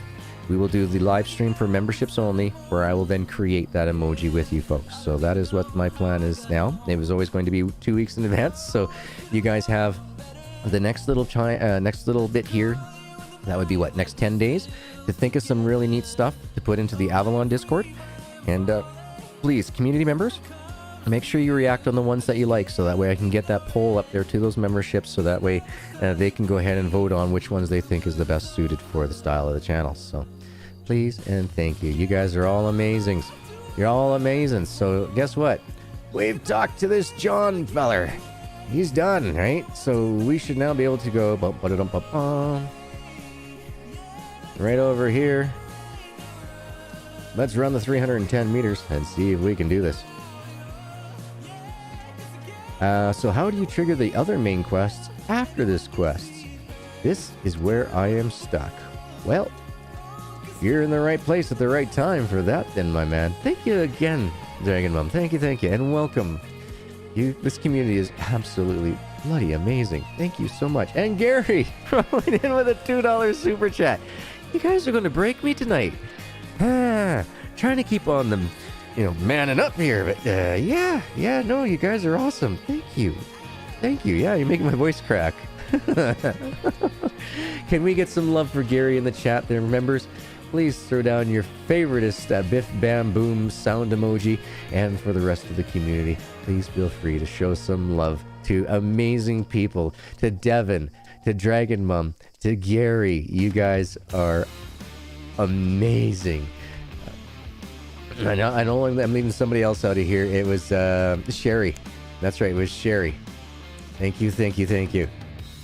we will do the live stream for memberships only, where I will then create that emoji with you folks. So that is what my plan is now. It was always going to be 2 weeks in advance, so you guys have the next little bit here. That would be what, next 10 days, to think of some really neat stuff to put into the Avalon Discord. And please, community members, make sure you react on the ones that you like, so that way I can get that poll up there to those memberships, so that way they can go ahead and vote on which ones they think is the best suited for the style of the channel. So please and thank you. You guys are all amazing. You're all amazing. So guess what? We've talked to this John feller. he's done, right? So we should now be able to go right over here. Let's run the 310 meters and see if we can do this. So how do you trigger the other main quests after this quest? This is where I am stuck. Well, you're in the right place at the right time for that then, my man. Thank you again, Dragon Mom. Thank you, and welcome. This community is absolutely bloody amazing. Thank you so much. And Gary, rolling in with a $2 super chat. You guys are going to break me tonight. Trying to keep on them, manning up here. But yeah, no, you guys are awesome. Thank you. Yeah, you're making my voice crack. Can we get some love for Gary in the chat there, members? Please throw down your favoriteest biff bam boom sound emoji. And for the rest of the community, please feel free to show some love to amazing people, to Devin, to Dragon Mom, to Gary. You guys are amazing. I know I'm leaving somebody else out of here. It was Sherry. That's right, it was Sherry. Thank you.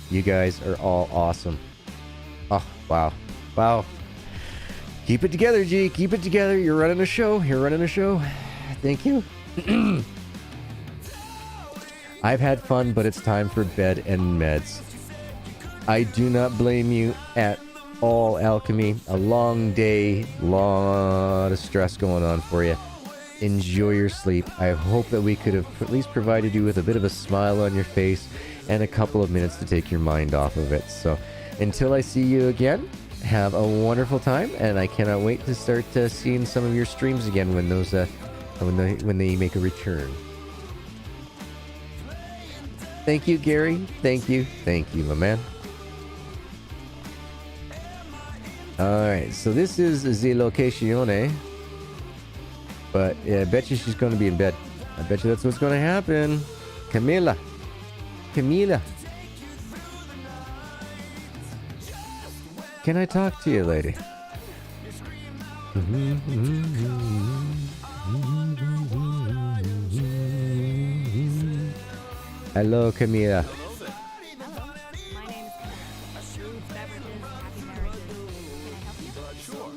You guys are all awesome. Oh, wow. Keep it together, G. Keep it together. You're running a show. Thank you. I've had fun, but it's time for bed and meds. I do not blame you at all, Alchemy. A long day, lot of stress going on for you. Enjoy your sleep. I hope that we could have at least provided you with a bit of a smile on your face and a couple of minutes to take your mind off of it. So until I see you again, have a wonderful time, and I cannot wait to start seeing some of your streams again when those when they make a return. Thank you, Gary. Thank you, my man. Alright, so this is the location, but yeah, I bet you she's going to be in bed. I bet you that's what's going to happen. Camila. Can I talk to you, lady? Hello, Camila. Hello there. Hello. My name is Camilla. Food, beverages, happy marriages. Can I help you? Sure.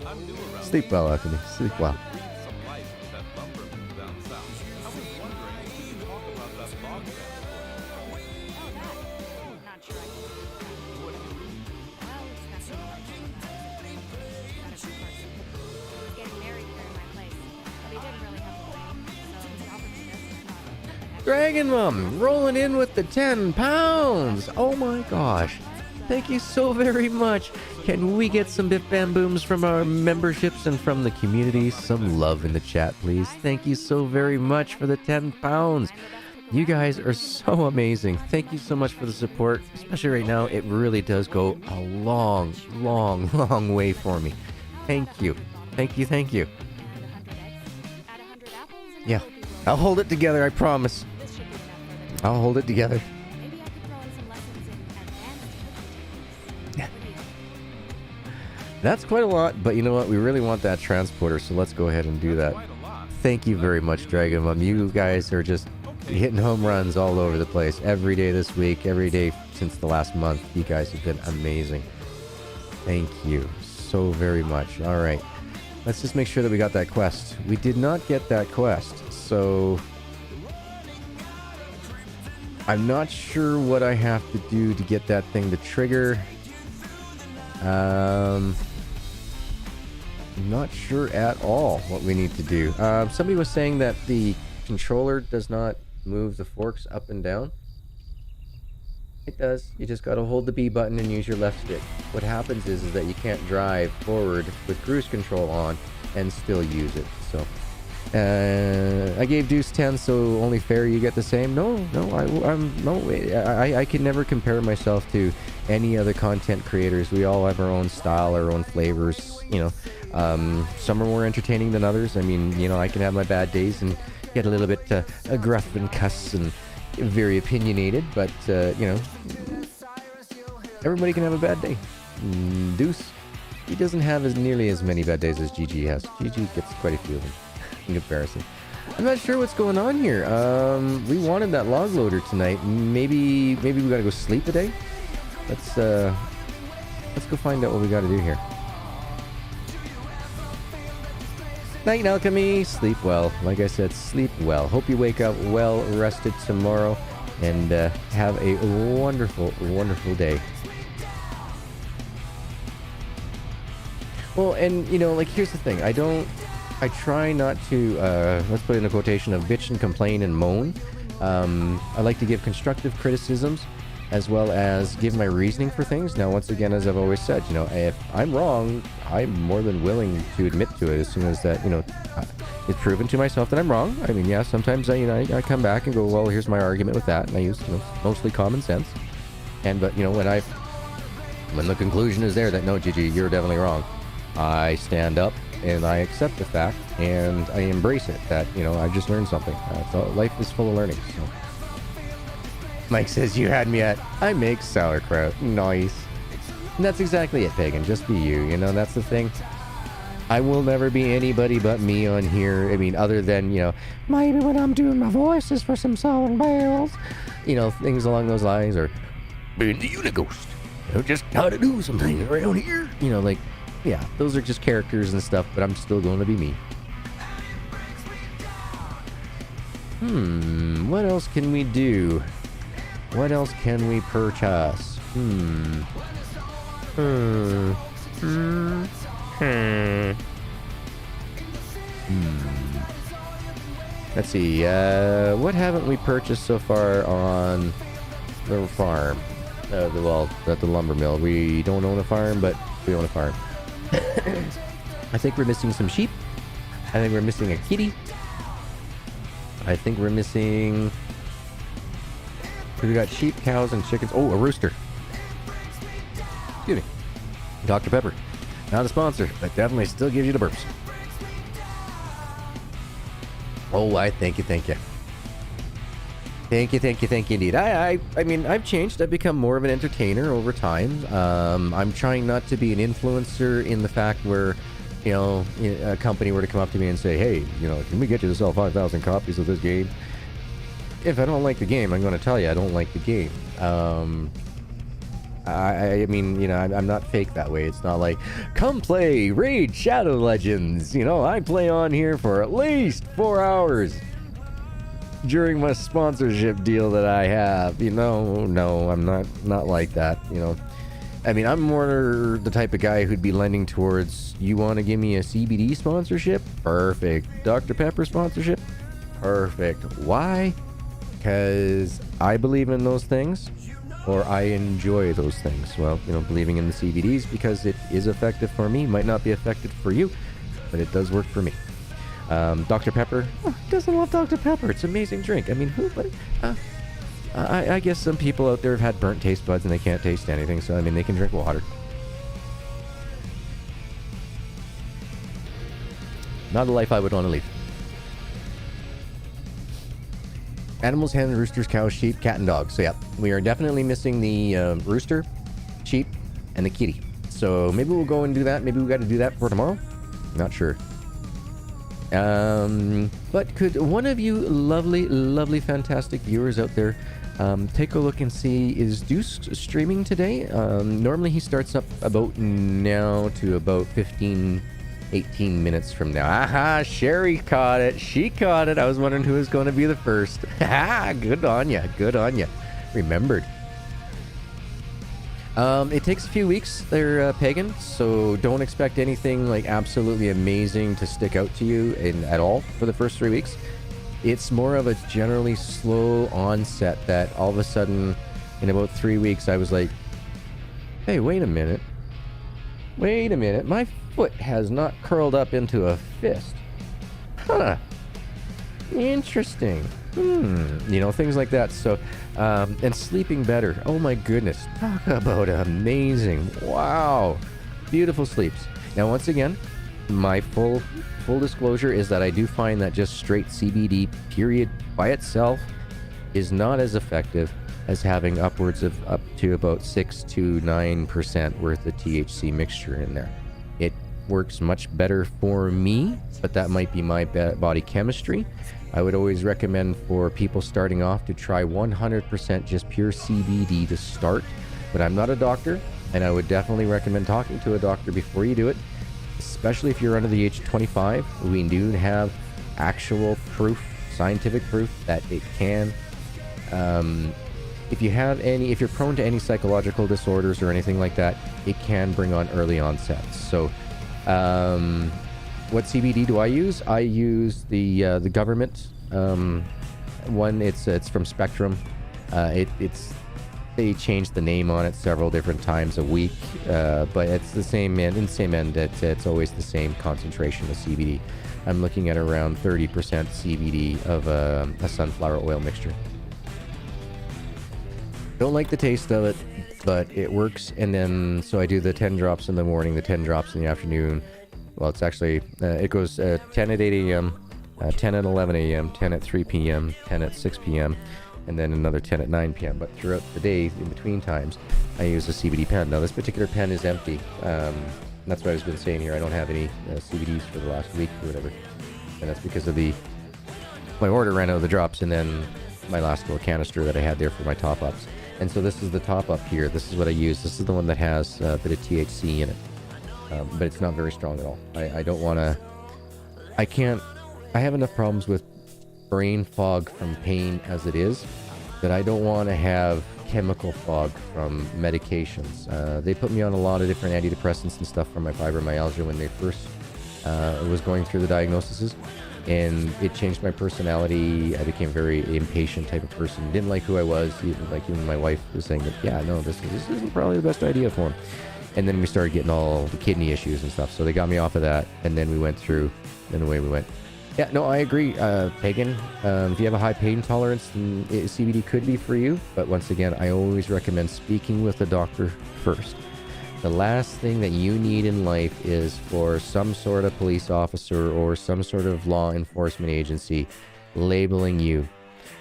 I'm new around. Sleep well, Anthony. Sleep well. Breathe some life into that lumber mill down south. I was wondering if you could talk about that log transport. Oh, that. Not sure I can do that. What do you mean? Well, it's nothing much. Got a good person. He was getting married here in my place, but he didn't really have a wedding, so he's offered me this. Dragon Mom rolling in with the 10 pounds. Oh my gosh. Thank you so very much. Can we get some Biff Bam Booms from our memberships and from the community? Some love in the chat, please. Thank you so very much for the 10 pounds. You guys are so amazing. Thank you so much for the support, especially right now. It really does go a long, long, long way for me. Thank you. Yeah, I'll hold it together, I promise. I'll hold it together. Maybe I could throw in some lessons in advanced. Yeah. That's quite a lot, but you know what? We really want that transporter, so let's go ahead and do that. Quite a lot. Thank you very much, Dragon Mom. You guys are just hitting home runs all over the place. Every day this week, every day since the last month. You guys have been amazing. Thank you so very much. All right. Let's just make sure that we got that quest. We did not get that quest, so I'm not sure what I have to do to get that thing to trigger. I'm not sure at all what we need to do. Somebody was saying that the controller does not move the forks up and down. It does. You just gotta hold the B button and use your left stick. What happens is that you can't drive forward with cruise control on and still use it. So I gave Deuce 10, so only fair you get the same. No, I can never compare myself to any other content creators. We all have our own style, our own flavors. Some are more entertaining than others. I mean, I can have my bad days and get a little bit gruff and cuss and very opinionated, but everybody can have a bad day. Deuce, he doesn't have nearly as many bad days as GG has. GG gets quite a few of them in comparison. I'm not sure what's going on here. We wanted that log loader tonight. Maybe we gotta go sleep today. Let's go find out what we gotta do here. Night, Alchemy. Sleep well. Like I said, sleep well. Hope you wake up well rested tomorrow and have a wonderful, wonderful day. Well, and you know, like, here's the thing. I try not to, let's put in a quotation of bitch and complain and moan. I like to give constructive criticisms as well as give my reasoning for things. Now, once again, as I've always said, you know, if I'm wrong, I'm more than willing to admit to it as soon as that, you know, it's proven to myself that I'm wrong. I mean, yeah, sometimes I come back and go, well, here's my argument with that, and I use, you know, mostly common sense. But, you know, when the conclusion is there that, no, Gigi, you're definitely wrong, I stand up and I accept the fact and I embrace it that, you know, I've just learned something. So life is full of learning. So. Mike says, you had me at, I make sauerkraut. Nice. And that's exactly it, Pagan. Just be you. You know, that's the thing. I will never be anybody but me on here. I mean, other than, you know, maybe when I'm doing my voices for some song bells, you know, things along those lines, or being the Unighost. You know, just how to do some things around here. You know, like, yeah, those are just characters and stuff, but I'm still going to be me. What else can we do? What else can we purchase? Let's see, what haven't we purchased so far on the farm? At the lumber mill. We don't own a farm, but we own a farm. I think we're missing some sheep. I think we're missing a kitty. I think we're missing... We got sheep, cows, and chickens. Oh, a rooster. Excuse me. Dr. Pepper. Not a sponsor, but definitely still gives you the burps. Oh, I thank you. Thank you indeed. I mean, I've changed. I've become more of an entertainer over time. I'm trying not to be an influencer in the fact where, you know, a company were to come up to me and say, hey, you know, can we get you to sell 5,000 copies of this game? If I don't like the game, I'm going to tell you I don't like the game. I mean, you know, I'm not fake that way. It's not like, come play Raid Shadow Legends. You know, I play on here for at least 4 hours during my sponsorship deal that I have. You know, no, I'm not like that, you know. I mean, I'm more the type of guy who'd be lending towards, you want to give me a CBD sponsorship? Perfect. Dr. Pepper sponsorship? Perfect. Why? Because I believe in those things, or I enjoy those things. Well, you know, believing in the CBDs because it is effective for me. Might not be effective for you, but it does work for me. Dr. Pepper, doesn't love Dr. Pepper. It's an amazing drink. I mean, who? But I guess some people out there have had burnt taste buds and they can't taste anything. So I mean, they can drink water. Not a life I would want to lead. Animals, hens, roosters, cows, sheep, cat, and dogs. So yeah, we are definitely missing the rooster, sheep, and the kitty. So maybe we'll go and do that. Maybe we got to do that for tomorrow. Not sure. But could one of you lovely, fantastic viewers out there take a look and see, is Deuce streaming today? Normally he starts up about now to about 18 minutes from now. Aha, Sherry caught it. She caught it. I was wondering who was going to be the first. Ha, good on ya. Good on ya. Remembered. It takes a few weeks there, Pagan, so don't expect anything like absolutely amazing to stick out to you at all for the first 3 weeks. It's more of a generally slow onset that all of a sudden in about 3 weeks I was like, hey, wait a minute, my foot has not curled up into a fist. Huh, interesting. You know, things like that. So and sleeping better. Oh my goodness, talk about amazing. Wow, beautiful sleeps. Now once again, my full disclosure is that I do find that just straight CBD period by itself is not as effective as having upwards of up to about 6 to 9% worth of THC mixture in there. It works much better for me, but that might be my body chemistry. I would always recommend for people starting off to try 100% just pure CBD to start. But I'm not a doctor, and I would definitely recommend talking to a doctor before you do it, especially if you're under the age of 25. We do have actual proof, scientific proof, that it can. If you're prone to any psychological disorders or anything like that, it can bring on early onsets. So, what CBD do I use? I use the government one. It's from Spectrum. They changed the name on it several different times a week, but it's the same end. In the same end, it's always the same concentration of CBD. I'm looking at around 30% CBD of a sunflower oil mixture. Don't like the taste of it, but it works. And then, so I do the 10 drops in the morning, the 10 drops in the afternoon. Well, it's actually, it goes 10 at 8 a.m., 10 at 11 a.m., 10 at 3 p.m., 10 at 6 p.m., and then another 10 at 9 p.m. But throughout the day, in between times, I use a CBD pen. Now, this particular pen is empty. That's what I've been saying here. I don't have any CBDs for the last week or whatever. And that's because of my order ran out of the drops, and then my last little canister that I had there for my top-ups. And so this is the top-up here. This is what I use. This is the one that has a bit of THC in it. But it's not very strong at all. I don't want to... I have enough problems with brain fog from pain as it is, that I don't want to have chemical fog from medications. They put me on a lot of different antidepressants and stuff for my fibromyalgia when they first was going through the diagnoses, and it changed my personality. I became a very impatient type of person. Didn't like who I was. Even my wife was saying that, yeah, no, this isn't probably the best idea for him. And then we started getting all the kidney issues and stuff. So they got me off of that, and then we went through, and away we went. Yeah, no, I agree, Pagan. If you have a high pain tolerance, then CBD could be for you. But once again, I always recommend speaking with a doctor first. The last thing that you need in life is for some sort of police officer or some sort of law enforcement agency labeling you.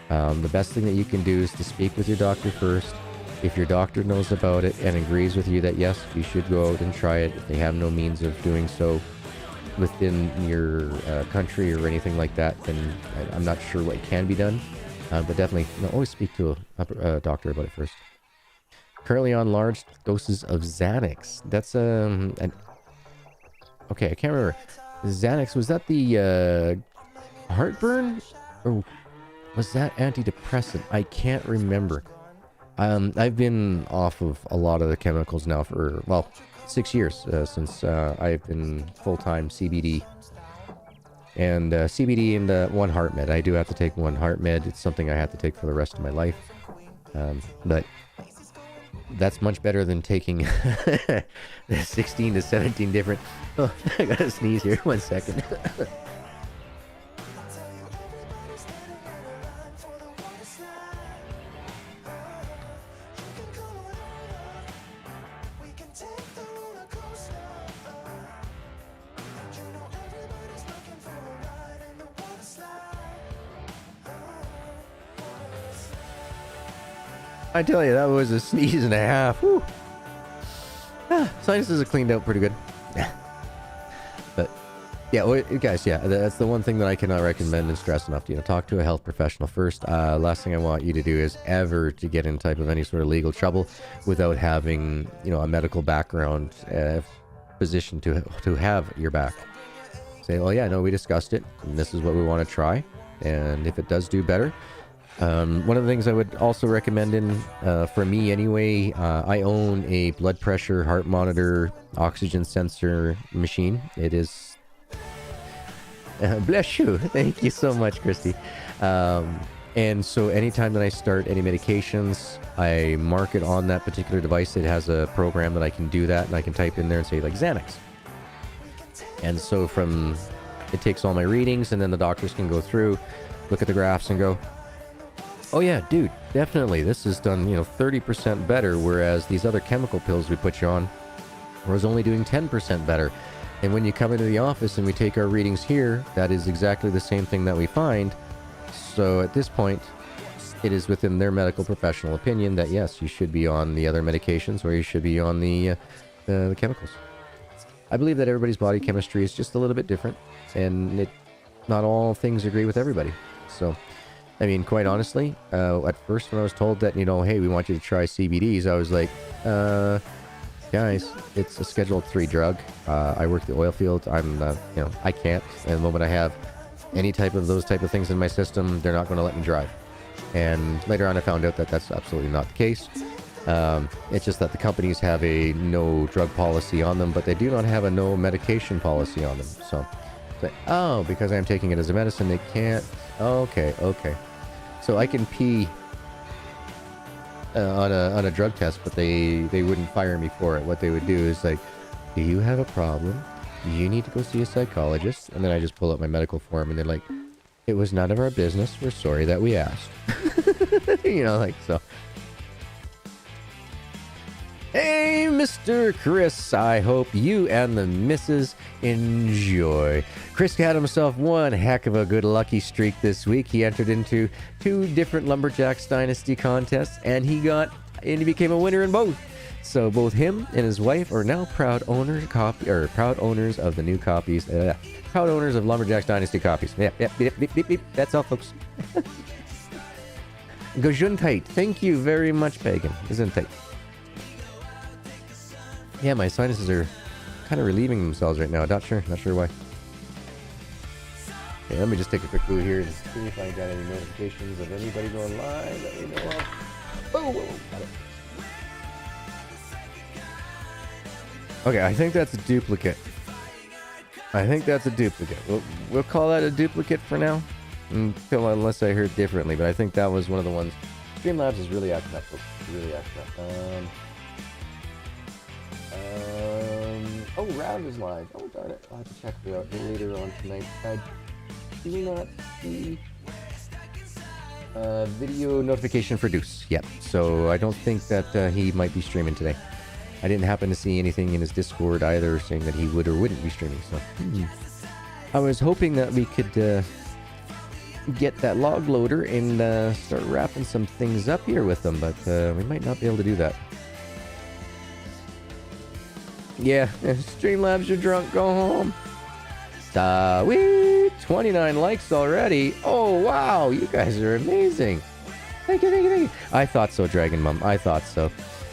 The best thing that you can do is to speak with your doctor first. If your doctor knows about it and agrees with you that yes, you should go out and try it, if they have no means of doing so within your country or anything like that, then I'm not sure what can be done. But definitely, always speak to a doctor about it first. Currently on large doses of Xanax. That's okay, I can't remember. Xanax, was that the heartburn, or was that antidepressant? I can't remember. I've been off of a lot of the chemicals now for, well, 6 years since I've been full-time CBD. And CBD and one heart med. I do have to take one heart med. It's something I have to take for the rest of my life. But that's much better than taking 16 to 17 different... Oh, I gotta sneeze here. 1 second. I tell you, that was a sneeze and a half. Woo. Sinuses are cleaned out pretty good. But yeah, guys, yeah, that's the one thing that I cannot recommend and stress enough. Talk to a health professional first. Last thing I want you to do is ever to get in type of any sort of legal trouble without having, a medical background physician to have your back. Say, oh yeah, no, we discussed it, and this is what we want to try, and if it does do better. One of the things I would also recommend for me anyway, I own a blood pressure, heart monitor, oxygen sensor machine. It is... bless you. Thank you so much, Christy. And so anytime that I start any medications, I mark it on that particular device. It has a program that I can do that, and I can type in there and say, like, Xanax. And so it takes all my readings, and then the doctors can go through, look at the graphs, and go, oh yeah, dude, definitely, this is done, 30% better, whereas these other chemical pills we put you on was only doing 10% better. And when you come into the office and we take our readings here, that is exactly the same thing that we find. So at this point, it is within their medical professional opinion that yes, you should be on the other medications, or you should be on the chemicals. I believe that everybody's body chemistry is just a little bit different, and not all things agree with everybody. So, I mean, quite honestly, at first when I was told that, hey, we want you to try CBDs, I was like, guys, it's a Schedule 3 drug. I work the oil field. I can't. And the moment I have any type of those type of things in my system, they're not going to let me drive. And later on, I found out that that's absolutely not the case. It's just that the companies have a no drug policy on them, but they do not have a no medication policy on them. So, it's like, oh, because I'm taking it as a medicine, they can't. Okay. So I can pee on a drug test, but they wouldn't fire me for it. What they would do is like, do you have a problem? You need to go see a psychologist. And then I just pull up my medical form, and they're like, it was none of our business. We're sorry that we asked. So. Hey, Mr. Chris, I hope you and the missus enjoy. Chris had himself one heck of a good lucky streak this week. He entered into 2 different Lumberjacks Dynasty contests, and he became a winner in both. So both him and his wife are now proud owners of the new copies. Proud owners of Lumberjacks Dynasty copies. Yep. That's all, folks. Gesundheit. Thank you very much, Pagan. Gesundheit. Yeah, my sinuses are kind of relieving themselves right now. Not sure why. Okay, let me just take a quick look here and see if I got any notifications of anybody going live that we know of. Whoa, got it. Okay, I think that's a duplicate. We'll call that a duplicate for now, unless I heard differently. But I think that was one of the ones. Streamlabs is really acting up. Really acting up. Oh, Round is live. Oh, darn it. I'll have to check it out later on tonight. I do not see video notification for Deuce yet, so I don't think that he might be streaming today. I didn't happen to see anything in his Discord either saying that he would or wouldn't be streaming, so I was hoping that we could get that log loader and start wrapping some things up here with them, but we might not be able to do that. Yeah, Streamlabs, you're drunk, go home. Wee! 29 likes already. Oh, wow, you guys are amazing. Thank you. I thought so, Dragon Mom. I thought so.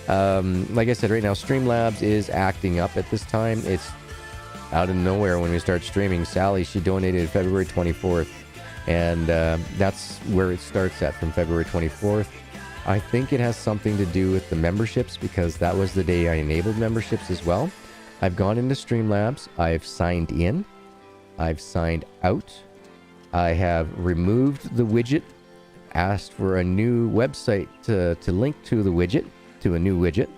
Like I said, right now, Streamlabs is acting up at this time. It's out of nowhere when we start streaming. Sally, she donated February 24th, and that's where it starts at, from February 24th. I think it has something to do with the memberships, because that was the day I enabled memberships as well. I've gone into Streamlabs. I've signed in. I've signed out. I have removed the widget, asked for a new website to link to the widget, to a new widget,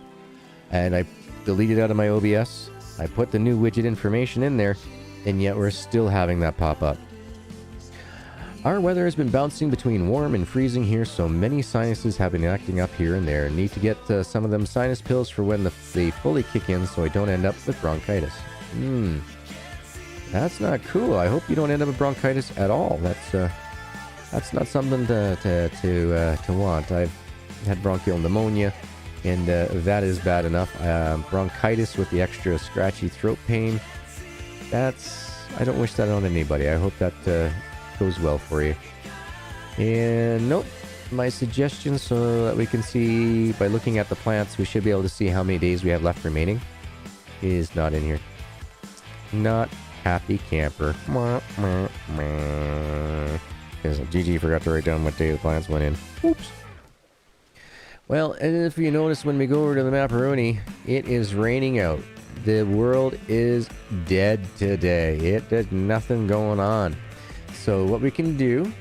and I deleted out of my OBS. I put the new widget information in there, and yet we're still having that pop up. Our weather has been bouncing between warm and freezing here, so many sinuses have been acting up here and there. Need to get some of them sinus pills for when they fully kick in, so I don't end up with bronchitis. That's not cool. I hope you don't end up with bronchitis at all. That's not something to want. I've had bronchial pneumonia, and that is bad enough. Bronchitis with the extra scratchy throat pain. I don't wish that on anybody. I hope that goes well for you. And nope, my suggestion, so that we can see by looking at the plants, we should be able to see how many days we have left remaining, is not in here. Not happy camper. Because GG forgot to write down what day the plants went in. Oops. Well, and if you notice, when we go over to the Maparoni, it is raining out. The world is dead today. There's nothing going on. So what we can do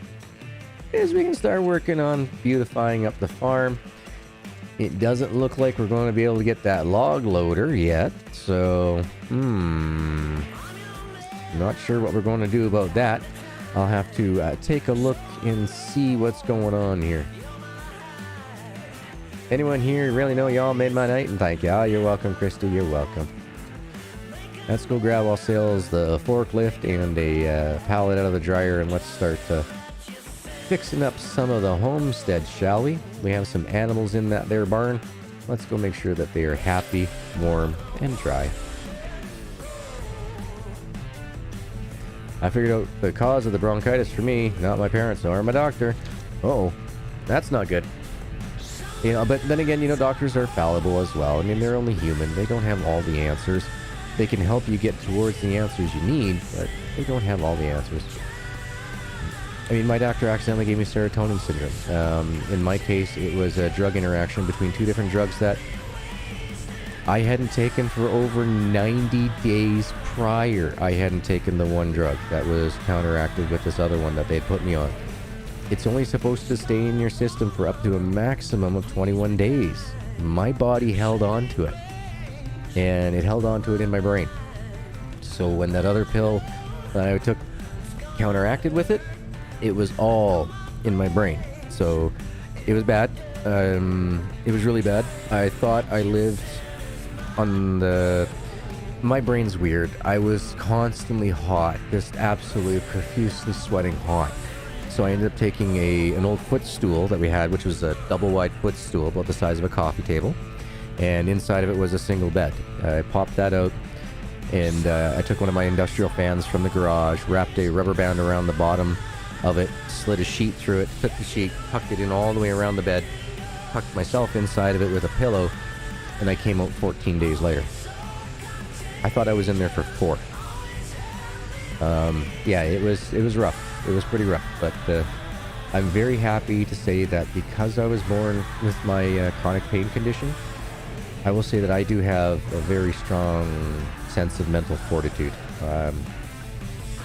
is we can start working on beautifying up the farm. It doesn't look like we're going to be able to get that log loader yet. So, not sure what we're going to do about that. I'll have to take a look and see what's going on here. Anyone here really know y'all made my night? And thank you. Oh, you're welcome, Christy. You're welcome. Let's go grab ourselves the forklift and a pallet out of the dryer, and let's start fixing up some of the homestead, shall we? We have some animals in that there barn. Let's go make sure that they are happy, warm, and dry. I figured out the cause of the bronchitis for me, not my parents or my doctor. Uh-oh, that's not good. You know, but then again, you know, doctors are fallible as well. I mean, they're only human. They don't have all the answers. They can help you get towards the answers you need, but they don't have all the answers. I mean, my doctor accidentally gave me serotonin syndrome. In my case, it was a drug interaction between two different drugs that I hadn't taken for over 90 days prior. I hadn't taken the one drug that was counteracted with this other one that they'd put me on. It's only supposed to stay in your system for up to a maximum of 21 days. My body held on to it. And it held on to it in my brain. So when that other pill that I took counteracted with it, it was all in my brain. So it was bad. It was really bad. I thought I lived on the... My brain's weird. I was constantly hot, just absolutely profusely sweating hot. So I ended up taking an old footstool that we had, which was a double-wide footstool about the size of a coffee table. And inside of it was a single bed. I popped that out, and I took one of my industrial fans from the garage, wrapped a rubber band around the bottom of it, slid a sheet through it, took the sheet, tucked it in all the way around the bed, tucked myself inside of it with a pillow, and I came out 14 days later. I thought I was in there for 4. Yeah, it was rough. It was pretty rough, but I'm very happy to say that because I was born with my chronic pain condition, I will say that I do have a very strong sense of mental fortitude. I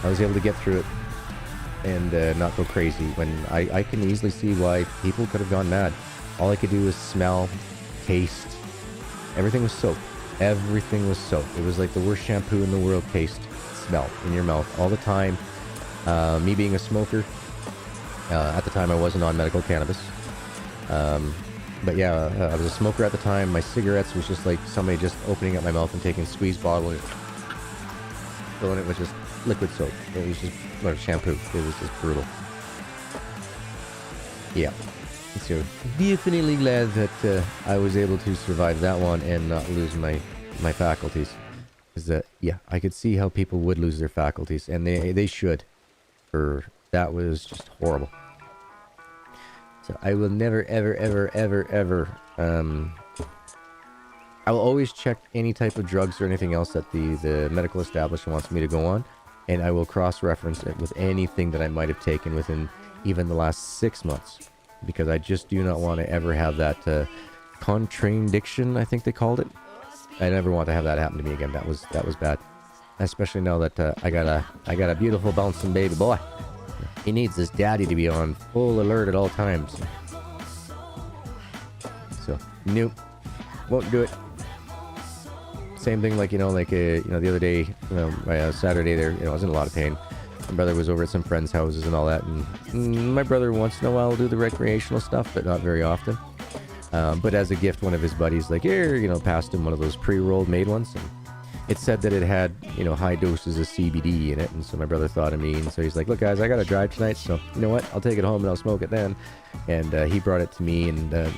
was able to get through it and not go crazy when I can easily see why people could have gone mad. All I could do was smell, taste. Everything was soap. Everything was soap. It was like the worst shampoo in the world. Taste, smell in your mouth all the time. Me being a smoker, at the time I wasn't on medical cannabis. But yeah, I was a smoker at the time. My cigarettes was just like somebody just opening up my mouth and taking a squeeze bottle and filling it with just liquid soap. It was just or shampoo. It was just brutal. Yeah. So definitely glad that I was able to survive that one and not lose my faculties. Because yeah, I could see how people would lose their faculties, and they should. That was just horrible. So I will never, ever, ever, ever, ever, I will always check any type of drugs or anything else that the medical establishment wants me to go on, and I will cross-reference it with anything that I might have taken within even the last 6 months, because I just do not want to ever have that contradiction, I think they called it. I never want to have that happen to me again. That was bad. Especially now that I got a beautiful bouncing baby boy. He needs his daddy to be on full alert at all times. So nope, won't do it. Same thing, like the other day, my Saturday there, I was in a lot of pain. My brother was over at some friends' houses and all that, and my brother once in a while will do the recreational stuff, but not very often. But as a gift, one of his buddies, like, here, passed him one of those pre-rolled made ones, and it said that it had, high doses of CBD in it, and so my brother thought of me, and so he's like, look, guys, I gotta drive tonight, so you know what, I'll take it home and I'll smoke it then. And he brought it to me, and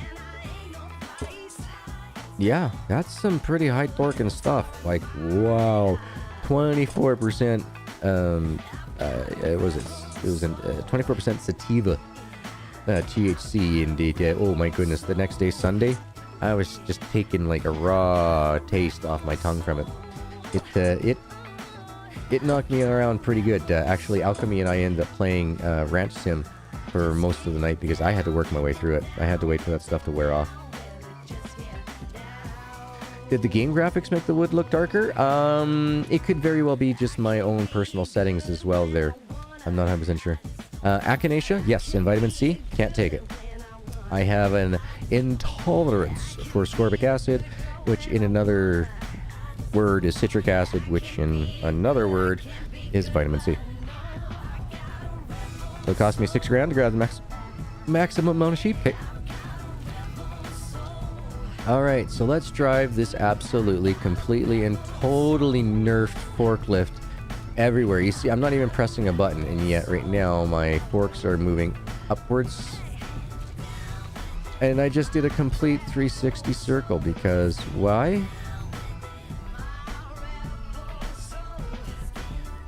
yeah, that's some pretty high torque and stuff. Like, wow, 24%, it was 24% sativa. THC indeed. Oh my goodness, the next day, Sunday, I was just taking like a raw taste off my tongue from it. It knocked me around pretty good. Actually, Alchemy and I ended up playing Ranch Sim for most of the night because I had to work my way through it. I had to wait for that stuff to wear off. Did the game graphics make the wood look darker? It could very well be just my own personal settings as well there. I'm not 100% sure. Echinacea, yes, and vitamin C, can't take it. I have an intolerance for ascorbic acid, which in another word is citric acid, which in another word is vitamin C. So it cost me $6,000 to grab the maximum amount of sheep. Okay. Alright, so let's drive this absolutely, completely, and totally nerfed forklift everywhere. You see, I'm not even pressing a button, and yet right now my forks are moving upwards. And I just did a complete 360 circle because why?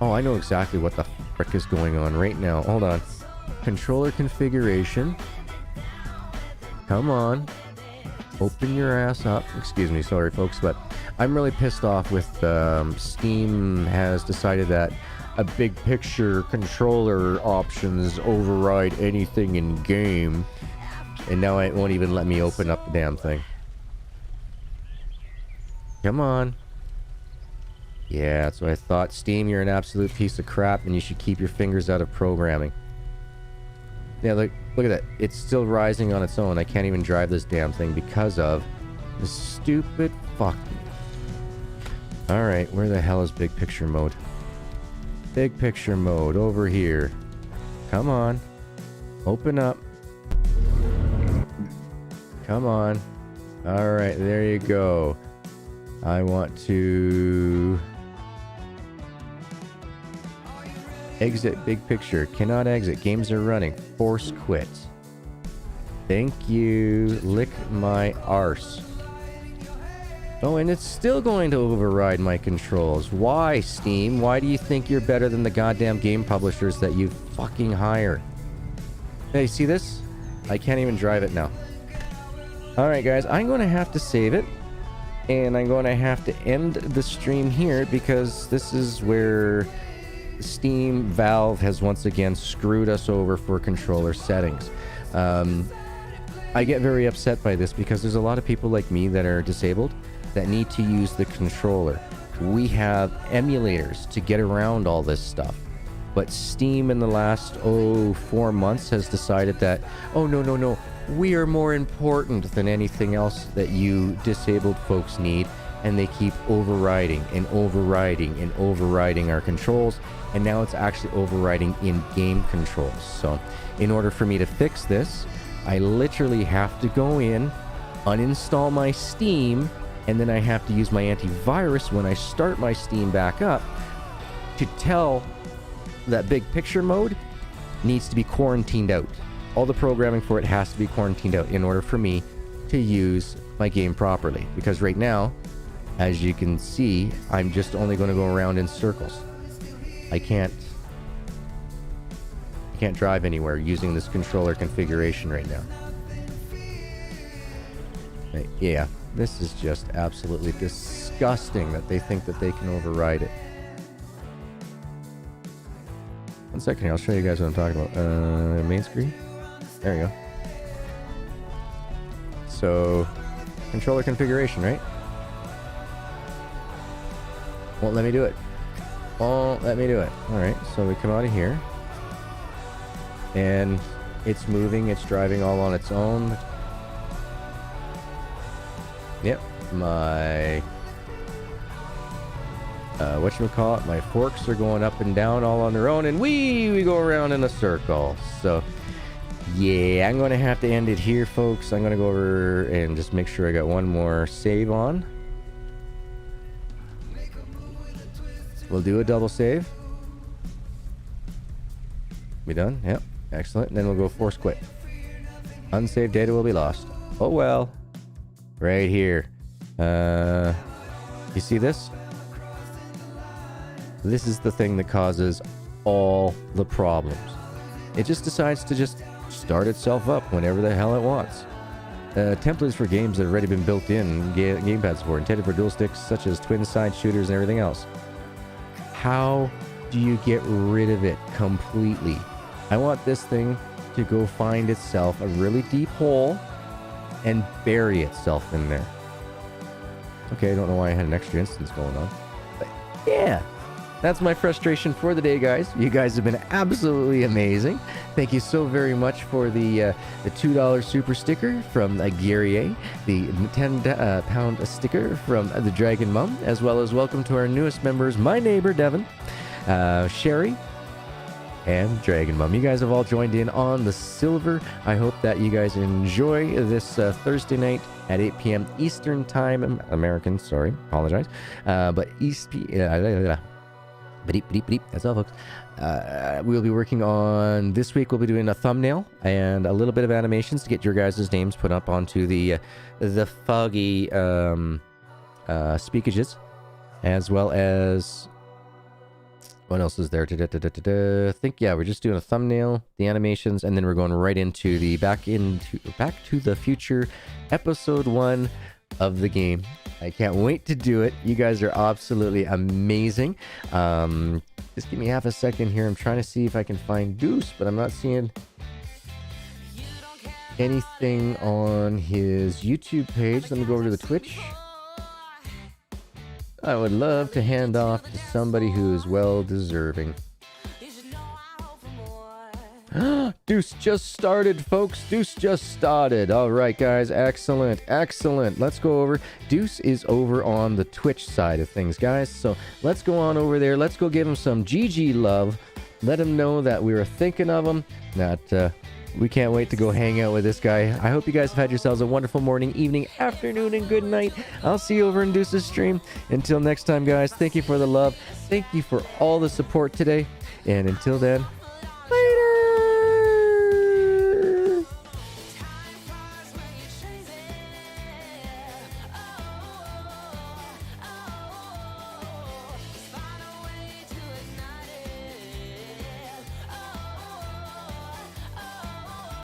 Oh, I know exactly what the frick is going on right now? Hold on. Controller configuration. Come on. Open your ass up. Excuse me, sorry folks, but I'm really pissed off with Steam has decided that a big picture controller options override anything in game, and now it won't even let me open up the damn thing. Come on. Yeah, that's what I thought. Steam, you're an absolute piece of crap, and you should keep your fingers out of programming. Yeah, look at that. It's still rising on its own. I can't even drive this damn thing because of the stupid fuck. Alright, where the hell is big picture mode? Big picture mode, over here. Come on. Open up. Come on. Alright, there you go. I want to... exit big picture. Cannot exit. Games are running. Force quit. Thank you. Lick my arse. Oh, and it's still going to override my controls. Why, Steam? Why do you think you're better than the goddamn game publishers that you fucking hire? Hey, see this? I can't even drive it now. Alright, guys. I'm going to have to save it. And I'm going to have to end the stream here because this is where Steam Valve has once again screwed us over for controller settings. I get very upset by this because there's a lot of people like me that are disabled that need to use the controller. We have emulators to get around all this stuff. But Steam in the last, 4 months has decided that, oh, no, we are more important than anything else that you disabled folks need. And they keep overriding and overriding and overriding our controls. And now it's actually overriding in-game controls. So in order for me to fix this, I literally have to go in, uninstall my Steam, and then I have to use my antivirus when I start my Steam back up to tell that big picture mode needs to be quarantined out. All the programming for it has to be quarantined out in order for me to use my game properly. Because right now, as you can see, I'm just only going to go around in circles. I can't drive anywhere using this controller configuration right now. Yeah, this is just absolutely disgusting that they think that they can override it. 1 second here, I'll show you guys what I'm talking about. Main screen? There you go. So, controller configuration, right? Won't let me do it. Won't let me do it. Alright, so we come out of here. And it's moving, it's driving all on its own. Yep, my... whatchamacallit, my forks are going up and down all on their own, and we go around in a circle. So, yeah, I'm going to have to end it here, folks. I'm going to go over and just make sure I got one more save on. We'll do a double save. We done? Yep. Excellent. And then we'll go force quit. Unsaved data will be lost. Oh well. Right here. You see this? This is the thing that causes all the problems. It just decides to just start itself up whenever the hell it wants. Templates for games that have already been built in gamepad support, intended for dual sticks such as twin side shooters and everything else. How do you get rid of it completely? I want this thing to go find itself a really deep hole and bury itself in there. Okay, I don't know why I had an extra instance going on. But yeah, that's my frustration for the day, guys. You guys have been absolutely amazing. Thank you so very much for the $2 super sticker from Guerrier, the 10-pound sticker from the Dragon Mum, as well as welcome to our newest members, my neighbor Devin, Sherry, and Dragon Mum. You guys have all joined in on the silver. I hope that you guys enjoy this Thursday night at 8 p.m. Eastern Time, American, sorry, apologize. But that's all, folks. We'll be working on, this week we'll be doing a thumbnail and a little bit of animations to get your guys' names put up onto the foggy speakages, as well as What else is there? I think, yeah, we're just doing a thumbnail, the animations, and then we're going right into the Back to the Future episode 1 of the game. I can't wait to do it. You guys are absolutely amazing. Just give me half a second here. I'm trying to see if I can find Deuce, but I'm not seeing anything on his YouTube page. Let me go over to the Twitch. I would love to hand off to somebody who is well deserving. Deuce just started, folks. Deuce just started. All right, guys. Excellent. Excellent. Let's go over. Deuce is over on the Twitch side of things, guys. So let's go on over there. Let's go give him some GG love. Let him know that we were thinking of him. That we can't wait to go hang out with this guy. I hope you guys have had yourselves a wonderful morning, evening, afternoon, and good night. I'll see you over in Deuce's stream. Until next time, guys, thank you for the love. Thank you for all the support today. And until then,